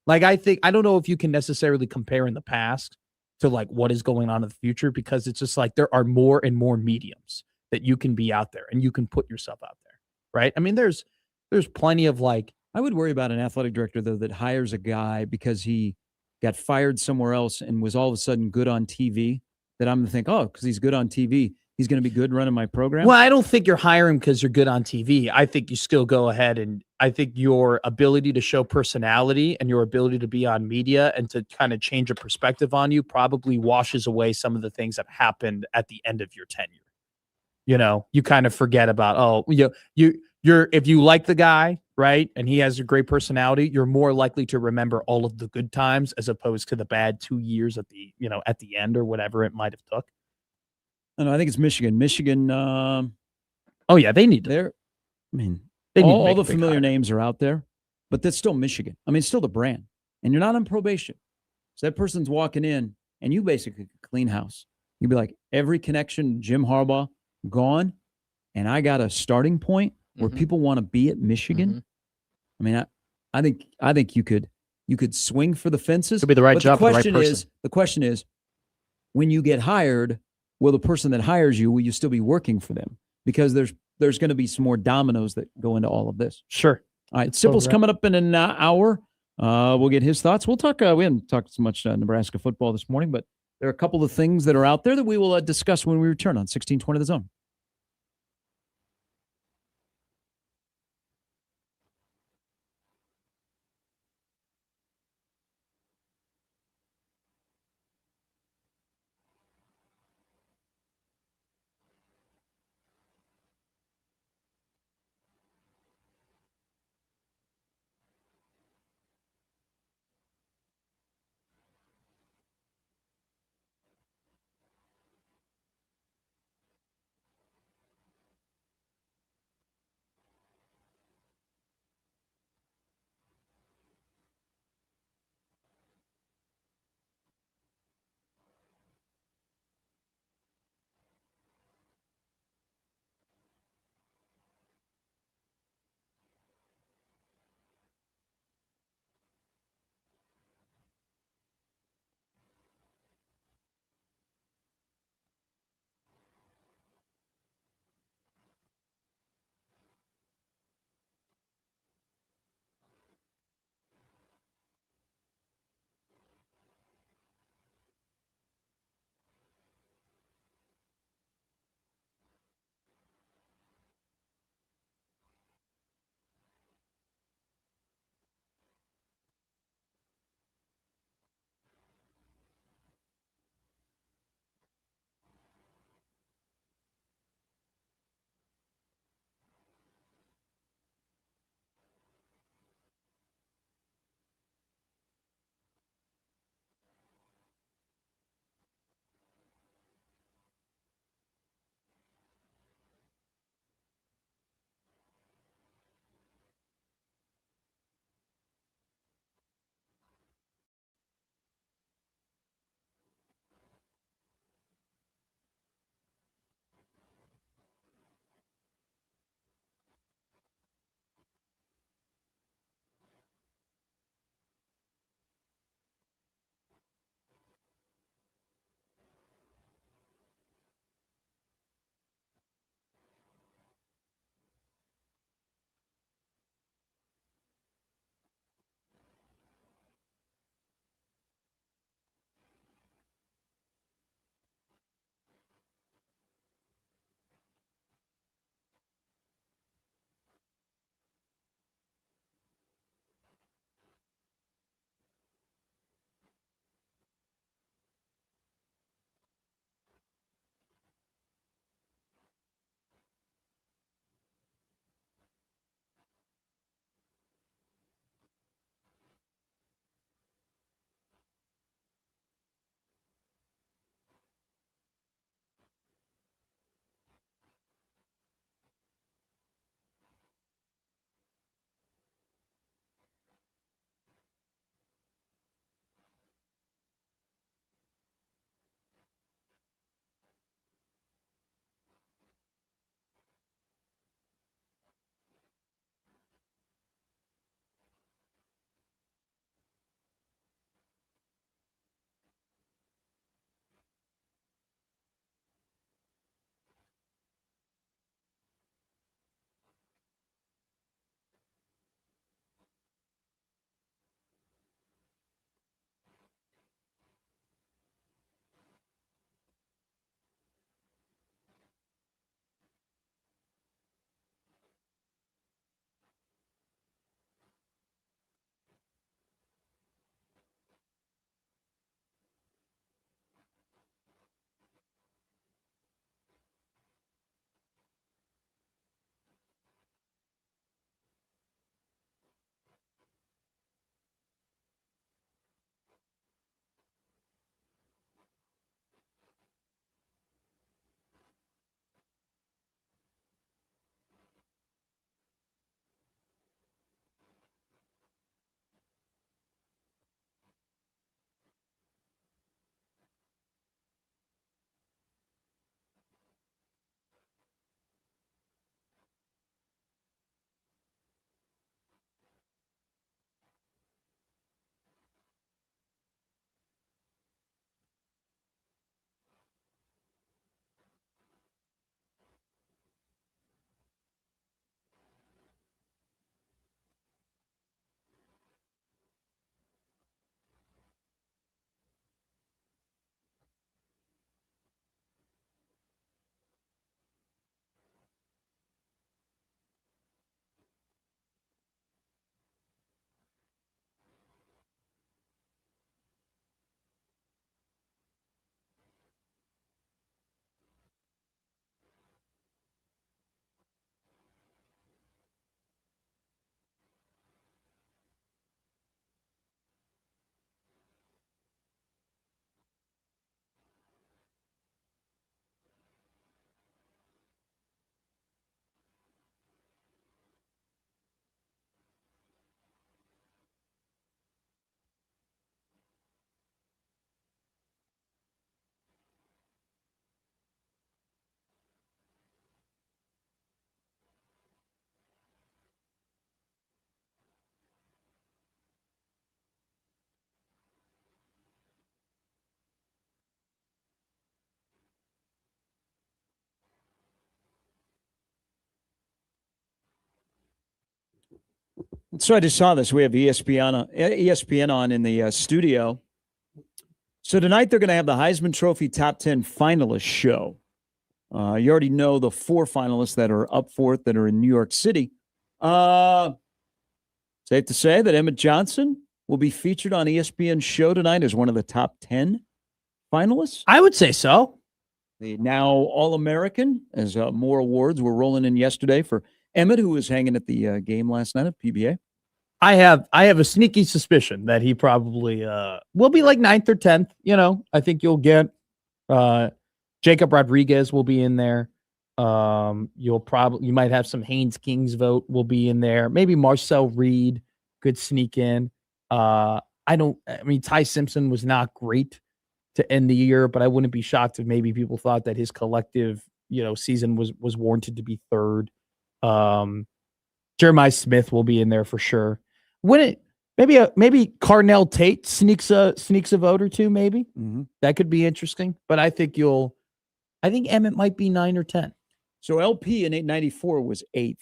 Like I don't know if you can necessarily compare in the past to like what is going on in the future, because it's just like there are more and more mediums that you can be out there and you can put yourself out there, right? I mean, there's plenty of like. I would worry about an athletic director though that hires a guy because he got fired somewhere else and was all of a sudden good on TV. That I'm going to think, because he's good on TV, he's going to be good running my program. Well, I don't think you're hiring because you're good on TV. I think you still go ahead, and I think your ability to show personality and your ability to be on media and to kind of change a perspective on you probably washes away some of the things that happened at the end of your tenure. You know, you kind of forget about, you're if you like the guy, right, and he has a great personality, you're more likely to remember all of the good times as opposed to the bad 2 years at the end or whatever it might have took. I think it's Michigan. Michigan. They need to. All the familiar names are out there, but that's still Michigan. I mean, it's still the brand, and you're not on probation. So that person's walking in, and you basically clean house. You'd be like, every connection, Jim Harbaugh, gone, and I got a starting point where people want to be at Michigan. I mean, I think you could swing for the fences. Could be the right job for the right person. The question is, when you get hired, will the person that hires you, will you still be working for them? Because there's going to be some more dominoes that go into all of this. Sure. All right, Sipple's coming up in an hour. We'll get his thoughts. We'll talk. We haven't talked so much Nebraska football this morning, but there are a couple of things that are out there that we will discuss when we return on 1620 The Zone. So I just saw this. We have ESPN on in the studio. So tonight they're going to have the Heisman Trophy Top 10 finalist show. You already know the 4 finalists that are up for it that are in New York City. Safe to say that Emmett Johnson will be featured on ESPN's show tonight as one of the top 10 finalists. I would say so. The now All-American, as more awards were rolling in yesterday for Emmett, who was hanging at the game last night at PBA. I have a sneaky suspicion that he probably will be like 9th or 10th. You know, I think you'll get Jacob Rodriguez will be in there. You might have some Haynes Kings vote will be in there. Maybe Marcel Reed could sneak in. Ty Simpson was not great to end the year, but I wouldn't be shocked if maybe people thought that his collective, season was warranted to be 3rd. Jeremiah Smith will be in there for sure. Maybe Carnell Tate sneaks a vote or two, maybe. Mm-hmm. That could be interesting. But I think Emmett might be 9 or 10. So LP in 94 was 8th.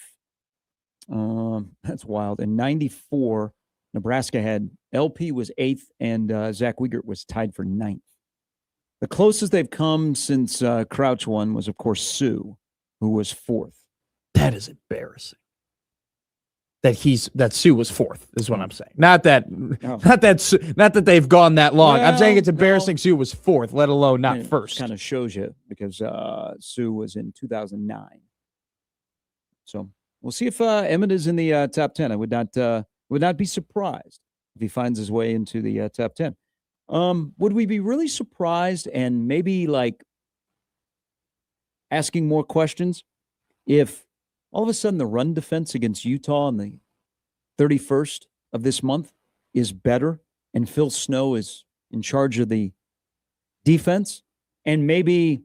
That's wild. In 94, Nebraska had LP was 8th, and Zach Wiegert was tied for 9th. The closest they've come since Crouch won was, of course, Sue, who was 4th. That is embarrassing. That Sue was 4th is what I'm saying. Not that they've gone that long. Well, I'm saying it's embarrassing. Sue was 4th, let alone not first. Kind of shows you because Sue was in 2009. So we'll see if Emmett is in the top 10. I would not be surprised if he finds his way into the top 10. Would we be really surprised and maybe like asking more questions if all of a sudden the run defense against Utah on the 31st of this month is better and Phil Snow is in charge of the defense and maybe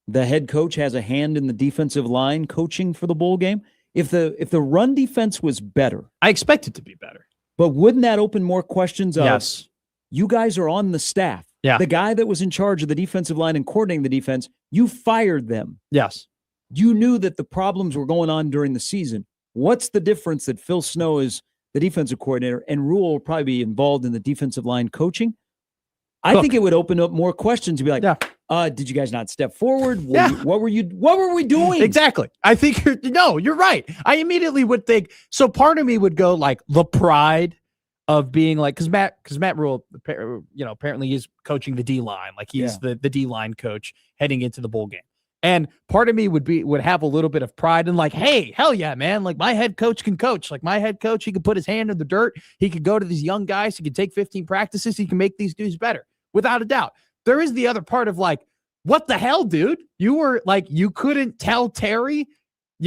the head coach has a hand in the defensive line coaching for the bowl game? If the run defense was better. I expect it to be better. But wouldn't that open more questions of yes. You guys are on the staff. Yeah. The guy that was in charge of the defensive line and coordinating the defense, you fired them. Yes. You knew that the problems were going on during the season. What's the difference that Phil Snow is the defensive coordinator and Rule will probably be involved in the defensive line coaching? I think it would open up more questions to be like, did you guys not step forward? What were we doing? Exactly. I think you're right. I immediately would think, so part of me would go like the pride of being like, because Matt Rule, apparently he's coaching the D line, like he's the D line coach heading into the bowl game. And part of me would have a little bit of pride in like, hey, hell yeah, man. Like my head coach can coach. Like my head coach, he could put his hand in the dirt. He could go to these young guys. He could take 15 practices. He can make these dudes better without a doubt. There is the other part of like, what the hell, dude? You were like, you couldn't tell Terry,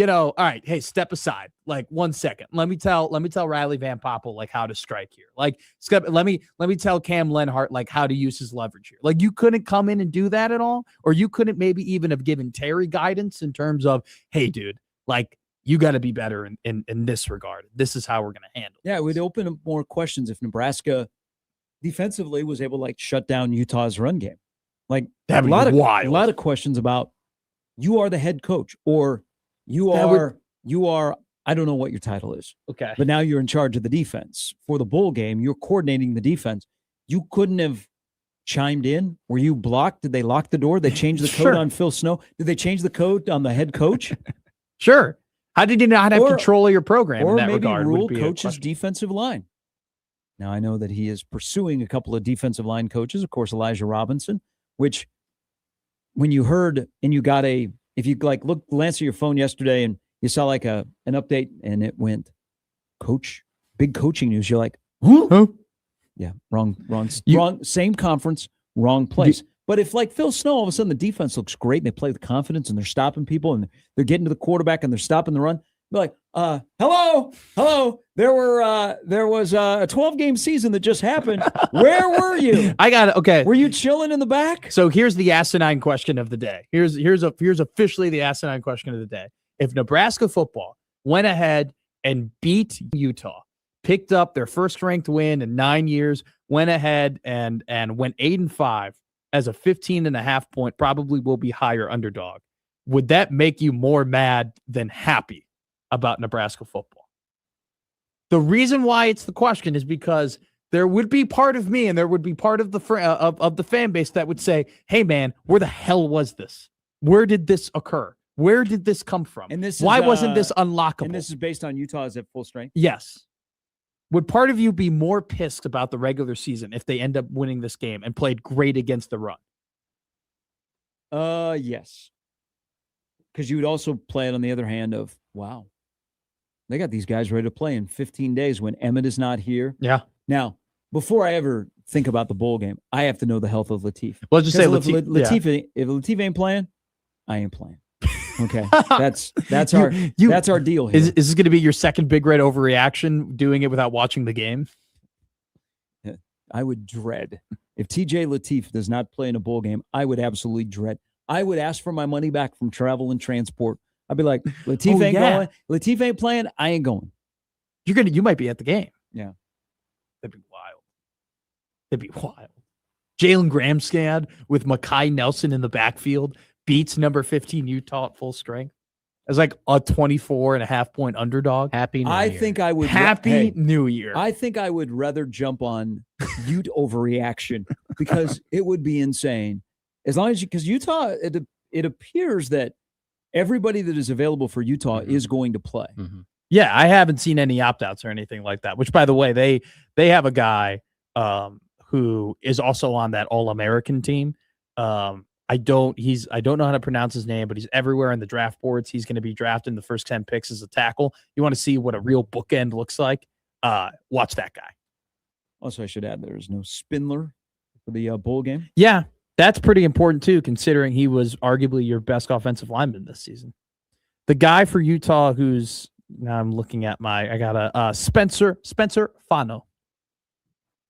all right, hey, step aside. Like 1 second. Let me tell Riley Van Poppel like how to strike here. Like let me tell Cam Lenhart like how to use his leverage here. Like you couldn't come in and do that at all, or you couldn't maybe even have given Terry guidance in terms of, hey, dude, like you got to be better in this regard. This is how we're going to handle. Yeah, it would open up more questions if Nebraska defensively was able to like shut down Utah's run game. Like a lot of questions about you are the head coach or you are. I don't know what your title is. Okay. But now you're in charge of the defense. For the bowl game, you're coordinating the defense. You couldn't have chimed in. Were you blocked? Did they lock the door? They changed the code on Phil Snow? Did they change the code on the head coach? Sure. How did you not have control of your program in that regard? Or maybe Rule coaches defensive line. Now, I know that he is pursuing a couple of defensive line coaches. Of course, Elijah Robinson, which when you heard and you got if you like glance at your phone yesterday and you saw like an update and it went, coach, big coaching news. You're like, huh? Yeah, wrong, same conference, wrong place. But if like Phil Snow, all of a sudden the defense looks great and they play with confidence and they're stopping people and they're getting to the quarterback and they're stopping the run, they're like, hello. There was a 12-game season that just happened. Where were you? Okay. Were you chilling in the back? So here's the asinine question of the day. Here's officially the asinine question of the day. If Nebraska football went ahead and beat Utah, picked up their first-ranked win in 9 years, went ahead and went 8-5 as a 15.5 point, probably will be higher underdog, would that make you more mad than happy about Nebraska football? The reason why it's the question is because there would be part of me and there would be part of the of the fan base that would say, "Hey, man, where the hell was this? Where did this occur? Where did this come from? And this why is, wasn't this unlockable?" And this is based on Utah's at full strength? Yes. Would part of you be more pissed about the regular season if they end up winning this game and played great against the run? Yes. Because you would also play it on the other hand of, wow, they got these guys ready to play in 15 days when Emmett is not here. Yeah. Now, before I ever think about the bowl game, I have to know the health of Latif. Well, just say Latif, if Latif ain't playing, I ain't playing. Okay, that's our deal here. Is this going to be your second Big Red overreaction, doing it without watching the game? I would dread if TJ Latif does not play in a bowl game. I would absolutely dread. I would ask for my money back from travel and transport. I'd be like, Latif ain't going. Latif ain't playing. I ain't going. You might be at the game. Yeah, that'd be wild. That'd be wild. Jalen Gramstad with Mekhi Nelson in the backfield beats number 15 Utah at full strength as like a 24.5-point underdog. Happy New Year. I think I would. Happy New Year. I think I would rather jump on Ute overreaction because it would be insane. As long as because Utah, it appears that everybody that is available for Utah is going to play. Mm-hmm. Yeah, I haven't seen any opt-outs or anything like that, which, by the way, they have a guy who is also on that All-American team. I don't know how to pronounce his name, but he's everywhere in the draft boards. He's going to be drafted in the first 10 picks as a tackle. You want to see what a real bookend looks like? Watch that guy. Also, I should add there's no Spindler for the bowl game. Yeah, that's pretty important too, considering he was arguably your best offensive lineman this season. The guy for Utah who's now I'm looking at I got a Spencer Fano.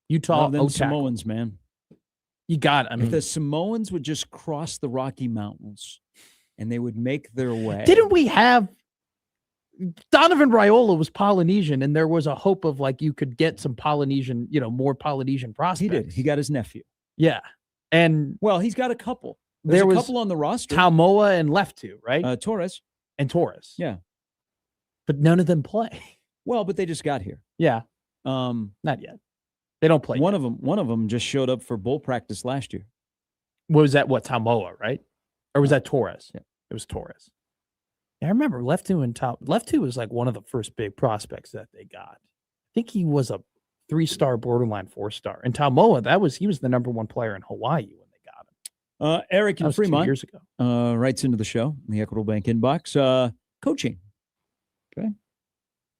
Utah them Samoans, man. You got it. I mean, if the Samoans would just cross the Rocky Mountains and they would make their way. Didn't we have Donovan Raiola was Polynesian, and there was a hope of like you could get some Polynesian, more Polynesian prospects. He did. He got his nephew. Yeah. And well, he's got a couple. There was a couple on the roster. Talmoa and Leftu, right? Torres. And Torres. Yeah. But none of them play. Well, but they just got here. Yeah. Not yet. They don't play. One of them just showed up for bowl practice last year. Was that Talmoa, right? Or was that Torres? Yeah. It was Torres. Yeah, I remember Leftu was like one of the first big prospects that they got. I think he was a 3-star, borderline 4-star. And Talmoa, he was the number 1 player in Hawaii when they got him. Eric in Fremont 2 years ago. Writes into the show in the Equitable Bank inbox. Coaching. Okay.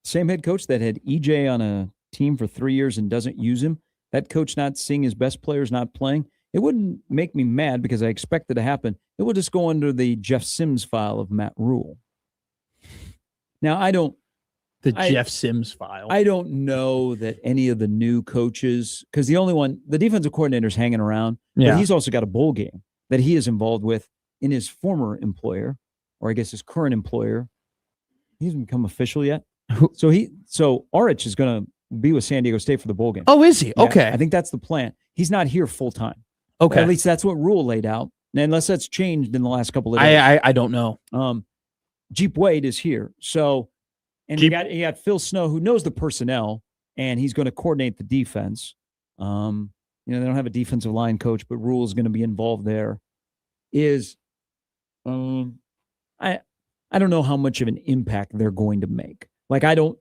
Same head coach that had EJ on a team for 3 years and doesn't use him. That coach not seeing his best players not playing. It wouldn't make me mad because I expect it to happen. It would just go under the Jeff Sims file of Matt Rule. Now, Jeff Sims file. I don't know that any of the new coaches, because the defensive coordinator is hanging around, but he's also got a bowl game that he is involved with in his former employer, or I guess his current employer. He hasn't become official yet. So Orich is going to be with San Diego State for the bowl game. Oh, is he? Yeah, okay. I think that's the plan. He's not here full time. Okay. At least that's what Rule laid out. Unless that's changed in the last couple of days. I don't know. Jeep Wade is here. So, and you got Phil Snow, who knows the personnel, and he's going to coordinate the defense. They don't have a defensive line coach, but Rule is going to be involved there. I don't know how much of an impact they're going to make. Like, I don't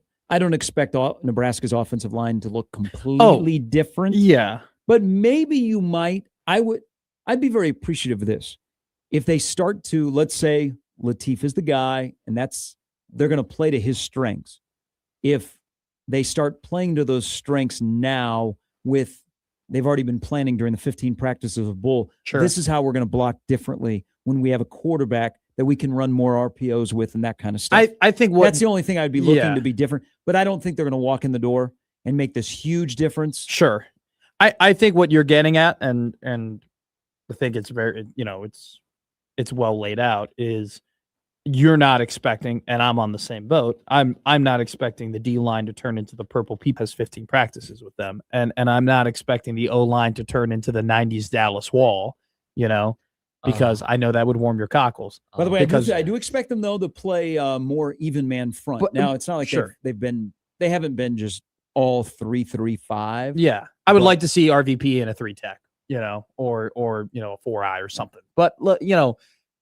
expect Nebraska's offensive line to look completely different. Yeah. But maybe you might. I'd be very appreciative of this. If they start to, let's say Latif is the guy, and they're going to play to his strengths. If they start playing to those strengths now they've already been planning during the 15 practices of bowl. Sure. This is how we're going to block differently when we have a quarterback that we can run more RPOs with and that kind of stuff. I think that's the only thing I'd be looking to be different, but I don't think they're going to walk in the door and make this huge difference. Sure. I think what you're getting at, and I think it's very, it's well laid out, is you're not expecting, and I'm on the same boat. I'm not expecting the D line to turn into the purple peep has 15 practices with them, and I'm not expecting the O line to turn into the 90s Dallas Wall, because I know that would warm your cockles. By the way, I do expect them though to play more even man front. Now it's not like they've they haven't been just all 3-3-5. Yeah. I would like to see RVP in a 3-tech, or a 4-eye or something. But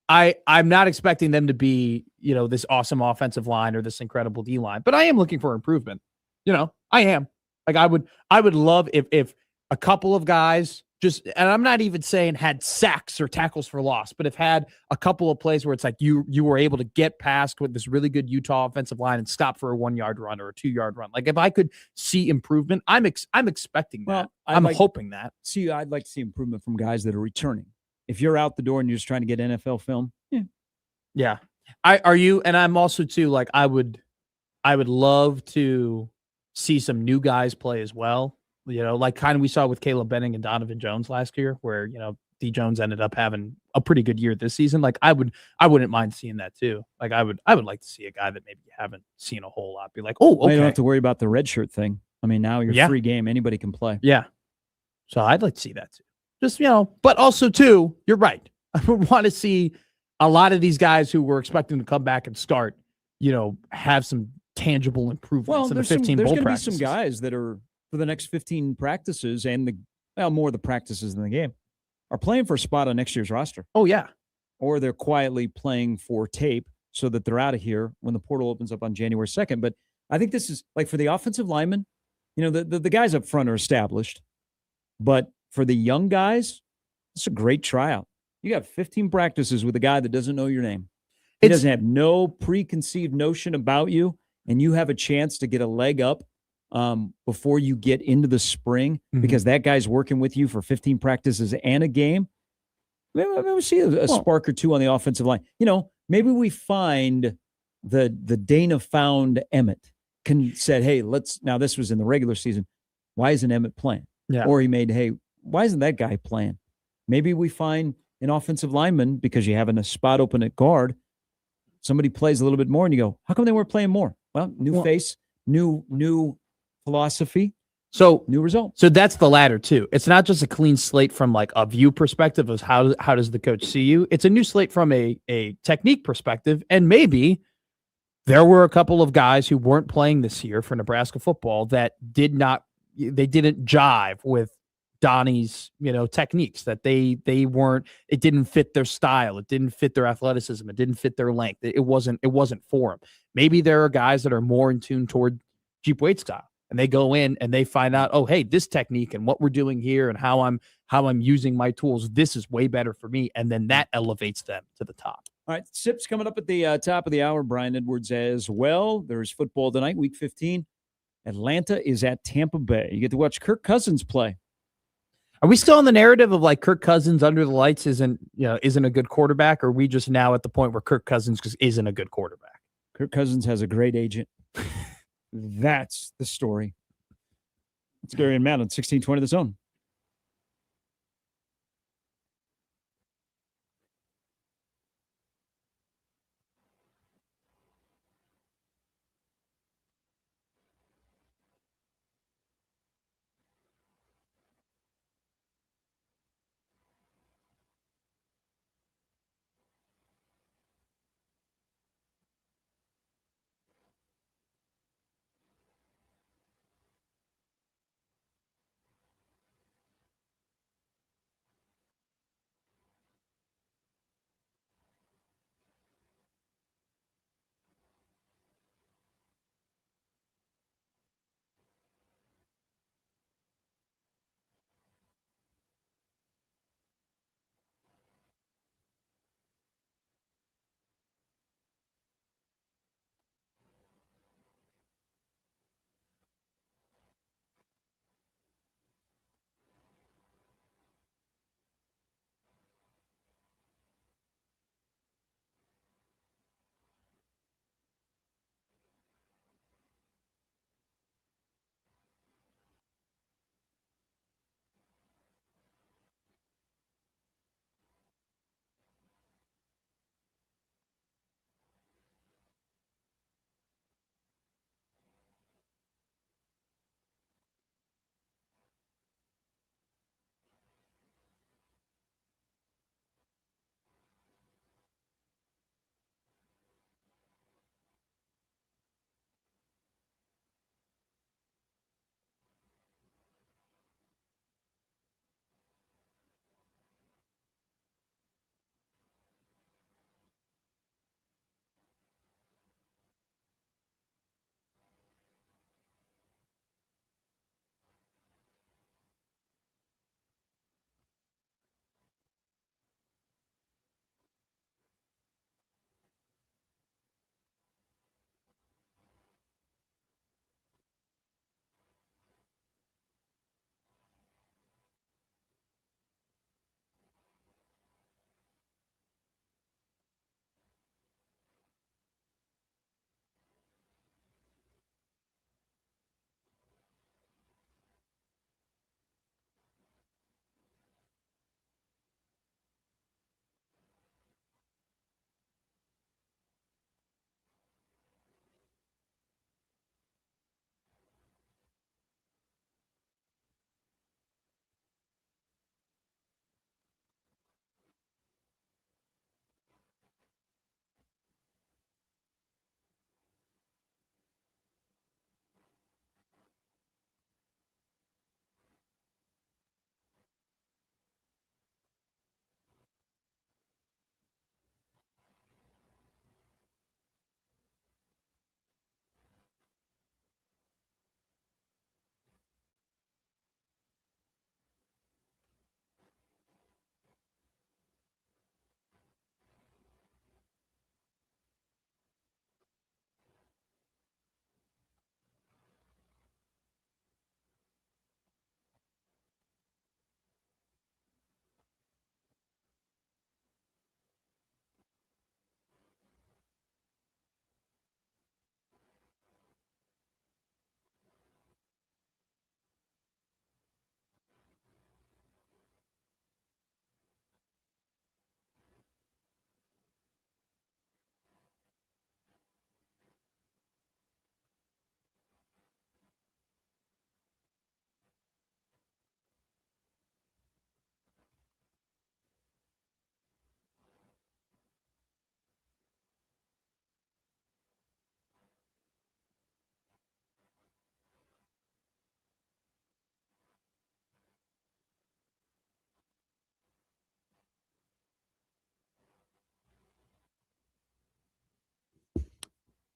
I'm not expecting them to be, this awesome offensive line or this incredible D line, but I am looking for improvement. I am. Like I would love if a couple of guys and I'm not even saying had sacks or tackles for loss, but have had a couple of plays where it's like you were able to get past with this really good Utah offensive line and stop for a 1-yard run or a 2-yard run. Like if I could see improvement, I'm expecting that. Well, I'm hoping that. See, I'd like to see improvement from guys that are returning. If you're out the door and you're just trying to get NFL film, yeah. Are you? And I'm also too like I would love to see some new guys play as well. Like kind of we saw with Caleb Benning and Donovan Jones last year, where D Jones ended up having a pretty good year this season. Like I wouldn't mind seeing that too. Like I would like to see a guy that maybe you haven't seen a whole lot be like, oh, okay. You don't have to worry about the red shirt thing. I mean, now you're free game. Anybody can play. Yeah. So I'd like to see that too. Just but also too, you're right. I would want to see a lot of these guys who were expecting to come back and start, have some tangible improvements in the 15 bowl practices. There's going to be some guys that are for the next 15 practices and more of the practices than the game are playing for a spot on next year's roster. Oh, yeah. Or they're quietly playing for tape so that they're out of here when the portal opens up on January 2nd. But I think this is like for the offensive linemen, the guys up front are established. But for the young guys, it's a great tryout. You got 15 practices with a guy that doesn't know your name. He doesn't have no preconceived notion about you, and you have a chance to get a leg up before you get into the spring because that guy's working with you for 15 practices and a game. Maybe we see a spark or two on the offensive line. Maybe we find the Dana found Emmett said, hey, now this was in the regular season. Why isn't Emmett playing? Yeah. Or he made, hey, why isn't that guy playing? Maybe we find an offensive lineman because you have a spot open at guard. Somebody plays a little bit more and you go, how come they weren't playing more? Well, new face, new philosophy. So new result. So that's the latter too. It's not just a clean slate from like a view perspective of how does the coach see you. It's a new slate from a technique perspective. And maybe there were a couple of guys who weren't playing this year for Nebraska football that didn't jive with Donnie's, techniques, that they weren't, it didn't fit their style. It didn't fit their athleticism. It didn't fit their length. It wasn't for them. Maybe there are guys that are more in tune toward Jeep Wade style and they go in and they find out, oh, hey, this technique and what we're doing here and how I'm using my tools, this is way better for me. And then that elevates them to the top. All right. Sips coming up at the top of the hour. Brian Edwards as well. There's football tonight, week 15. Atlanta is at Tampa Bay. You get to watch Kirk Cousins play. Are we still in the narrative of like Kirk Cousins under the lights isn't a good quarterback? Or are we just now at the point where Kirk Cousins just isn't a good quarterback? Kirk Cousins has a great agent. That's the story. It's Gary and Matt on 1620 The Zone.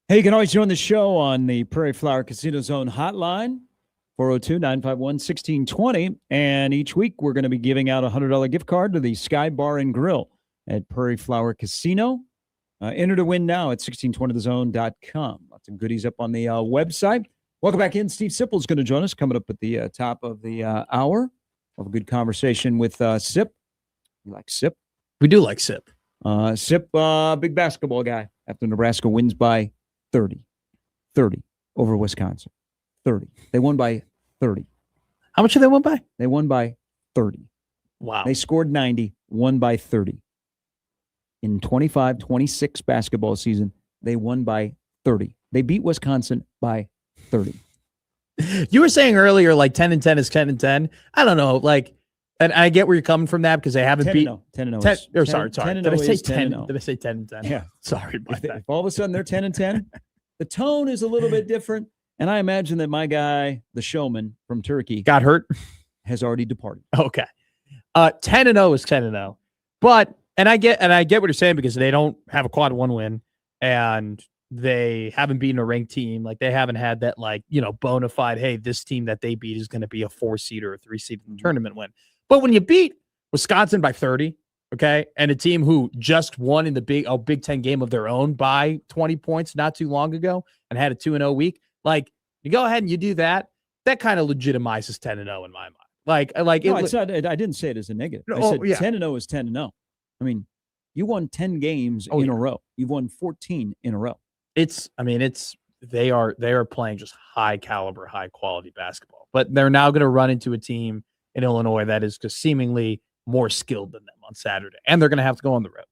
Hey, you can always join the show on the Prairie Flower Casino Zone hotline, 402-951-1620. And each week we're going to be giving out a $100 gift card to the Sky Bar and Grill at Prairie Flower Casino. Enter to win now at 1620thezone.com. Lots of goodies up on the website. Welcome back in. Steve Sipple is going to join us coming up at the top of the hour. We'll have a good conversation with Sip. You like Sip? We do like Sip. Sip, big basketball guy after Nebraska wins by 30 over Wisconsin. 30. They won by 30. How much did they win by? They won by 30. Wow. They scored 90, won by 30. In 25-26 basketball season, they won by 30. They beat Wisconsin by 30. You were saying earlier, like 10-10 is 10-10. I don't know, like, and I get where you're coming from that because they haven't beat 10-0. Sorry. Did I say 10? Did I say 10-10? Yeah. Sorry. If all of a sudden they're 10-10, the tone is a little bit different. And I imagine that my guy, the showman from Turkey, got hurt, has already departed. Okay. 10-0 is 10-0. But I get what you're saying because they don't have a quad one win and they haven't beaten a ranked team. Like they haven't had that, like, bona fide, hey, this team that they beat is going to be a 4-seed or a 3-seed in the tournament win. But when you beat Wisconsin by 30, okay, and a team who just won in the Big Ten game of their own by 20 points not too long ago and had a 2-0 week, like you go ahead and you do that, that kind of legitimizes 10-0 in my mind. It's not, I didn't say it as a negative. I said 10-0 is 10-0. I mean, you won 10 games in a row. You've won 14 in a row. They are playing just high caliber, high quality basketball. But they're now going to run into a team in Illinois that is just seemingly more skilled than them on Saturday. And they're going to have to go on the road.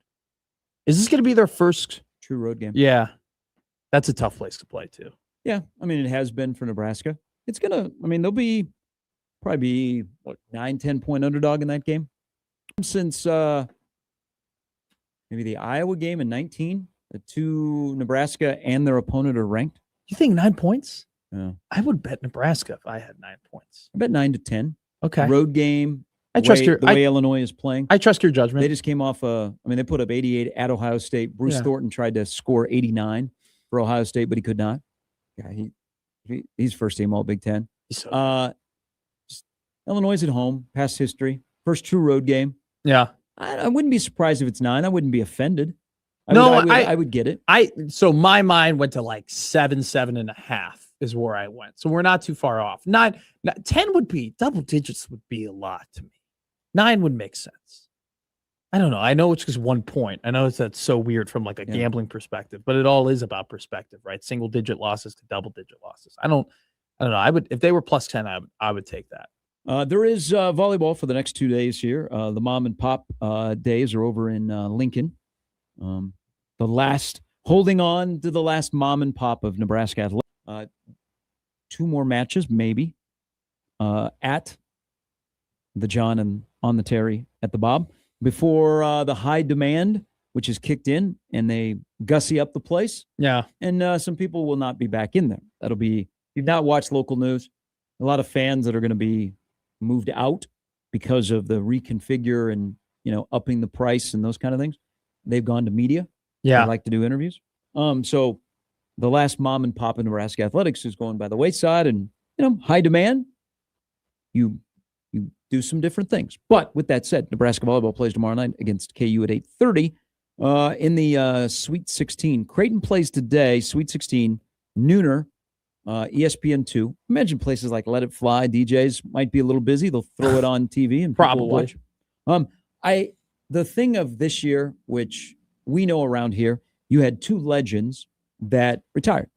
Is this going to be their first true road game? Yeah. That's a tough place to play too. Yeah. I mean, it has been for Nebraska. It's going to, they'll probably be 9-10 point underdog in that game. Since maybe the Iowa game in 19, the two Nebraska and their opponent are ranked. You think 9 points? Yeah. I would bet Nebraska if I had 9 points. I bet 9-10. Okay. Road game. I trust the way Illinois is playing. I trust your judgment. They just came off they put up 88 at Ohio State. Bruce Thornton tried to score 89 for Ohio State, but he could not. Yeah, he's first team all Big Ten. Illinois at home, past history, first true road game. Yeah. I wouldn't be surprised if it's 9. I wouldn't be offended. I would get it. So my mind went to like 7.5 is where I went. So we're not too far off. 10 would be, double digits would be a lot to me. 9 would make sense. I don't know. I know it's just 1 point. I know that's so weird from like a gambling perspective, but it all is about perspective, right? Single digit losses to double digit losses. I don't know. If they were plus 10, I would take that. There is volleyball for the next 2 days here. The mom and pop days are over in Lincoln. Holding on to the last mom and pop of Nebraska athletics. 2 more matches, maybe, at the John and on the Terry at the Bob before the high demand, which is kicked in, and they gussy up the place. Yeah. And some people will not be back in there. That'll be, if you've not watched local news, a lot of fans that are going to be moved out because of the reconfigure and, upping the price and those kind of things. They've gone to media. Yeah. They like to do interviews. So the last mom and pop in Nebraska athletics is going by the wayside, and, high demand. You do some different things. But with that said, Nebraska volleyball plays tomorrow night against KU at 8:30 in the Sweet 16. Creighton plays today, Sweet 16, nooner, ESPN2. Imagine places like Let It Fly, DJs might be a little busy. They'll throw it on TV and people will watch. The thing of this year, which we know around here, you had 2 legends that retired.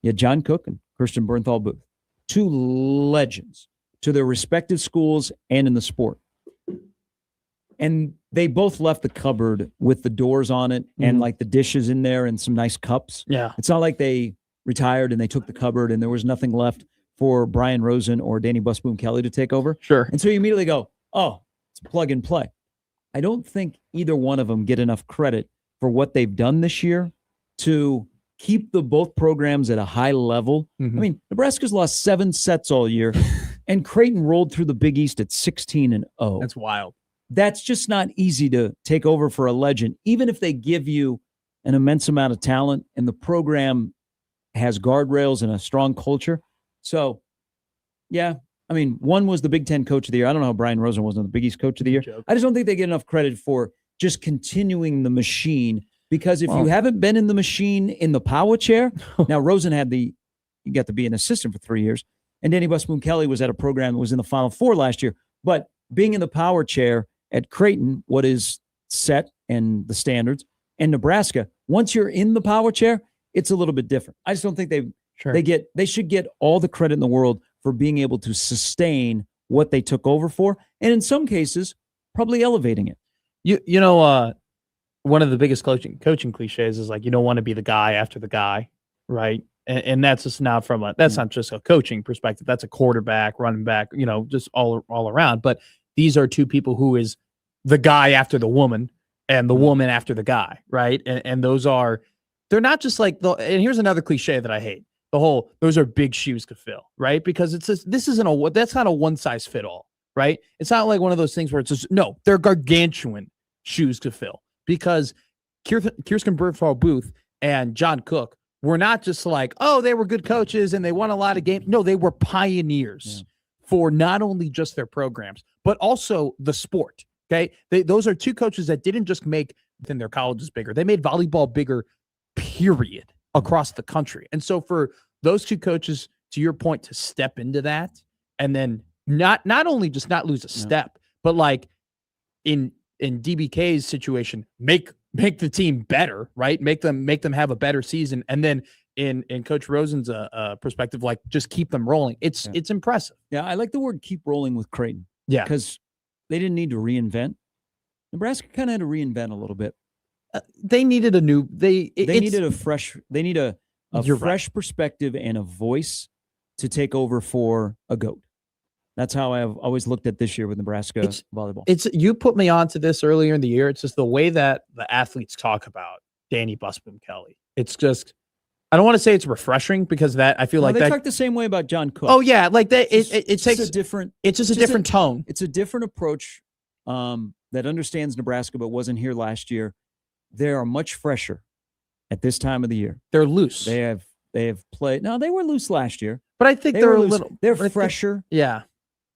You had John Cook and Kirsten Bernthal Booth. 2 legends to their respective schools and in the sport. And they both left the cupboard with the doors on it and like the dishes in there and some nice cups. Yeah. It's not like they retired and they took the cupboard and there was nothing left for Brian Rosen or Danny Busboom Kelly to take over. Sure. And so you immediately go, oh, it's plug and play. I don't think either one of them get enough credit for what they've done this year to keep both programs at a high level. Mm-hmm. I mean, Nebraska's lost 7 sets all year, and Creighton rolled through the Big East at 16-0. That's wild. That's just not easy to take over for a legend, even if they give you an immense amount of talent and the program has guardrails and a strong culture. So, yeah, I mean, one was the Big Ten Coach of the Year. I don't know how Brian Rosen wasn't the Big East Coach of the Year. I just don't think they get enough credit for just continuing the machine, because if you haven't been in the machine in the power chair, now Rosen he got to be an assistant for 3 years, and Danny Busboom Kelly was at a program that was in the Final Four last year. But being in the power chair at Creighton, what is set and the standards, and Nebraska, once you're in the power chair, it's a little bit different. I just don't think they should get all the credit in the world for being able to sustain what they took over for, and in some cases, probably elevating it. You know, one of the biggest coaching cliches is like, you don't want to be the guy after the guy, right? And that's just not not just a coaching perspective. That's a quarterback, running back, just all around. But these are two people who is the guy after the woman and the woman after the guy, right? And they're not just like and here's another cliche that I hate. Those are big shoes to fill, right? Because that's not a one size fit all, right? It's not like one of those things where it's just, no, they're gargantuan shoes to fill, because Kirsten Burfall Booth and John Cook were not just like, oh, they were good coaches and they won a lot of games. No, they were pioneers for not only just their programs, but also the sport. Okay. Those are two coaches that didn't just make their colleges bigger. They made volleyball bigger, period, across the country. And so for those two coaches, to your point, to step into that and then not only just not lose a step, but like in DBK's situation, make the team better, right? Make them have a better season. And then in Coach Rosen's perspective, like just keep them rolling. It's impressive. Yeah, I like the word "keep rolling" with Creighton. Yeah, because they didn't need to reinvent. Nebraska kind of had to reinvent a little bit. They needed needed a fresh. They need a fresh perspective and a voice to take over for a GOAT. That's how I've always looked at this year with Nebraska volleyball. You put me onto this earlier in the year. It's just the way that the athletes talk about Danny Busboom Kelly. It's just, I don't want to say it's refreshing, because I feel like they talk the same way about John Cook. Oh yeah, like that. It takes a different. It's just a different tone. It's a different approach that understands Nebraska, but wasn't here last year. They are much fresher at this time of the year. They're loose. They have played. No, they were loose last year, but I think they're a little. They're fresher. Yeah.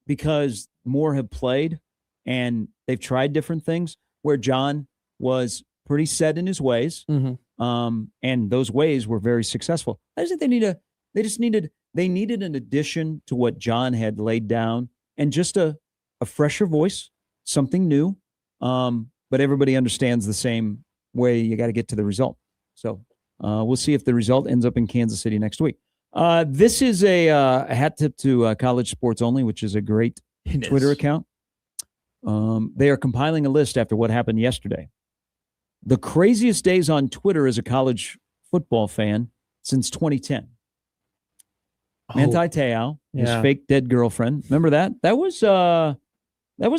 Because more have played and they've tried different things, where John was pretty set in his ways. Mm-hmm. And those ways were very successful. I just think they needed an addition to what John had laid down, and just a fresher voice, something new. But everybody understands the same way you got to get to the result. So we'll see if the result ends up in Kansas City next week. This is a hat tip to College Sports Only, which is a great Twitter account. They are compiling a list after what happened yesterday. The craziest days on Twitter as a college football fan since 2010. Manti Te'o, his fake dead girlfriend. Remember that? That was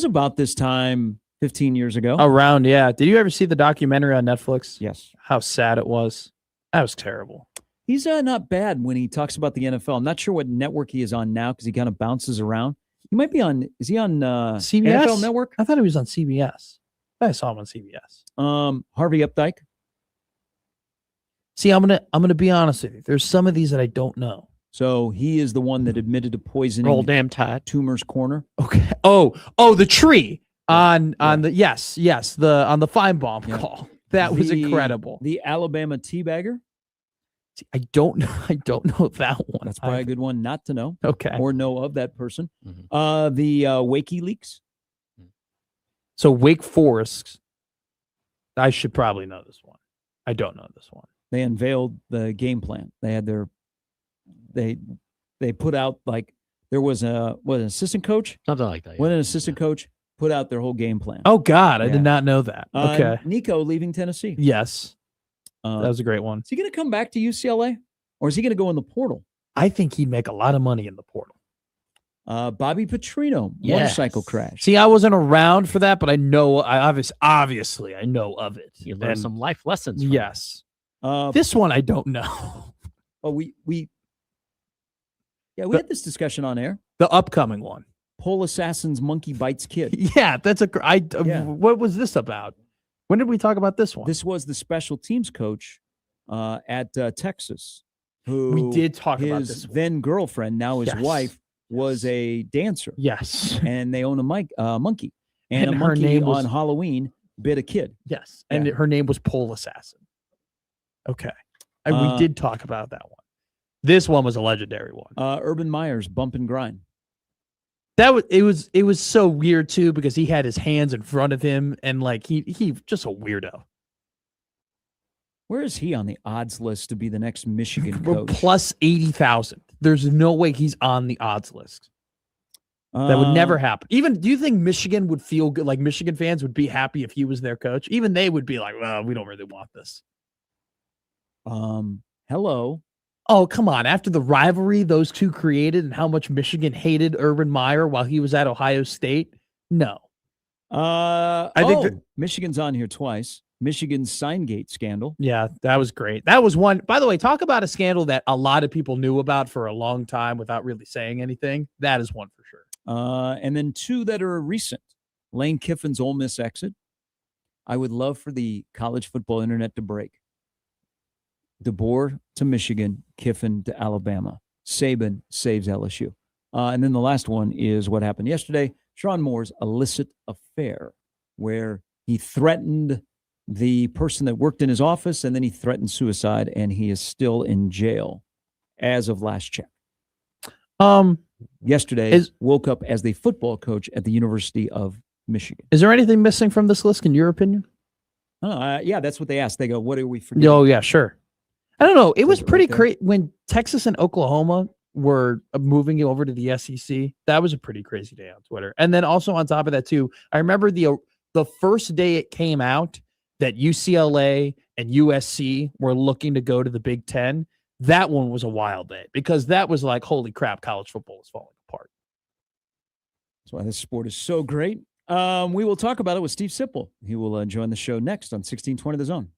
about this time 15 years ago. Around, yeah. Did you ever see the documentary on Netflix? Yes. How sad it was. That was terrible. He's not bad when he talks about the NFL. I'm not sure what network he is on now, because he kind of bounces around. He might be on. Is he on CBS NFL Network? I thought he was on CBS. I saw him on CBS. Harvey Updike. See, I'm gonna be honest with you. There's some of these that I don't know. So he is the one that admitted to poisoning Roll damn tide. Toomer's Corner. Okay. Oh, the tree on the on the Feinbaum call. That was incredible. The Alabama teabagger. I don't know that one. That's probably a good one not to know. Okay. Or know of that person. Mm-hmm. The WikiLeaks. So Wake Forest. I should probably know this one. I don't know this one. They unveiled the game plan. They had they put out, like, there was an assistant coach. Something like that. Yeah. When an assistant coach put out their whole game plan. Oh God, I did not know that. Okay. Nico leaving Tennessee. Yes. That was a great one. Is he going to come back to UCLA, or is he going to go in the portal? I think he'd make a lot of money in the portal. Bobby Petrino, motorcycle crash. See, I wasn't around for that, but I know. Obviously, I know of it. You learned some life lessons. From yes. This one I don't know. Oh, we had this discussion on air. The upcoming one. Pole Assassin's Monkey Bites Kid. Yeah, that's what was this about? When did we talk about this one? This was the special teams coach at Texas. who We did talk about his this one. then girlfriend, now his Yes. wife, was a dancer. Yes. And they own a monkey. And And a her monkey name was- on Halloween bit a kid. Yes. And Yeah. her name was Pole Assassin. Okay. And we did talk about that one. This one was a legendary one. Urban Meyer's Bump and Grind. It was so weird too, because he had his hands in front of him and like he just a weirdo. Where is he on the odds list to be the next Michigan coach? Plus 80,000. There's no way he's on the odds list. That would never happen. Even, do you think Michigan would feel good? Like Michigan fans would be happy if he was their coach? Even they would be like, well, we don't really want this. Hello. Oh, come on. After the rivalry those two created and how much Michigan hated Urban Meyer while he was at Ohio State? No. I think Michigan's on here twice. Michigan's Signgate scandal. Yeah, that was great. That was one. By the way, talk about a scandal that a lot of people knew about for a long time without really saying anything. That is one for sure. And then two that are recent. Lane Kiffin's Ole Miss exit. I would love for the college football internet to break. DeBoer to Michigan, Kiffin to Alabama. Saban saves LSU. And then the last one is what happened yesterday. Sean Moore's illicit affair, where he threatened the person that worked in his office, and then he threatened suicide, and he is still in jail as of last check. Yesterday, woke up as the football coach at the University of Michigan. Is there anything missing from this list, in your opinion? Yeah, that's what they asked. They go, what are we forgetting? Oh, yeah, sure. I don't know. It was pretty right crazy when Texas and Oklahoma were moving over to the SEC. That was a pretty crazy day on Twitter. And then also on top of that, too, I remember the first day it came out that UCLA and USC were looking to go to the Big Ten. That one was a wild day because that was like, holy crap, college football is falling apart. That's why this sport is so great. We will talk about it with Steve Sipple. He will join the show next on 1620 The Zone.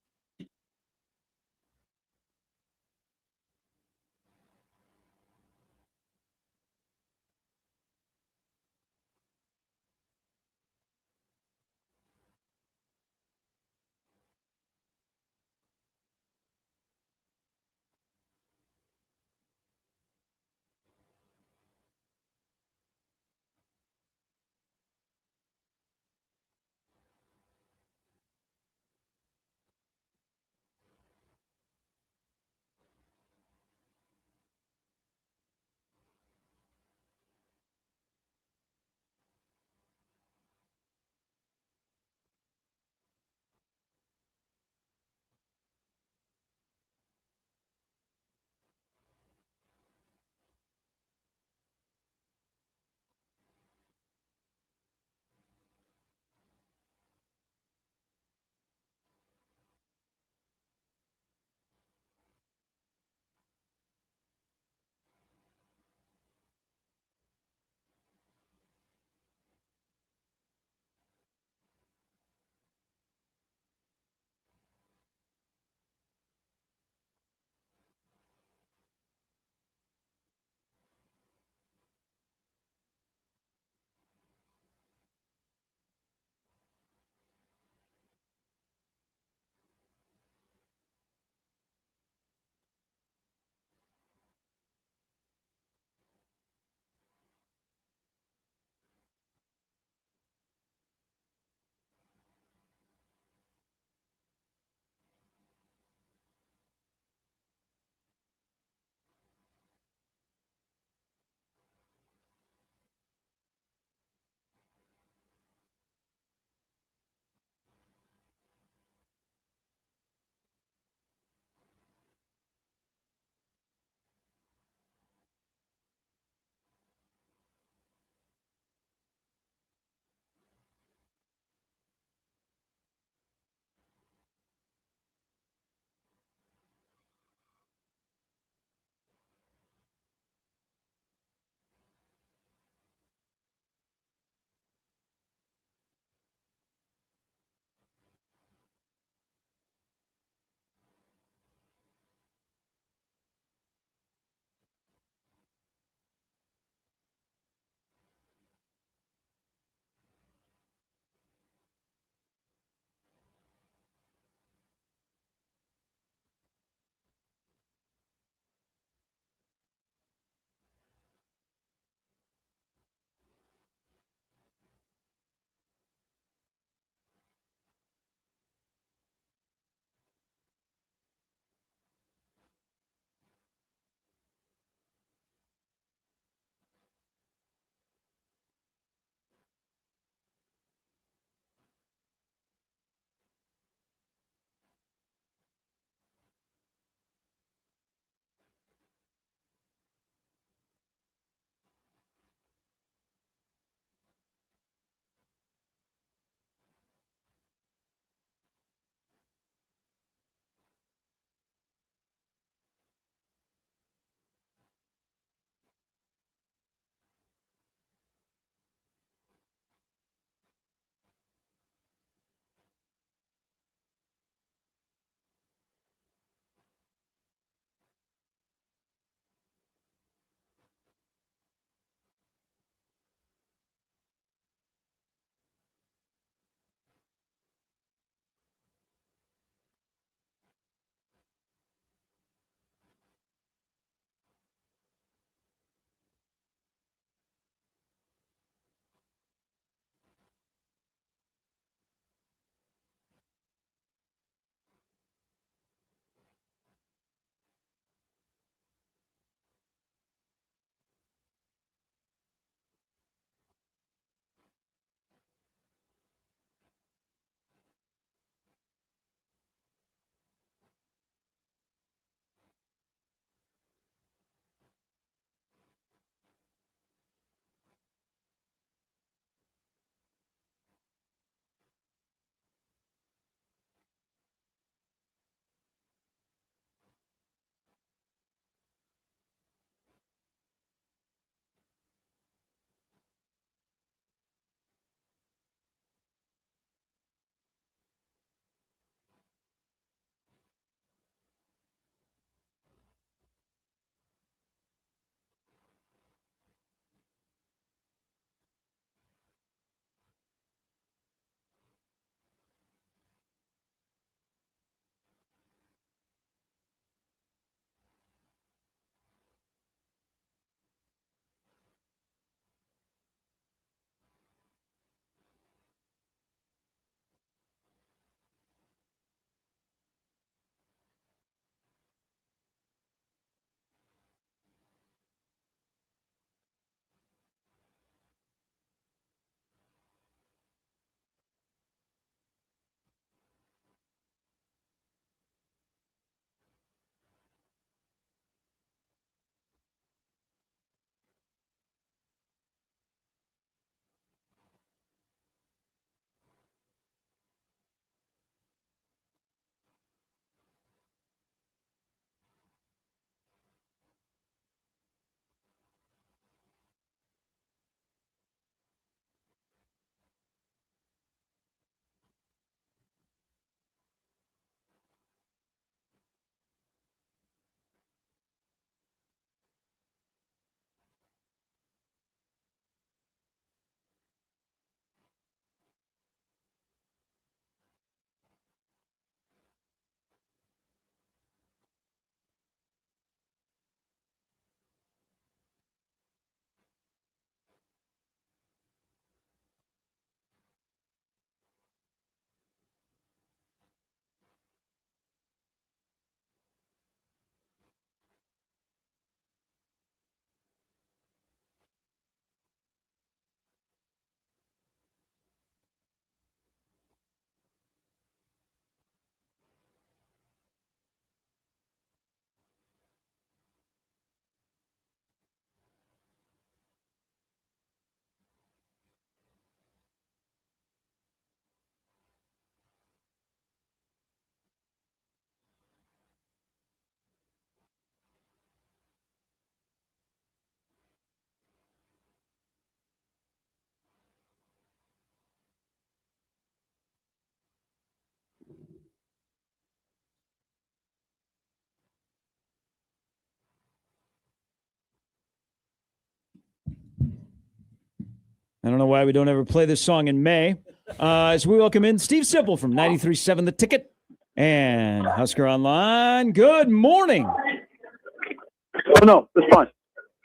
I don't know why we don't ever play this song in May. As we welcome in Steve Sipple from 93.7 The Ticket and Husker Online. Good morning. Oh, no, it's fine.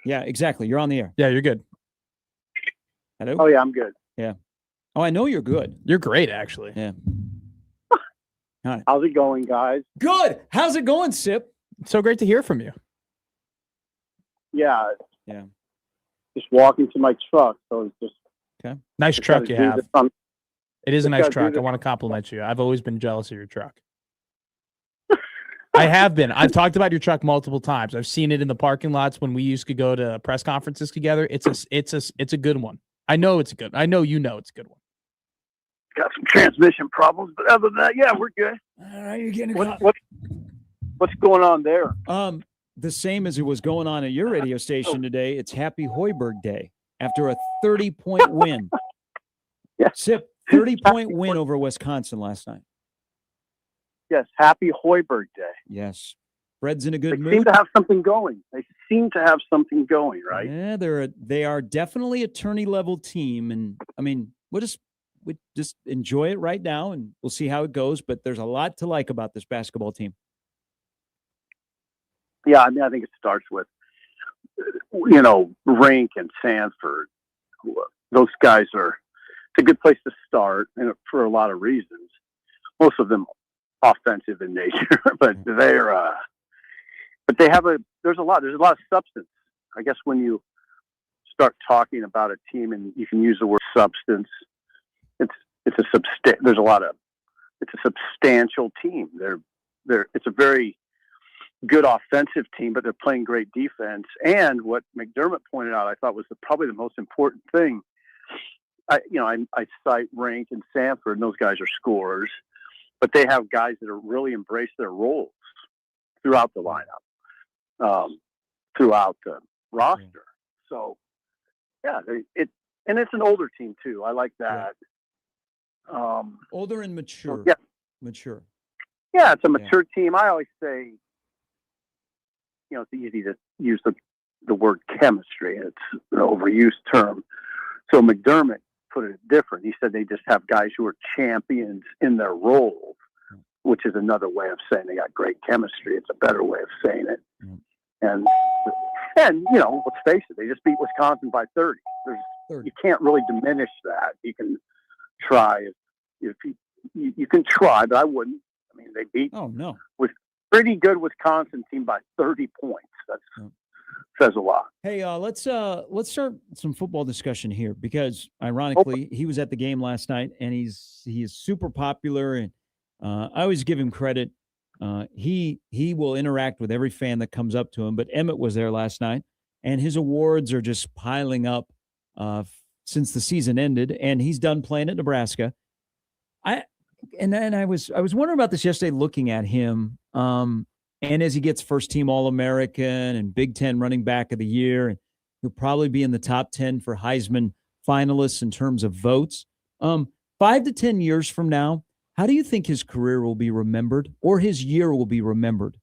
Yeah, exactly. You're on the air. Yeah, you're good. Hello? Oh, yeah, I'm good. Yeah. Oh, I know you're good. You're great, actually. Yeah. Hi. How's it going, guys? Good. How's it going, Sip? It's so great to hear from you. Yeah. Yeah. Just walking to my truck, so it's just Nice truck you have. It is a nice gotta do truck. I this. want to compliment you. I've always been jealous of your truck. I have been. I've talked about your truck multiple times. I've seen it in the parking lots when we used to go to press conferences together. It's a good one. I know it's a good. I know you know it's a good one. Got some transmission problems, but other than that, yeah, we're good. All right, you're getting What's going on there? The same as it was going on at your radio station today. It's Happy Hoiberg Day after a 30-point win. Yeah. Sip, 30-point win over Wisconsin last night. Yes, Happy Hoiberg Day. Yes. Fred's in a good They mood. seem to have something going. Right? Yeah, they are definitely a tourney level team, and I mean, we just enjoy it right now, and we'll see how it goes. But there's a lot to like about this basketball team. Yeah, I mean, I think it starts with, Rink and Sanford. Those guys it's a good place to start, and for a lot of reasons. Most of them offensive in nature, but there's a lot of substance. I guess when you start talking about a team and you can use the word substance, it's a substantial team. It's a very good offensive team, but they're playing great defense. And what McDermott pointed out, I thought was probably the most important thing. I cite Rink and Sanford, and those guys are scorers, but they have guys that are really embrace their roles throughout the lineup, throughout the roster. So, yeah, it's an older team too. I like that. Older and mature. Yeah. Mature. Yeah, it's a mature team. I always say, it's easy to use the word chemistry. It's an overused term. So McDermott put it different. He said they just have guys who are champions in their roles, which is another way of saying they got great chemistry. It's a better way of saying it. And let's face it, they just beat Wisconsin by 30. You can't really diminish that. You can try if you can try, but I wouldn't. I mean, they beat with pretty good Wisconsin team by 30 points. That says a lot. Hey, let's start some football discussion here because ironically he was at the game last night and he is super popular, and I always give him credit. He will interact with every fan that comes up to him, but Emmett was there last night and his awards are just piling up since the season ended, and he's done playing at Nebraska. I was wondering about this yesterday, looking at him, and as he gets first team All-American and Big Ten running back of the year, and he'll probably be in the top 10 for Heisman finalists in terms of votes. 5 to 10 years from now, how do you think his career will be remembered, or his year will be remembered?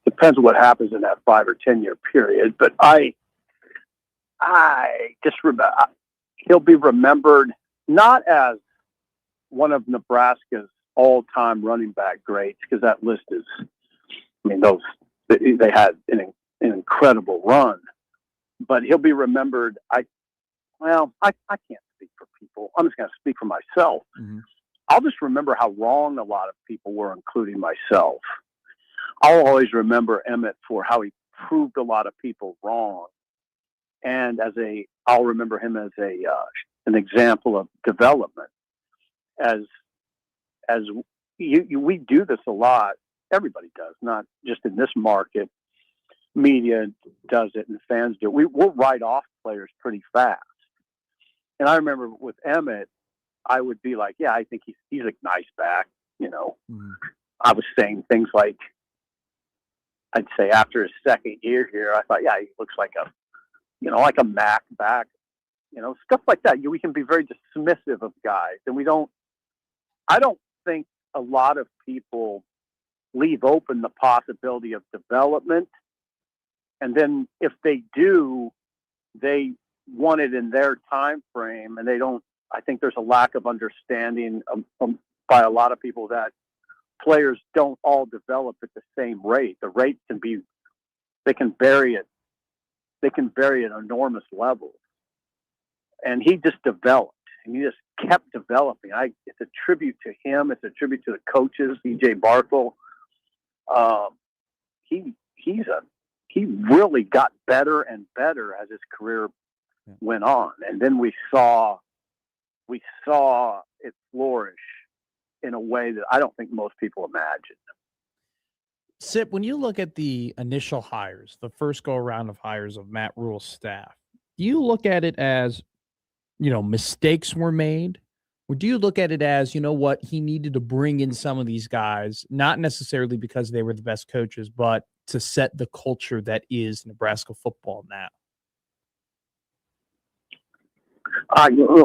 Depends on what happens in that 5 or 10 year period, but I just remember he'll be remembered not as one of Nebraska's all-time running back greats, because that list is, they had an incredible run, but he'll be remembered. I can't speak for people. I'm just going to speak for myself. Mm-hmm. I'll just remember how wrong a lot of people were, including myself. I'll always remember Emmett for how he proved a lot of people wrong. And I'll remember him as an example of development. As we do this a lot, everybody does, not just in this market. Media does it and fans do it. We'll write off players pretty fast. And I remember with Emmett, I would be like, yeah, I think he's a nice back. Mm-hmm. I was saying things like, I'd say after his second year here, I thought, yeah, he looks like a Mac back, stuff like that. We can be very dismissive of guys, and I don't think a lot of people leave open the possibility of development. And then if they do, they want it in their time frame, and they don't. I think there's a lack of understanding by a lot of people that players don't all develop at the same rate. The rate can be, they can vary at enormous levels. And he just developed, and he just kept developing. It's a tribute to him. It's a tribute to the coaches, E.J. Barthel. He really got better and better as his career went on. And then we saw it flourish in a way that I don't think most people imagined. Sip, when you look at the initial hires, the first go around of hires of Matt Rhule's staff, do you look at it as, mistakes were made? Or do you look at it as, what, he needed to bring in some of these guys, not necessarily because they were the best coaches, but to set the culture that is Nebraska football now?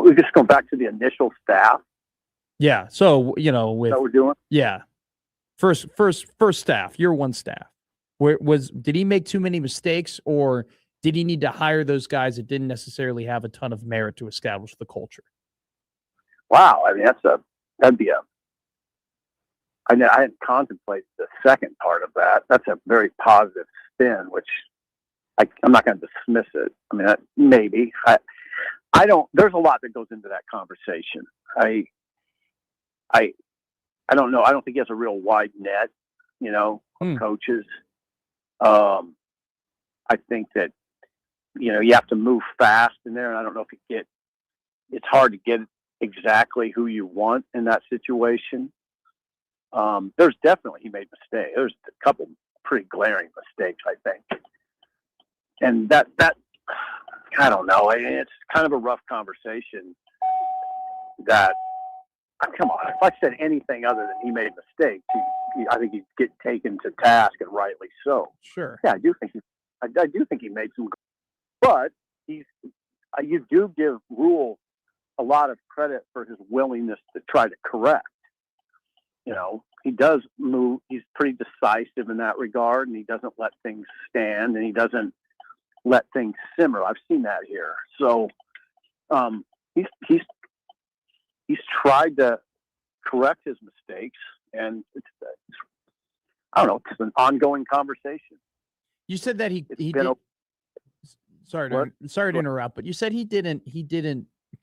We just go back to the initial staff. Yeah. So, with that we're doing. Yeah. First staff, year one staff. Did he make too many mistakes, or did he need to hire those guys that didn't necessarily have a ton of merit to establish the culture? Wow. I mean, that'd be I hadn't contemplated the second part of that. That's a very positive spin, which I'm not going to dismiss it. I mean, maybe I don't, there's a lot that goes into that conversation. I don't know. I don't think he has a real wide net, of coaches. I think that, you have to move fast in there. And I don't know if it's hard to get exactly who you want in that situation. There's definitely, he made mistakes. There's a couple pretty glaring mistakes, I think. And that, I don't know. It's kind of a rough conversation that, come on, if I said anything other than he made mistakes, I think he'd get taken to task, and rightly so. Sure. Yeah, I do think he made some, but you do give Rhule a lot of credit for his willingness to try to correct. He does move. He's pretty decisive in that regard, and he doesn't let things stand, and he doesn't let things simmer. I've seen that here. So he's tried to correct his mistakes, and it's I don't know. It's an ongoing conversation. You said that he did. Sorry to interrupt, but you said he didn't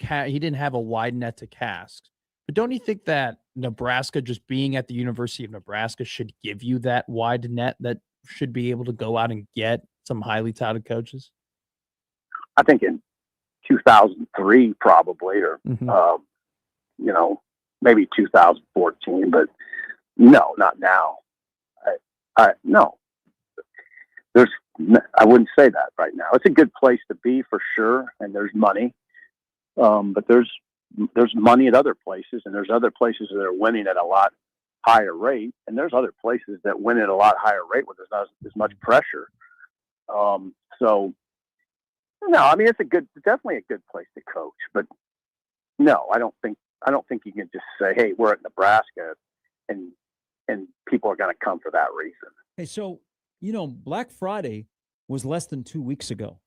have a wide net to cast. But don't you think that Nebraska, just being at the University of Nebraska, should give you that wide net that should be able to go out and get some highly touted coaches? I think in 2003, probably, or maybe 2014, but no, not now. No, I wouldn't say that right now. It's a good place to be for sure, and there's money, but there's money at other places, and there's other places that are winning at a lot higher rate, and there's other places that win at a lot higher rate where there's not as much pressure. So no, I mean, it's definitely a good place to coach, but no, I don't think you can just say, hey, we're at Nebraska and people are going to come for that reason. Hey, so, Black Friday was less than 2 weeks ago,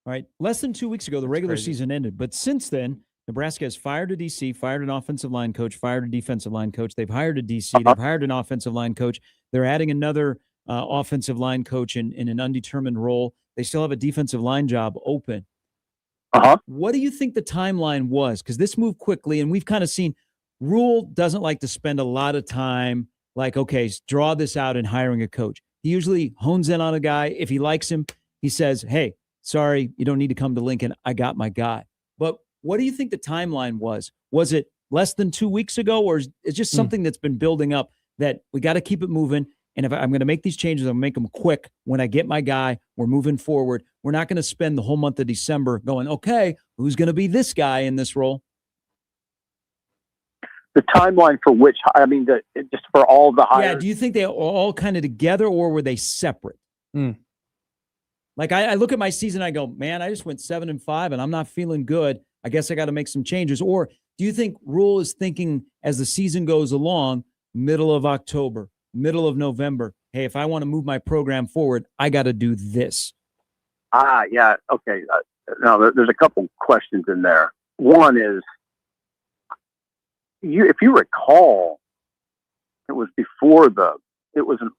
right? Less than 2 weeks ago, the regular season ended. But since then, Nebraska has fired a DC, fired an offensive line coach, fired a defensive line coach. They've hired a DC. They've hired an offensive line coach. They're adding another offensive line coach in an undetermined role. They still have a defensive line job open. What do you think the timeline was? Because this moved quickly, and we've kind of seen Rhule doesn't like to spend a lot of time okay, draw this out in hiring a coach. He usually hones in on a guy. If he likes him, he says, hey, sorry, you don't need to come to Lincoln. I got my guy. But what do you think the timeline was? Was it less than 2 weeks ago, or is it just something that's been building up that we got to keep it moving? And if I'm going to make these changes, I'm going to make them quick. When I get my guy, we're moving forward. We're not going to spend the whole month of December going, okay, who's going to be this guy in this role? The timeline for which, just for all the hires. Yeah, do you think they all kind of together, or were they separate? Like I look at my season, I go, man, I just went 7-5 and I'm not feeling good. I guess I got to make some changes. Or do you think Rhule is thinking as the season goes along, middle of October, middle of November, hey, if I want to move my program forward, I got to do this? Yeah. Okay. now there's a couple questions in there. One is, if you recall, it was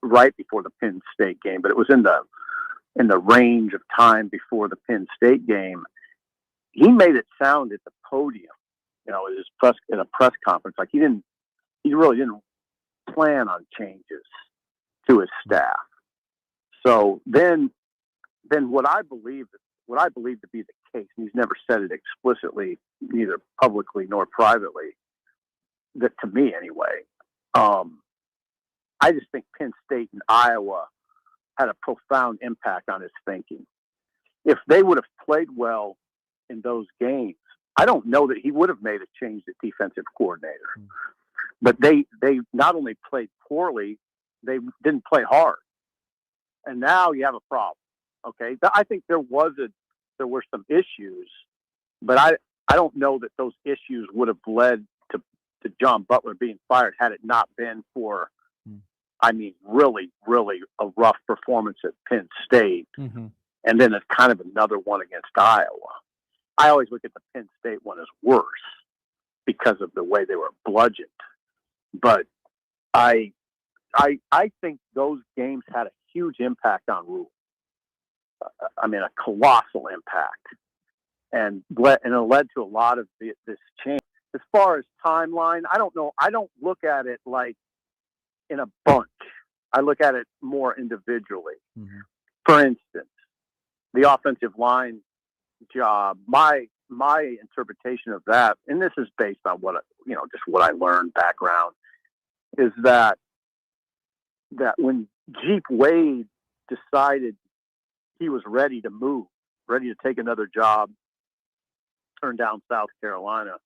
right before the Penn State game, but it was in the range of time before the Penn State game. He made it sound at the podium, in a press conference, like he really didn't plan on changes to his staff. So then what I believe to be the case, and he's never said it explicitly, neither publicly nor privately, that to me anyway, I just think Penn State and Iowa had a profound impact on his thinking. If they would have played well in those games, I don't know that he would have made a change at defensive coordinator. But they not only played poorly, they didn't play hard. And now you have a problem. Okay. I think there were some issues, but I don't know that those issues would have led to John Butler being fired had it not been for, really, really a rough performance at Penn State. Mm-hmm. And then it's kind of another one against Iowa. I always look at the Penn State one as worse because of the way they were bludgeoned. But I think those games had a huge impact on Rule. A colossal impact, and it led to a lot of this change. As far as timeline, I don't know. I don't look at it like in a bunch. I look at it more individually. Mm-hmm. For instance, the offensive line job. My interpretation of that, and this is based on what I learned, background, is that when Jeep Wade decided he was ready to move, ready to take another job, turn down South Carolina,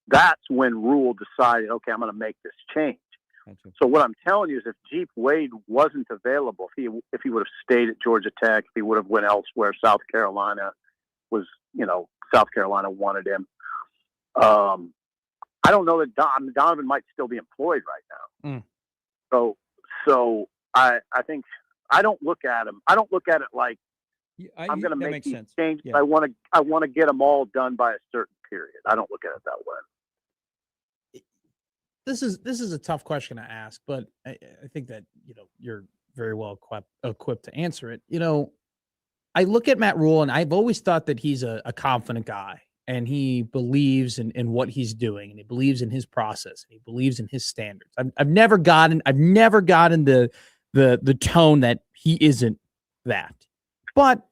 that's when Rule decided, okay, I'm going to make this change. So what I'm telling you is, if Jeep Wade wasn't available, if he would have stayed at Georgia Tech, if he would have went elsewhere, South Carolina wanted him. I don't know that Donovan might still be employed right now. So I think I don't look at him. I don't look at it like I'm going to make these changes. Yeah. I want to get them all done by a certain period. I don't look at it that way. This is a tough question to ask, but I think that you're very well equipped to answer it. I look at Matt Rule, and I've always thought that he's a confident guy, and he believes in what he's doing, and he believes in his process, and he believes in his standards. I've never gotten the tone that he isn't that. But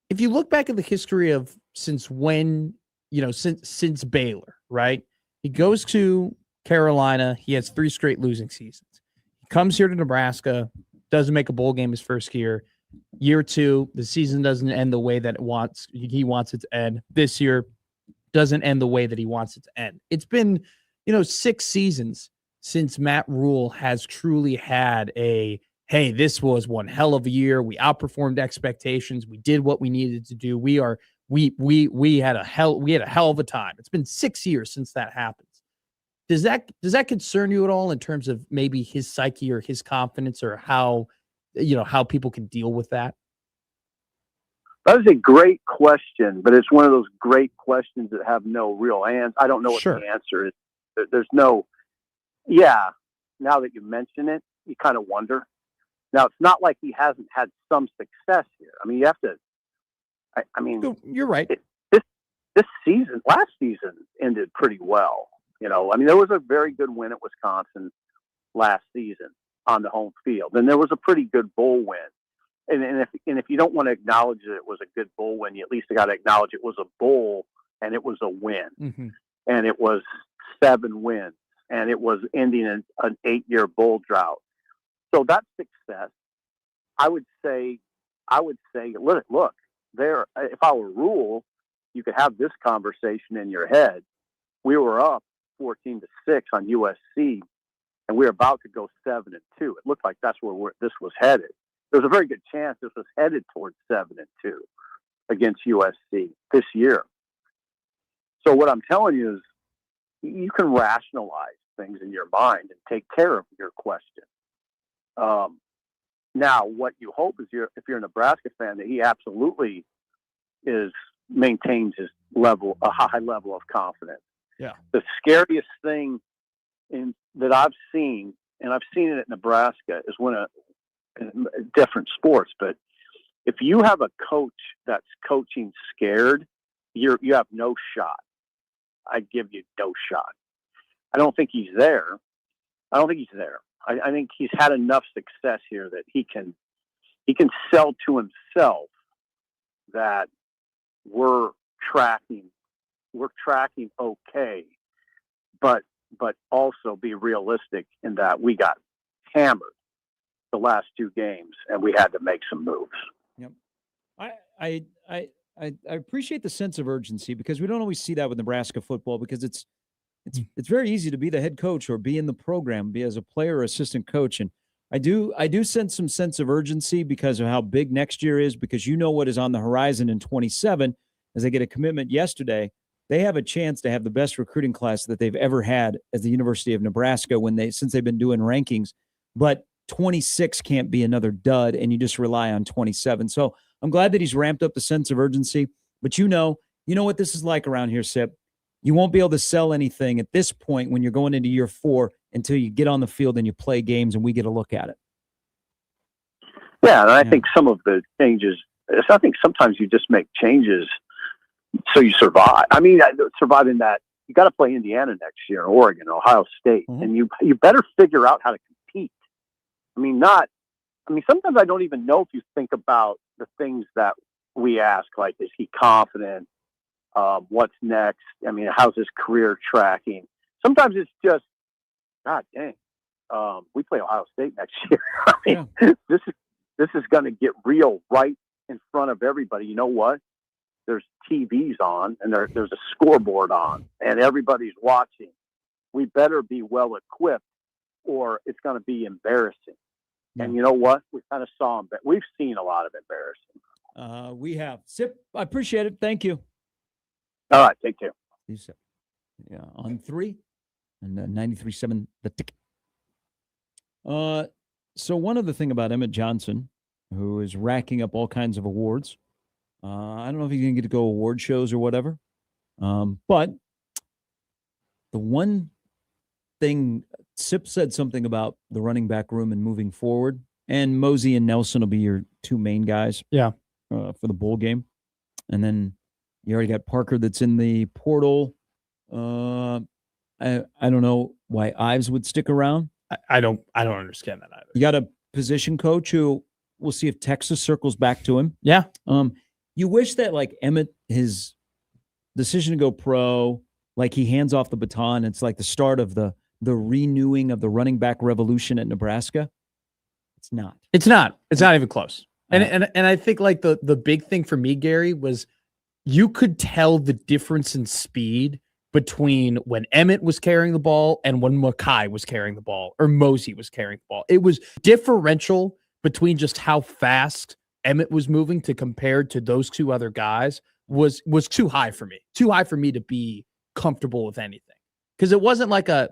if you look back at the history of since Baylor, right? He goes to Carolina. He has 3 straight losing seasons. He comes here to Nebraska, doesn't make a bowl game his first year. Year 2, the season doesn't end the way that he wants it to end. This year doesn't end the way that he wants it to end. It's been, 6 seasons since Matt Rule has truly had hey, this was one hell of a year. We outperformed expectations. We did what we needed to do. We had a hell of a time. It's been 6 years since that happens. Does that concern you at all in terms of maybe his psyche or his confidence, or how people can deal with that? That is a great question, but it's one of those great questions that have no real answer. I don't know what the answer is. There's no, now that you mention it, you kind of wonder. Now, it's not like he hasn't had some success here. You have to, you're right. Last season ended pretty well. There was a very good win at Wisconsin last season on the home field. And there was a pretty good bowl win. And if you don't want to acknowledge that it was a good bowl win, you at least got to acknowledge it was a bowl and it was a win. Mm-hmm. And it was 7 wins, and it was ending an 8-year bowl drought. So that's success. I would say, look, there, if I were Rule, you could have this conversation in your head. We were up 14-6 on USC, and we were about to go 7-2. It looked like that's where this was headed. There was a very good chance this was headed towards 7-2 against USC this year. So what I'm telling you is, you can rationalize things in your mind and take care of your question. Now, what you hope is, if you're a Nebraska fan, that he absolutely is maintains a high level of confidence. Yeah. The scariest thing that I've seen, and I've seen it at Nebraska, is when different sports, but if you have a coach that's coaching scared, you have no shot. I give you no shot. I don't think he's there. I think he's had enough success here that he can sell to himself that we're tracking okay, but also be realistic in that we got hammered the last 2 games and we had to make some moves. Yep. I appreciate the sense of urgency, because we don't always see that with Nebraska football, because it's very easy to be the head coach or be in the program, be as a player or assistant coach. And I do sense some sense of urgency because of how big next year is, because you know what is on the horizon in 27. As they get a commitment yesterday, they have a chance to have the best recruiting class that they've ever had as the University of Nebraska since they've been doing rankings. But 26 can't be another dud, and you just rely on 27. So I'm glad that he's ramped up the sense of urgency. But you know what this is like around here, Sip. You won't be able to sell anything at this point when you're going into year 4 until you get on the field and you play games and we get a look at it. Yeah, and I think some of the changes, I think sometimes you just make changes so you survive. I mean, survive in that you got to play Indiana next year, Oregon, Ohio State, and you better figure out how to compete. Sometimes I don't even know if you think about the things that we ask, like, is he confident? What's next? How's his career tracking? Sometimes it's just, God dang, we play Ohio State next year. This is going to get real right in front of everybody. You know what? There's TVs on, and there's a scoreboard on, and everybody's watching. We better be well equipped, or it's going to be embarrassing. Yeah. And you know what? We kind of saw them, but we've seen a lot of embarrassing. We have. Sip, I appreciate it. Thank you. All right, take care. Yeah, on 3 and 93.7 the ticket. So one other thing about Emmett Johnson, who is racking up all kinds of awards. I don't know if he's going to get to go award shows or whatever. But the one thing, Sip said something about the running back room and moving forward, and Mosey and Nelson will be your 2 main guys. Yeah. For the bowl game. And then you already got Parker that's in the portal. I don't know why Ives would stick around. I don't understand that either. You got a position coach who we'll see if Texas circles back to him. Yeah. You wish that, like, Emmett, his decision to go pro, like, he hands off the baton. It's like the start of the renewing of the running back revolution at Nebraska. It's not. It's not even close. And I think, like, the big thing for me, Gary, was you could tell the difference in speed between when Emmett was carrying the ball and when Mackay was carrying the ball or Mosey was carrying the ball. It was differential between just how fast Emmett was moving to compared to those 2 other guys was too high for me. Too high for me to be comfortable with anything. Because it wasn't like a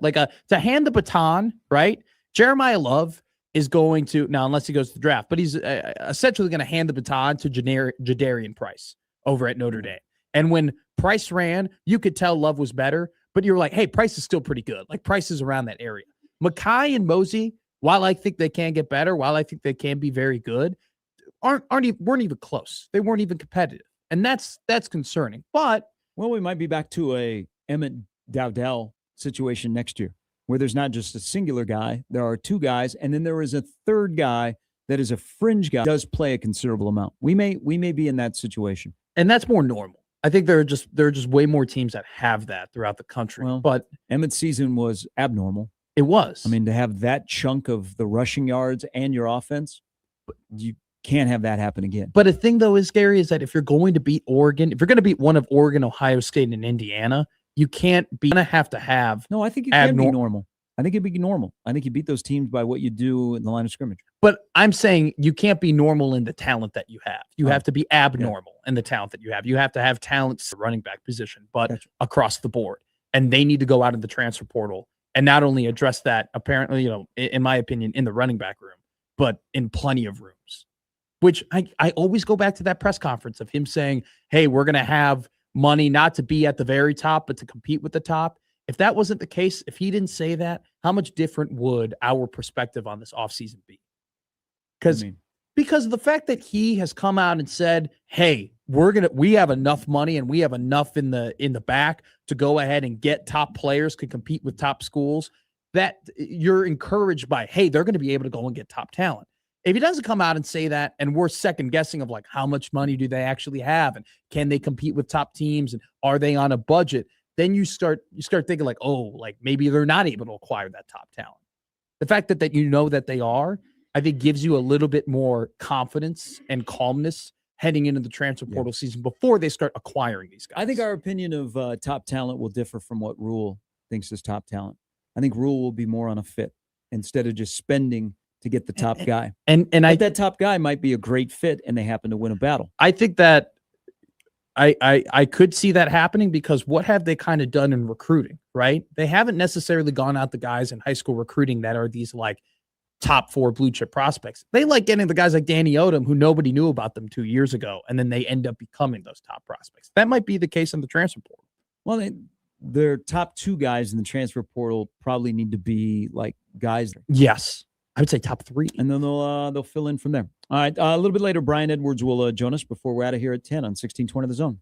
to hand the baton, right? Jeremiah Love is going to, now unless he goes to the draft, but he's essentially going to hand the baton to Jadarian Price over at Notre Dame. And when Price ran, you could tell Love was better, but you were like, hey, Price is still pretty good. Like, Price is around that area. Mackay and Mosey, while I think they can get better, while I think they can be very good, weren't even close. They weren't even competitive. And that's concerning. But, well, we might be back to a Emmett Dowdell situation next year, where there's not just a singular guy, there are 2 guys, and then there is a 3rd guy that is a fringe guy, does play a considerable amount. We may be in that situation. And that's more normal. I think there are just way more teams that have that throughout the country. Well, but Emmett's season was abnormal. It was. I mean, to have that chunk of the rushing yards and your offense, you can't have that happen again. But the thing, though, is, Gary, is that if you're going to beat Oregon, if you're going to beat one of Oregon, Ohio State, and Indiana, you can't be going to have. No, I think it can be normal. I think it'd be normal. I think you beat those teams by what you do in the line of scrimmage. But I'm saying you can't be normal in the talent that you have. You have to be abnormal in the talent that you have. You have to have talent to the running back position, but across the board. And they need to go out of the transfer portal and not only address that, apparently, in my opinion, in the running back room, but in plenty of rooms. which I always go back to that press conference of him saying, hey, we're going to have money not to be at the very top, but to compete with the top. If that wasn't the case, if he didn't say that, how much different would our perspective on this offseason be? Because of the fact that he has come out and said, hey, we have enough money and we have enough in the back to go ahead and get top players, could compete with top schools, that you're encouraged by, hey, they're going to be able to go and get top talent. If he doesn't come out and say that, and we're second guessing of like how much money do they actually have, and can they compete with top teams, and are they on a budget, then you start thinking like, oh, like maybe they're not able to acquire that top talent. The fact that you know that they are, I think, gives you a little bit more confidence and calmness heading into the transfer portal season before they start acquiring these guys. I think our opinion of top talent will differ from what Rule thinks is top talent. I think Rule will be more on a fit instead of just spending to get the top guy. And that top guy might be a great fit and they happen to win a battle. I think that I could see that happening, because what have they kind of done in recruiting, right? They haven't necessarily gone out the guys in high school recruiting that are these like top 4 blue chip prospects. They like getting the guys like Danny Odom, who nobody knew about them 2 years ago, and then they end up becoming those top prospects. That might be the case in the transfer portal. Well, their top 2 guys in the transfer portal probably need to be like guys. Yes, I would say top 3, and then they'll fill in from there. All right, a little bit later, Brian Edwards will join us before we're out of here at 10 on 1620 The Zone.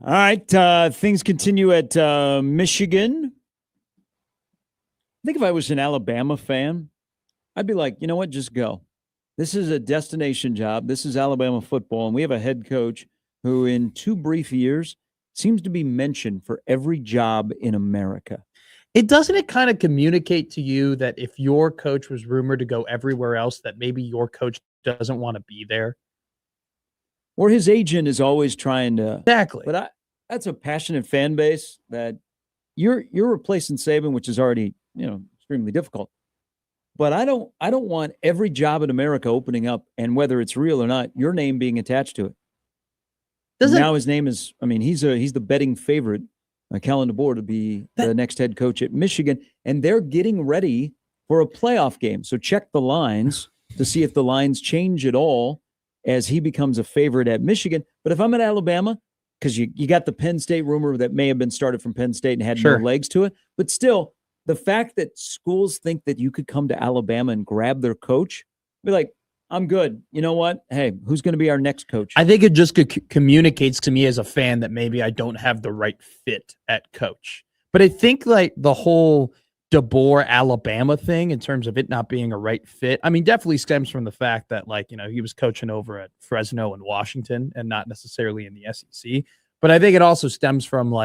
All right. Things continue at Michigan. I think if I was an Alabama fan, I'd be like, you know what? Just go. This is a destination job. This is Alabama football. And we have a head coach who, in 2 brief years, seems to be mentioned for every job in America. Doesn't it kind of communicate to you that if your coach was rumored to go everywhere else, that maybe your coach doesn't want to be there? Or his agent is always trying to. Exactly. But that's a passionate fan base that you're replacing Saban, which is already, extremely difficult. But I don't want every job in America opening up, and whether it's real or not, your name being attached to it. Now his name is, he's the betting favorite, Kellen DeBoer, to be the next head coach at Michigan, and they're getting ready for a playoff game. So check the lines to see if the lines change at all as he becomes a favorite at Michigan. But if I'm at Alabama, because you got the Penn State rumor that may have been started from Penn State and had no legs to it, but still, the fact that schools think that you could come to Alabama and grab their coach, be like, I'm good. You know what? Hey, who's going to be our next coach? I think it just communicates to me as a fan that maybe I don't have the right fit at coach. But I think like the whole DeBoer Alabama thing in terms of it not being a right fit, definitely stems from the fact that he was coaching over at Fresno and Washington and not necessarily in the SEC. But I think it also stems from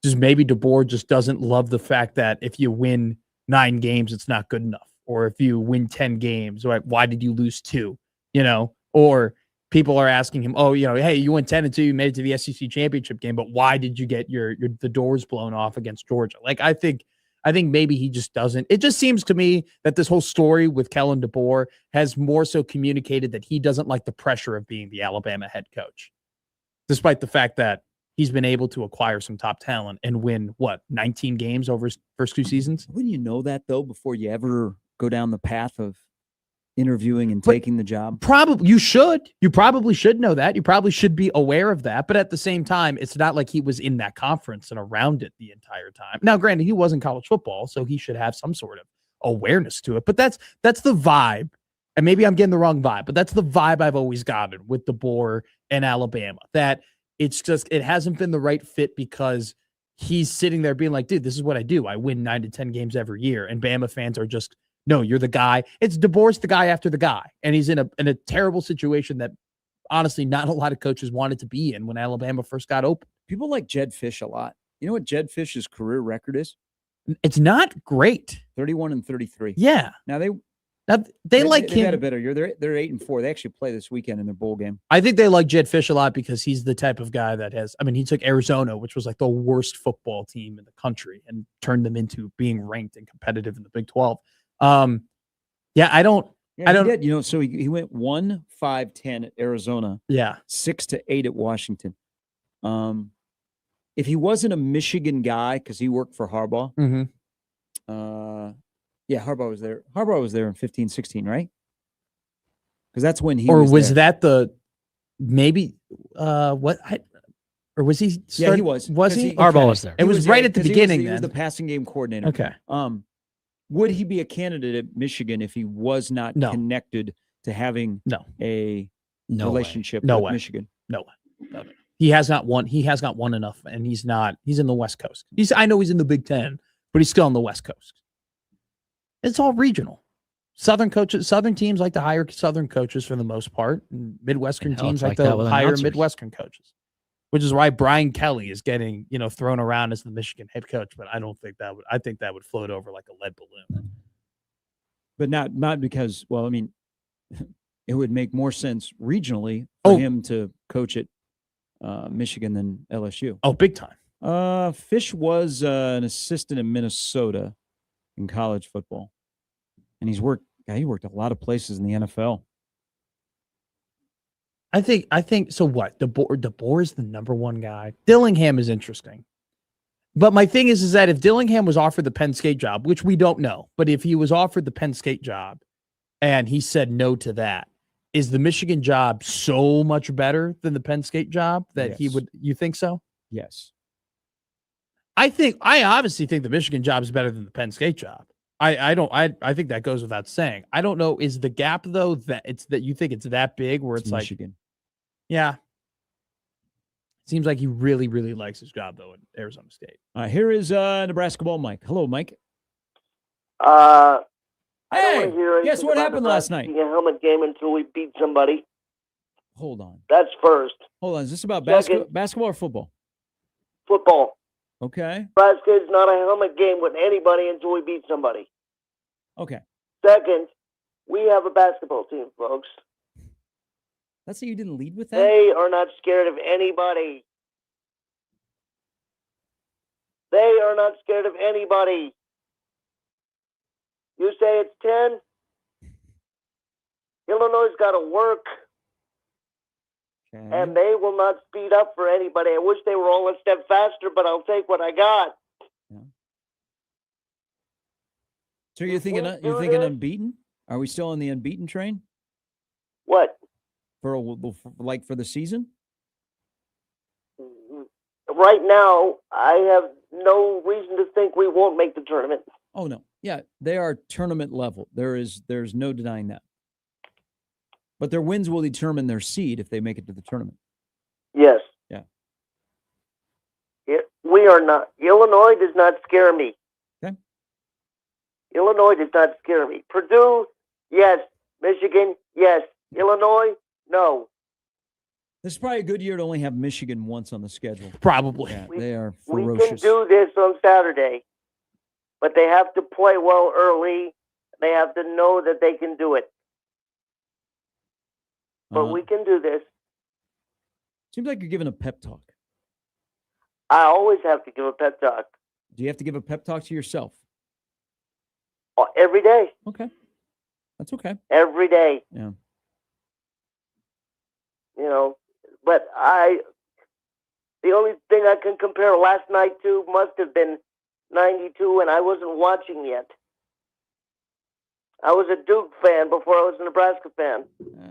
just maybe DeBoer just doesn't love the fact that if you win 9 games, it's not good enough. Or if you win 10 games, right, why did you lose 2? Or people are asking him, hey, you went 10-2, you made it to the SEC championship game, but why did you get the doors blown off against Georgia? I think maybe he just doesn't. It just seems to me that this whole story with Kellen DeBoer has more so communicated that he doesn't like the pressure of being the Alabama head coach, despite the fact that he's been able to acquire some top talent and win, 19 games over his first 2 seasons? Wouldn't you know that, though, before you ever go down the path of interviewing and taking the job? Probably you should. You probably should know that. You probably should be aware of that. But at the same time, it's not like he was in that conference and around it the entire time. Now, granted, he was in college football, so he should have some sort of awareness to it. But that's the vibe. And maybe I'm getting the wrong vibe, but that's the vibe I've always gotten with DeBoer and Alabama. That it's just, it hasn't been the right fit because he's sitting there being like, dude, this is what I do. I win 9 to 10 games every year. And Bama fans are just, no, you're the guy. It's DeBoer's the guy after the guy. And he's in a terrible situation that honestly not a lot of coaches wanted to be in when Alabama first got open. People like Jed Fish a lot. You know what Jed Fish's career record is? It's not great. 31-33. Yeah. Now they like him. Had a better year. They're 8-4. They actually play this weekend in their bowl game. I think they like Jed Fish a lot because he's the type of guy that has, he took Arizona, which was like the worst football team in the country, and turned them into being ranked and competitive in the Big 12. I don't. Did. So he went 1-5-10 at Arizona. Yeah. 6-8 at Washington. If he wasn't a Michigan guy, because he worked for Harbaugh. Mm-hmm. Harbaugh was there. Harbaugh was there in 15-16, right? Because that's when he. Or was there. That the maybe what? Or was he? Yeah, he was. Was he? Harbaugh was there. It was right at the beginning. He was the passing game coordinator. Okay. Would he be a candidate at Michigan if he was not connected to having a relationship with Michigan? No way. He has not won. He has not won enough, and he's not. He's in the West Coast. I know he's in the Big Ten, but he's still on the West Coast. It's all regional. Southern teams like to hire Southern coaches for the most part. Midwestern teams like to hire Midwestern coaches, which is why Brian Kelly is getting thrown around as the Michigan head coach. But I don't think that would. I think that would float over like a lead balloon. But not because. Well, it would make more sense regionally for him to coach at Michigan than LSU. Oh, big time. Fish was an assistant in Minnesota in college football, and he worked a lot of places in the NFL. I think so. What DeBoer is the number one guy. Dillingham is interesting, but my thing is that if Dillingham was offered the Penn State job, which we don't know, but if he was offered the Penn State job and he said no to that, is the Michigan job so much better than the Penn State job that he would? You think so? Yes. I obviously think the Michigan job is better than the Penn State job. I think that goes without saying. I don't know. Is the gap though that you think it's that big where it's like Michigan? Yeah. Seems like he really, really likes his job, though, at Arizona State. Here is Nebrasketball Mike. Hello, Mike. I don't Hey, want to hear guess anything what about happened last night? being a helmet game until we beat somebody. Hold on. That's first. Hold on. Is this about Second. basketball or football? Football. Okay. Nebraska is not a helmet game with anybody until we beat somebody. Okay. Second, we have a basketball team, folks. Let's say you didn't lead with that. They are not scared of anybody. They are not scared of anybody. You say it's 10? Illinois' got to work, Okay. and they will not speed up for anybody. I wish they were all a step faster, but I'll take what I got. So you're thinking unbeaten? Are we still on the unbeaten train What? for the season? Right now, I have no reason to think we won't make the tournament. Oh no. Yeah, they are tournament level. There's no denying that. But their wins will determine their seed if they make it to the tournament. Yes. Yeah. We are not. Illinois does not scare me. Okay. Illinois does not scare me. Purdue, yes. Michigan, yes. Illinois, no. This is probably a good year to only have Michigan once on the schedule. Probably. Yeah, they are We ferocious. can do this on Saturday, but they have to play well early. They have to know that they can do it. But we can do this. Seems like you're giving a pep talk. I always have to give a pep talk. Do you have to give a pep talk to yourself? Every day. Okay. That's okay. Every day. Yeah. You know, but the only thing I can compare last night to must have been 92, and I wasn't watching yet. I was a Duke fan before I was a Nebraska fan.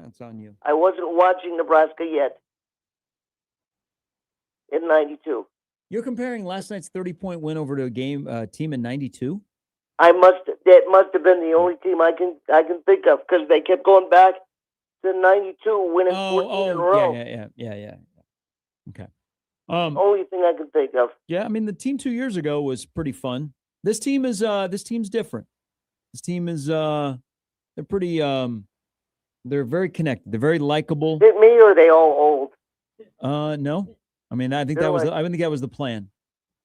That's on you. I wasn't watching Nebraska yet in 92. You're comparing last night's 30-point win over to a team in 92? That must have been the only team I can think of, because they kept going back to 92, winning 14 in a row. Yeah. Okay. Only thing I can think of. Yeah, I mean the team 2 years ago was pretty fun. This team's different. This team is they're pretty they're very connected. They're very likable. Is it me or are they all old? No. I mean, I think They're I think that was the plan.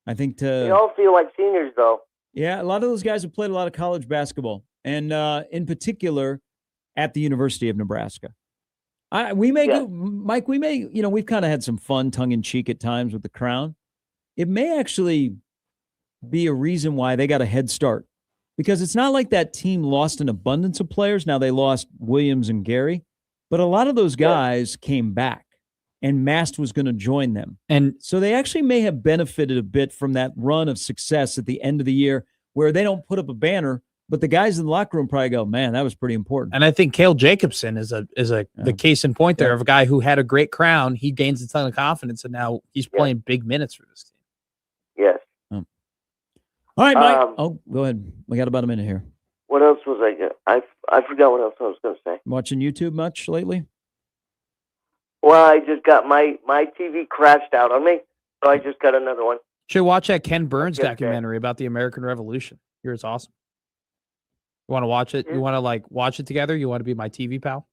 I think They all feel like seniors, though. Yeah, a lot of those guys have played a lot of college basketball, and in particular at the University of Nebraska. Mike, we've kind of had some fun tongue in cheek at times with the Crown. It may actually be a reason why they got a head start, because it's not like that team lost an abundance of players. Now they lost Williams and Gary, but a lot of those guys came back, and Mast was going to join them. And so they actually may have benefited a bit from that run of success at the end of the year where they don't put up a banner, but the guys in the locker room probably go, man, that was pretty important. And I think Cale Jacobson is the case in point there of a guy who had a great Crown. He gains a ton of confidence, and now he's playing big minutes for this team. Yes. All right, Mike. Go ahead. We got about a minute here. What else was I going I forgot what else I was going to say. Watching YouTube much lately? Well, I just got my TV crashed out on me, so I just got another one. Should watch that Ken Burns documentary about the American Revolution. Here, it's awesome. You want to watch it? You want to watch it together? You want to be my TV pal?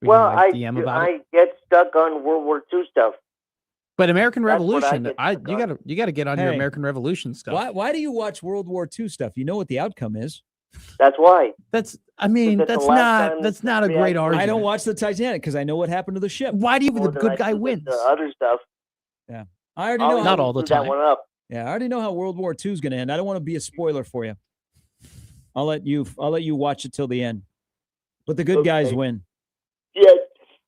I get stuck on World War II stuff. But American Revolution, you got to get on your American Revolution stuff. Why do you watch World War II stuff? You know what the outcome is. That's why. That's not a great argument. I don't watch the Titanic because I know what happened to the ship. Why do you think the good guy wins? The other stuff. Yeah, I already know. Not all the time. That one up. Yeah, I already know how World War II is going to end. I don't want to be a spoiler for you. I'll let you watch it till the end. But the good guys win. Yes.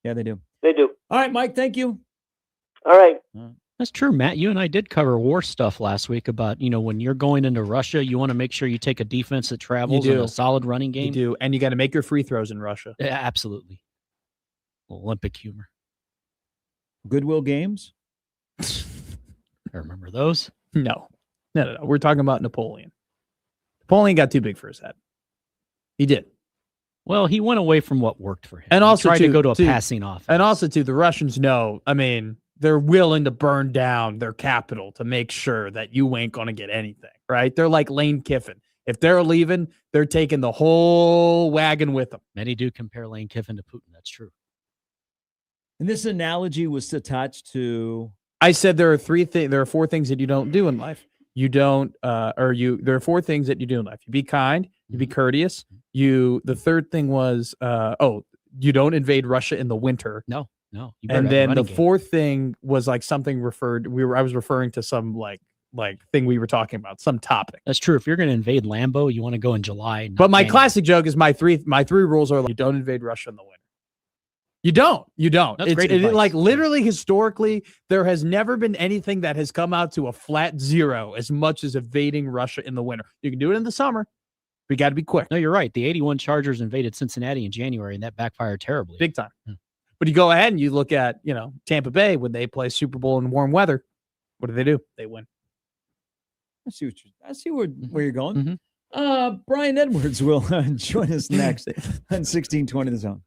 Yeah, they do. They do. All right, Mike. Thank you. All right. That's true, Matt. You and I did cover war stuff last week about, when you're going into Russia, you want to make sure you take a defense that travels and a solid running game. You do, and you got to make your free throws in Russia. Yeah, absolutely. Olympic humor. Goodwill Games? I remember those. No. We're talking about Napoleon. Napoleon got too big for his head. He did. Well, he went away from what worked for him. And also tried to go to a passing offense. And also, too, the Russians know, they're willing to burn down their capital to make sure that you ain't going to get anything, right? They're like Lane Kiffin. If they're leaving, they're taking the whole wagon with them. Many do compare Lane Kiffin to Putin. That's true. And this analogy was attached to. I said there are four things that you don't do in life. You don't, there are four things that you do in life. You be kind, you be courteous. The third thing was, you don't invade Russia in the winter. No. And then the fourth thing was like something I was referring to some like thing we were talking about, some topic. That's true. If you're going to invade Lambeau, you want to go in July. But my classic joke is my three rules are like, you don't invade Russia in the winter. You don't. That's great advice. Like literally historically, there has never been anything that has come out to a flat zero as much as invading Russia in the winter. You can do it in the summer. We got to be quick. No, you're right. The 81 Chargers invaded Cincinnati in January, and that backfired terribly. Big time. But you go ahead and you look at, Tampa Bay when they play Super Bowl in warm weather. What do? They win. I see where you're going. Brian Edwards will join us next on 1620 The Zone.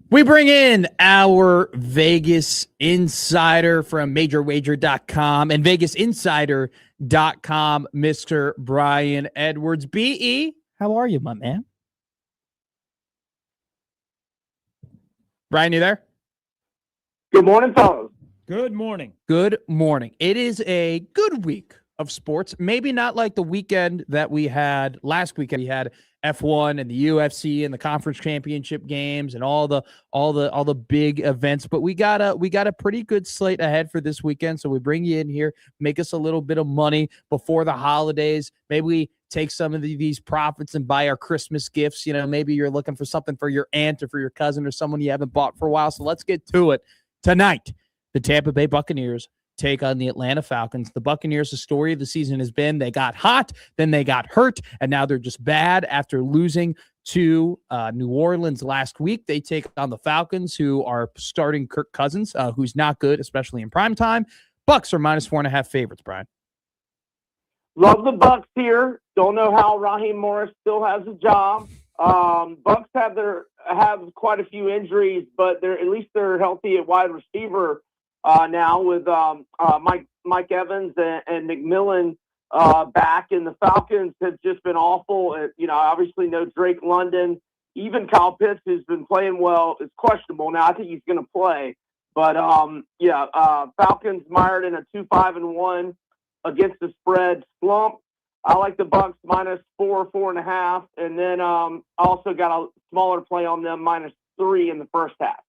We bring in our Vegas insider from MajorWager.com and VegasInsider.com, Mr. Brian Edwards. B.E., how are you, my man? Brian, you there? Good morning, fellas. Good morning. Good morning. It is a good week of sports. Maybe not like the weekend that we had last weekend. We had F1 and the UFC and the conference championship games and all the big events, but we got a pretty good slate ahead for this weekend. So we bring you in here, make us a little bit of money before the holidays. Maybe we take some of these profits and buy our Christmas gifts. You know, maybe you're looking for something for your aunt or for your cousin or someone you haven't bought for a while. So let's get to it. Tonight, the Tampa Bay Buccaneers take on the Atlanta Falcons. The Buccaneers, the story of the season has been they got hot, then they got hurt, and now they're just bad after losing to New Orleans last week. They take on the Falcons, who are starting Kirk Cousins, who's not good, especially in primetime. Bucks are -4.5 favorites, Brian. Love the Bucks here. Don't know how Raheem Morris still has a job. Bucks have quite a few injuries, but at least they're healthy at wide receiver now with Mike Evans and McMillan back, and the Falcons have just been awful. Obviously no Drake London. Even Kyle Pitts, who's been playing well, is questionable. Now I think he's going to play, but Falcons mired in a 2-5-1 against the spread slump. I like the Bucks -4.5, and then also got a smaller play on them -3 in the first half.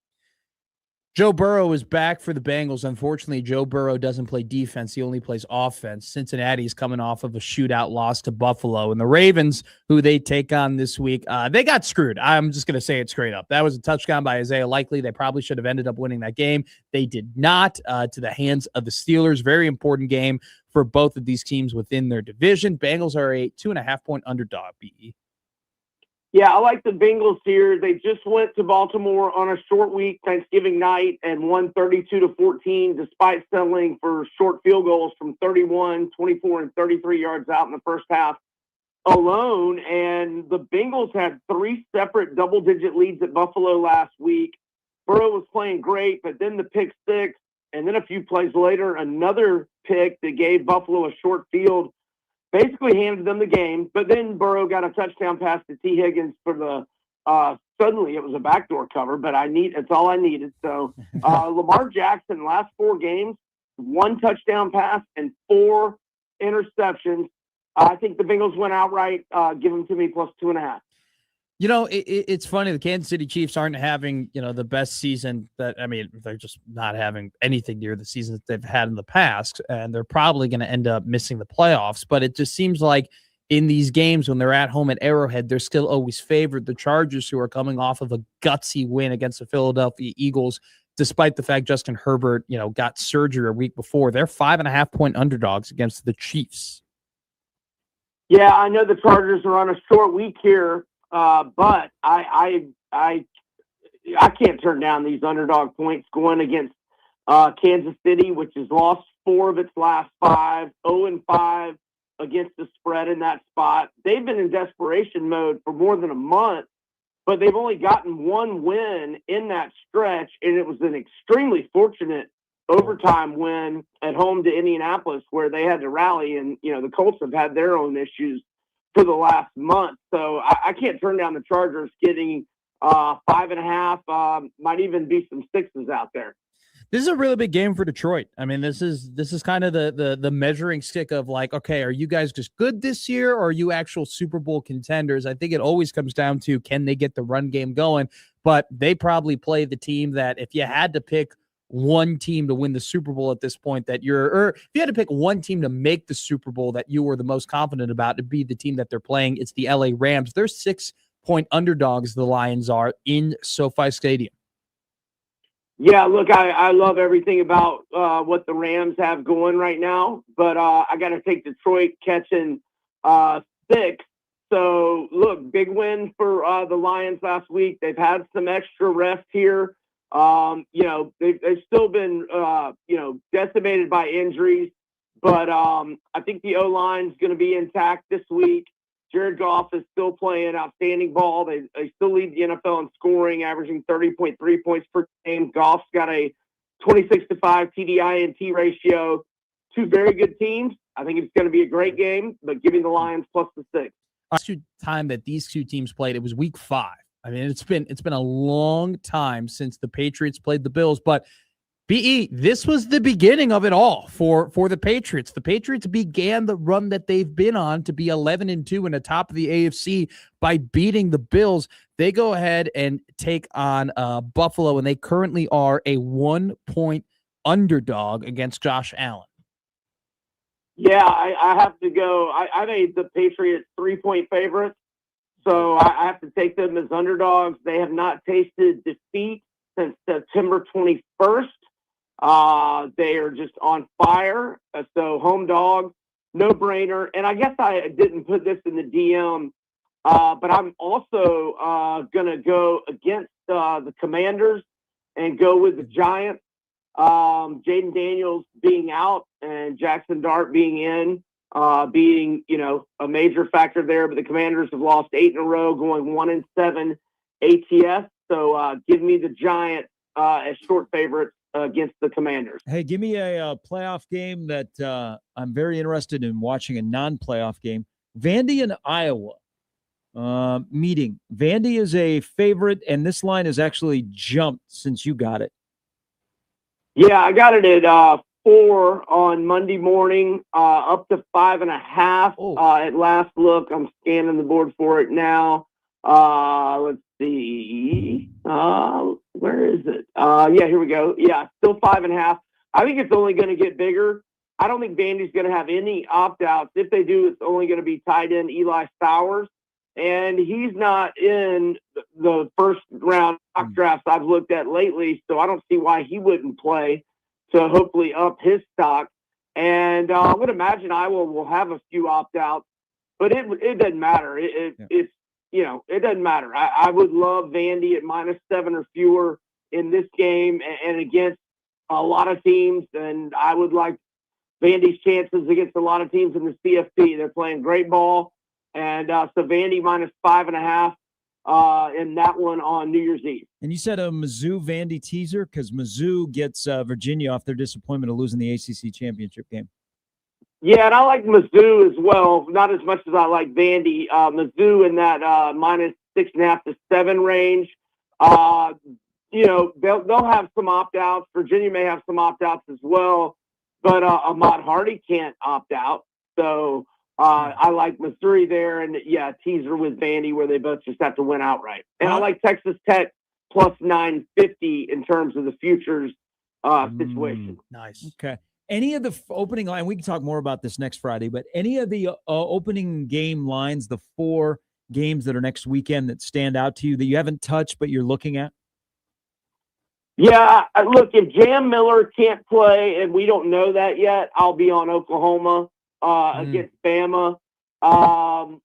Joe Burrow is back for the Bengals. Unfortunately, Joe Burrow doesn't play defense. He only plays offense. Cincinnati's coming off of a shootout loss to Buffalo. And the Ravens, who they take on this week, they got screwed. I'm just going to say it straight up. That was a touchdown by Isaiah Likely. They probably should have ended up winning that game. They did not, to the hands of the Steelers. Very important game for both of these teams within their division. Bengals are a 2.5-point underdog, BE. Yeah, I like the Bengals here. They just went to Baltimore on a short week, Thanksgiving night, and won 32-14, despite settling for short field goals from 31, 24, and 33 yards out in the first half alone. And the Bengals had 3 separate double-digit leads at Buffalo last week. Burrow was playing great, but then the pick six, and then a few plays later, another pick that gave Buffalo a short field, basically handed them the game. But then Burrow got a touchdown pass to T. Higgins for the suddenly it was a backdoor cover, but it's all I needed. So Lamar Jackson, last 4 games, 1 touchdown pass and 4 interceptions. I think the Bengals went outright. Give them to me +2.5. You know, it's funny. The Kansas City Chiefs aren't having, the best season they're just not having anything near the season that they've had in the past. And they're probably going to end up missing the playoffs. But it just seems like in these games, when they're at home at Arrowhead, they're still always favored. The Chargers, who are coming off of a gutsy win against the Philadelphia Eagles, despite the fact Justin Herbert, got surgery a week before, they're 5.5-point underdogs against the Chiefs. Yeah, I know the Chargers are on a short week here. But I can't turn down these underdog points going against Kansas City, which has lost 4 of its last 5, 0-5 against the spread in that spot. They've been in desperation mode for more than a month, but they've only gotten 1 win in that stretch, and it was an extremely fortunate overtime win at home to Indianapolis where they had to rally, and the Colts have had their own issues for the last month. So I can't turn down the Chargers getting 5.5, might even be some 6s out there. This is a really big game for Detroit. I mean, this is kind of the measuring stick of like, okay, are you guys just good this year or are you actual Super Bowl contenders? I think it always comes down to, can they get the run game going? But they probably play the team that if you had to pick one team to win the Super Bowl at this point if you had to pick one team to make the Super Bowl that you were the most confident about to be the team that they're playing, it's the LA Rams. They're 6-point underdogs, the Lions are, in SoFi Stadium. Yeah, look, I love everything about what the Rams have going right now, but I got to take Detroit catching 6. So, look, big win for the Lions last week. They've had some extra rest here. They've still been, decimated by injuries, but I think the O-line is going to be intact this week. Jared Goff is still playing outstanding ball. They still lead the NFL in scoring, averaging 30.3 points per game. Goff's got a 26-5 TDI-INT ratio. Two very good teams. I think it's going to be a great game, but giving the Lions plus the 6. Last time that these two teams played, it was week 5. I mean, it's been a long time since the Patriots played the Bills, but BE, this was the beginning of it all for the Patriots. The Patriots began the run that they've been on to be 11-2 in the top of the AFC by beating the Bills. They go ahead and take on Buffalo, and they currently are a 1-point underdog against Josh Allen. Yeah, I have to go. I made the Patriots 3-point favorites, so I have to take them as underdogs. They have not tasted defeat since September 21st. They are just on fire. So home dog, no brainer. And I guess I didn't put this in the DM, but I'm also going to go against the Commanders and go with the Giants. Jaden Daniels being out and Jackson Dart being in, being, a major factor there. But the Commanders have lost 8 in a row, going 1-7 ATS. So give me the Giants as short favorites against the Commanders. Hey, give me a playoff game that I'm very interested in watching, a non-playoff game. Vandy and Iowa meeting. Vandy is a favorite, and this line has actually jumped since you got it. Yeah, I got it at 4 on Monday morning, up to 5.5 at last look. I'm scanning the board for it now. Let's see. Where is it? Yeah, here we go. Yeah, still 5.5. I think it's only going to get bigger. I don't think Vandy's going to have any opt-outs. If they do, it's only going to be tight end Eli Stowers. And he's not in the first round mock drafts I've looked at lately, so I don't see why he wouldn't play to hopefully up his stock. And I would imagine Iowa will have a few opt-outs, but it doesn't matter. It doesn't matter. I would love Vandy at -7 or fewer in this game and against a lot of teams, and I would like Vandy's chances against a lot of teams in the CFP. They're playing great ball. And so Vandy -5.5 in that one on New Year's Eve. And you said a Mizzou-Vandy teaser because Mizzou gets Virginia off their disappointment of losing the ACC championship game. Yeah, and I like Mizzou as well, not as much as I like Vandy. Mizzou in that -6.5 to 7 range. They'll have some opt-outs. Virginia may have some opt-outs as well, but Ahmad Hardy can't opt out. So I like Missouri there, and teaser with Vandy where they both just have to win outright. And I like Texas Tech plus 950 in terms of the futures situation. Nice. Okay. Any of the opening line, we can talk more about this next Friday, but any of the opening game lines, the 4 games that are next weekend that stand out to you that you haven't touched but you're looking at? Yeah, look, if Jam Miller can't play, and we don't know that yet, I'll be on Oklahoma against Bama. I'm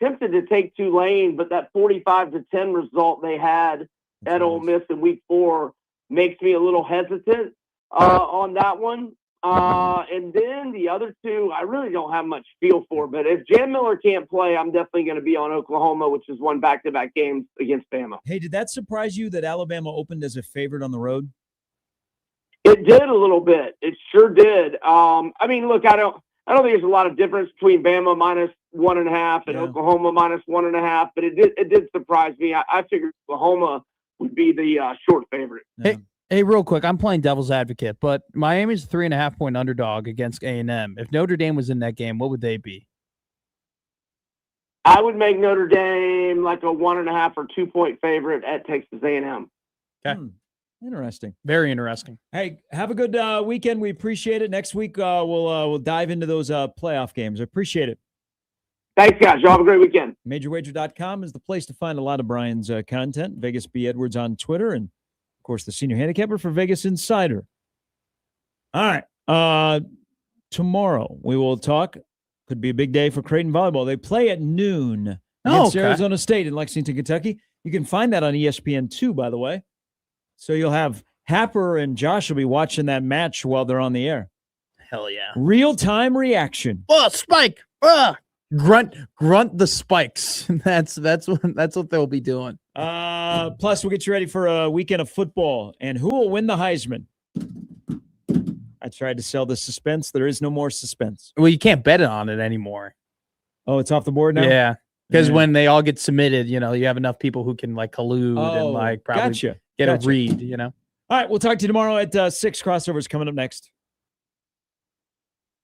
tempted to take Tulane, but that 45-10 result they had at Ole Miss in week 4 makes me a little hesitant on that one. And then the other 2, I really don't have much feel for. But if Jam Miller can't play, I'm definitely going to be on Oklahoma, which has won back-to-back games against Bama. Hey, did that surprise you that Alabama opened as a favorite on the road? It did a little bit. It sure did. Look, I don't think there's a lot of difference between Bama -1.5 and Oklahoma -1.5, but it did surprise me. I figured Oklahoma would be the short favorite. Yeah. Hey, real quick, I'm playing devil's advocate, but Miami's a 3.5-point underdog against A&M. If Notre Dame was in that game, what would they be? I would make Notre Dame like a 1.5 or 2-point favorite at Texas A&M. Okay. Interesting. Very interesting. Hey, have a good weekend. We appreciate it. Next week, we'll dive into those playoff games. I appreciate it. Thanks, guys. Y'all have a great weekend. MajorWager.com is the place to find a lot of Brian's content. Vegas B. Edwards on Twitter, and, of course, the senior handicapper for Vegas Insider. All right. Tomorrow we will talk. Could be a big day for Creighton Volleyball. They play at noon against Arizona State in Lexington, Kentucky. You can find that on ESPN2, by the way. So you'll have Happer and Josh will be watching that match while they're on the air. Hell yeah. Real-time reaction. Oh, Spike. grunt the spikes. That's what they'll be doing. Plus, we'll get you ready for a weekend of football. And who will win the Heisman? I tried to sell the suspense. There is no more suspense. Well, you can't bet on it anymore. Oh, it's off the board now? Yeah. Because when they all get submitted, you have enough people who can collude and probably get a read, All right, we'll talk to you tomorrow at 6. Crossovers coming up next.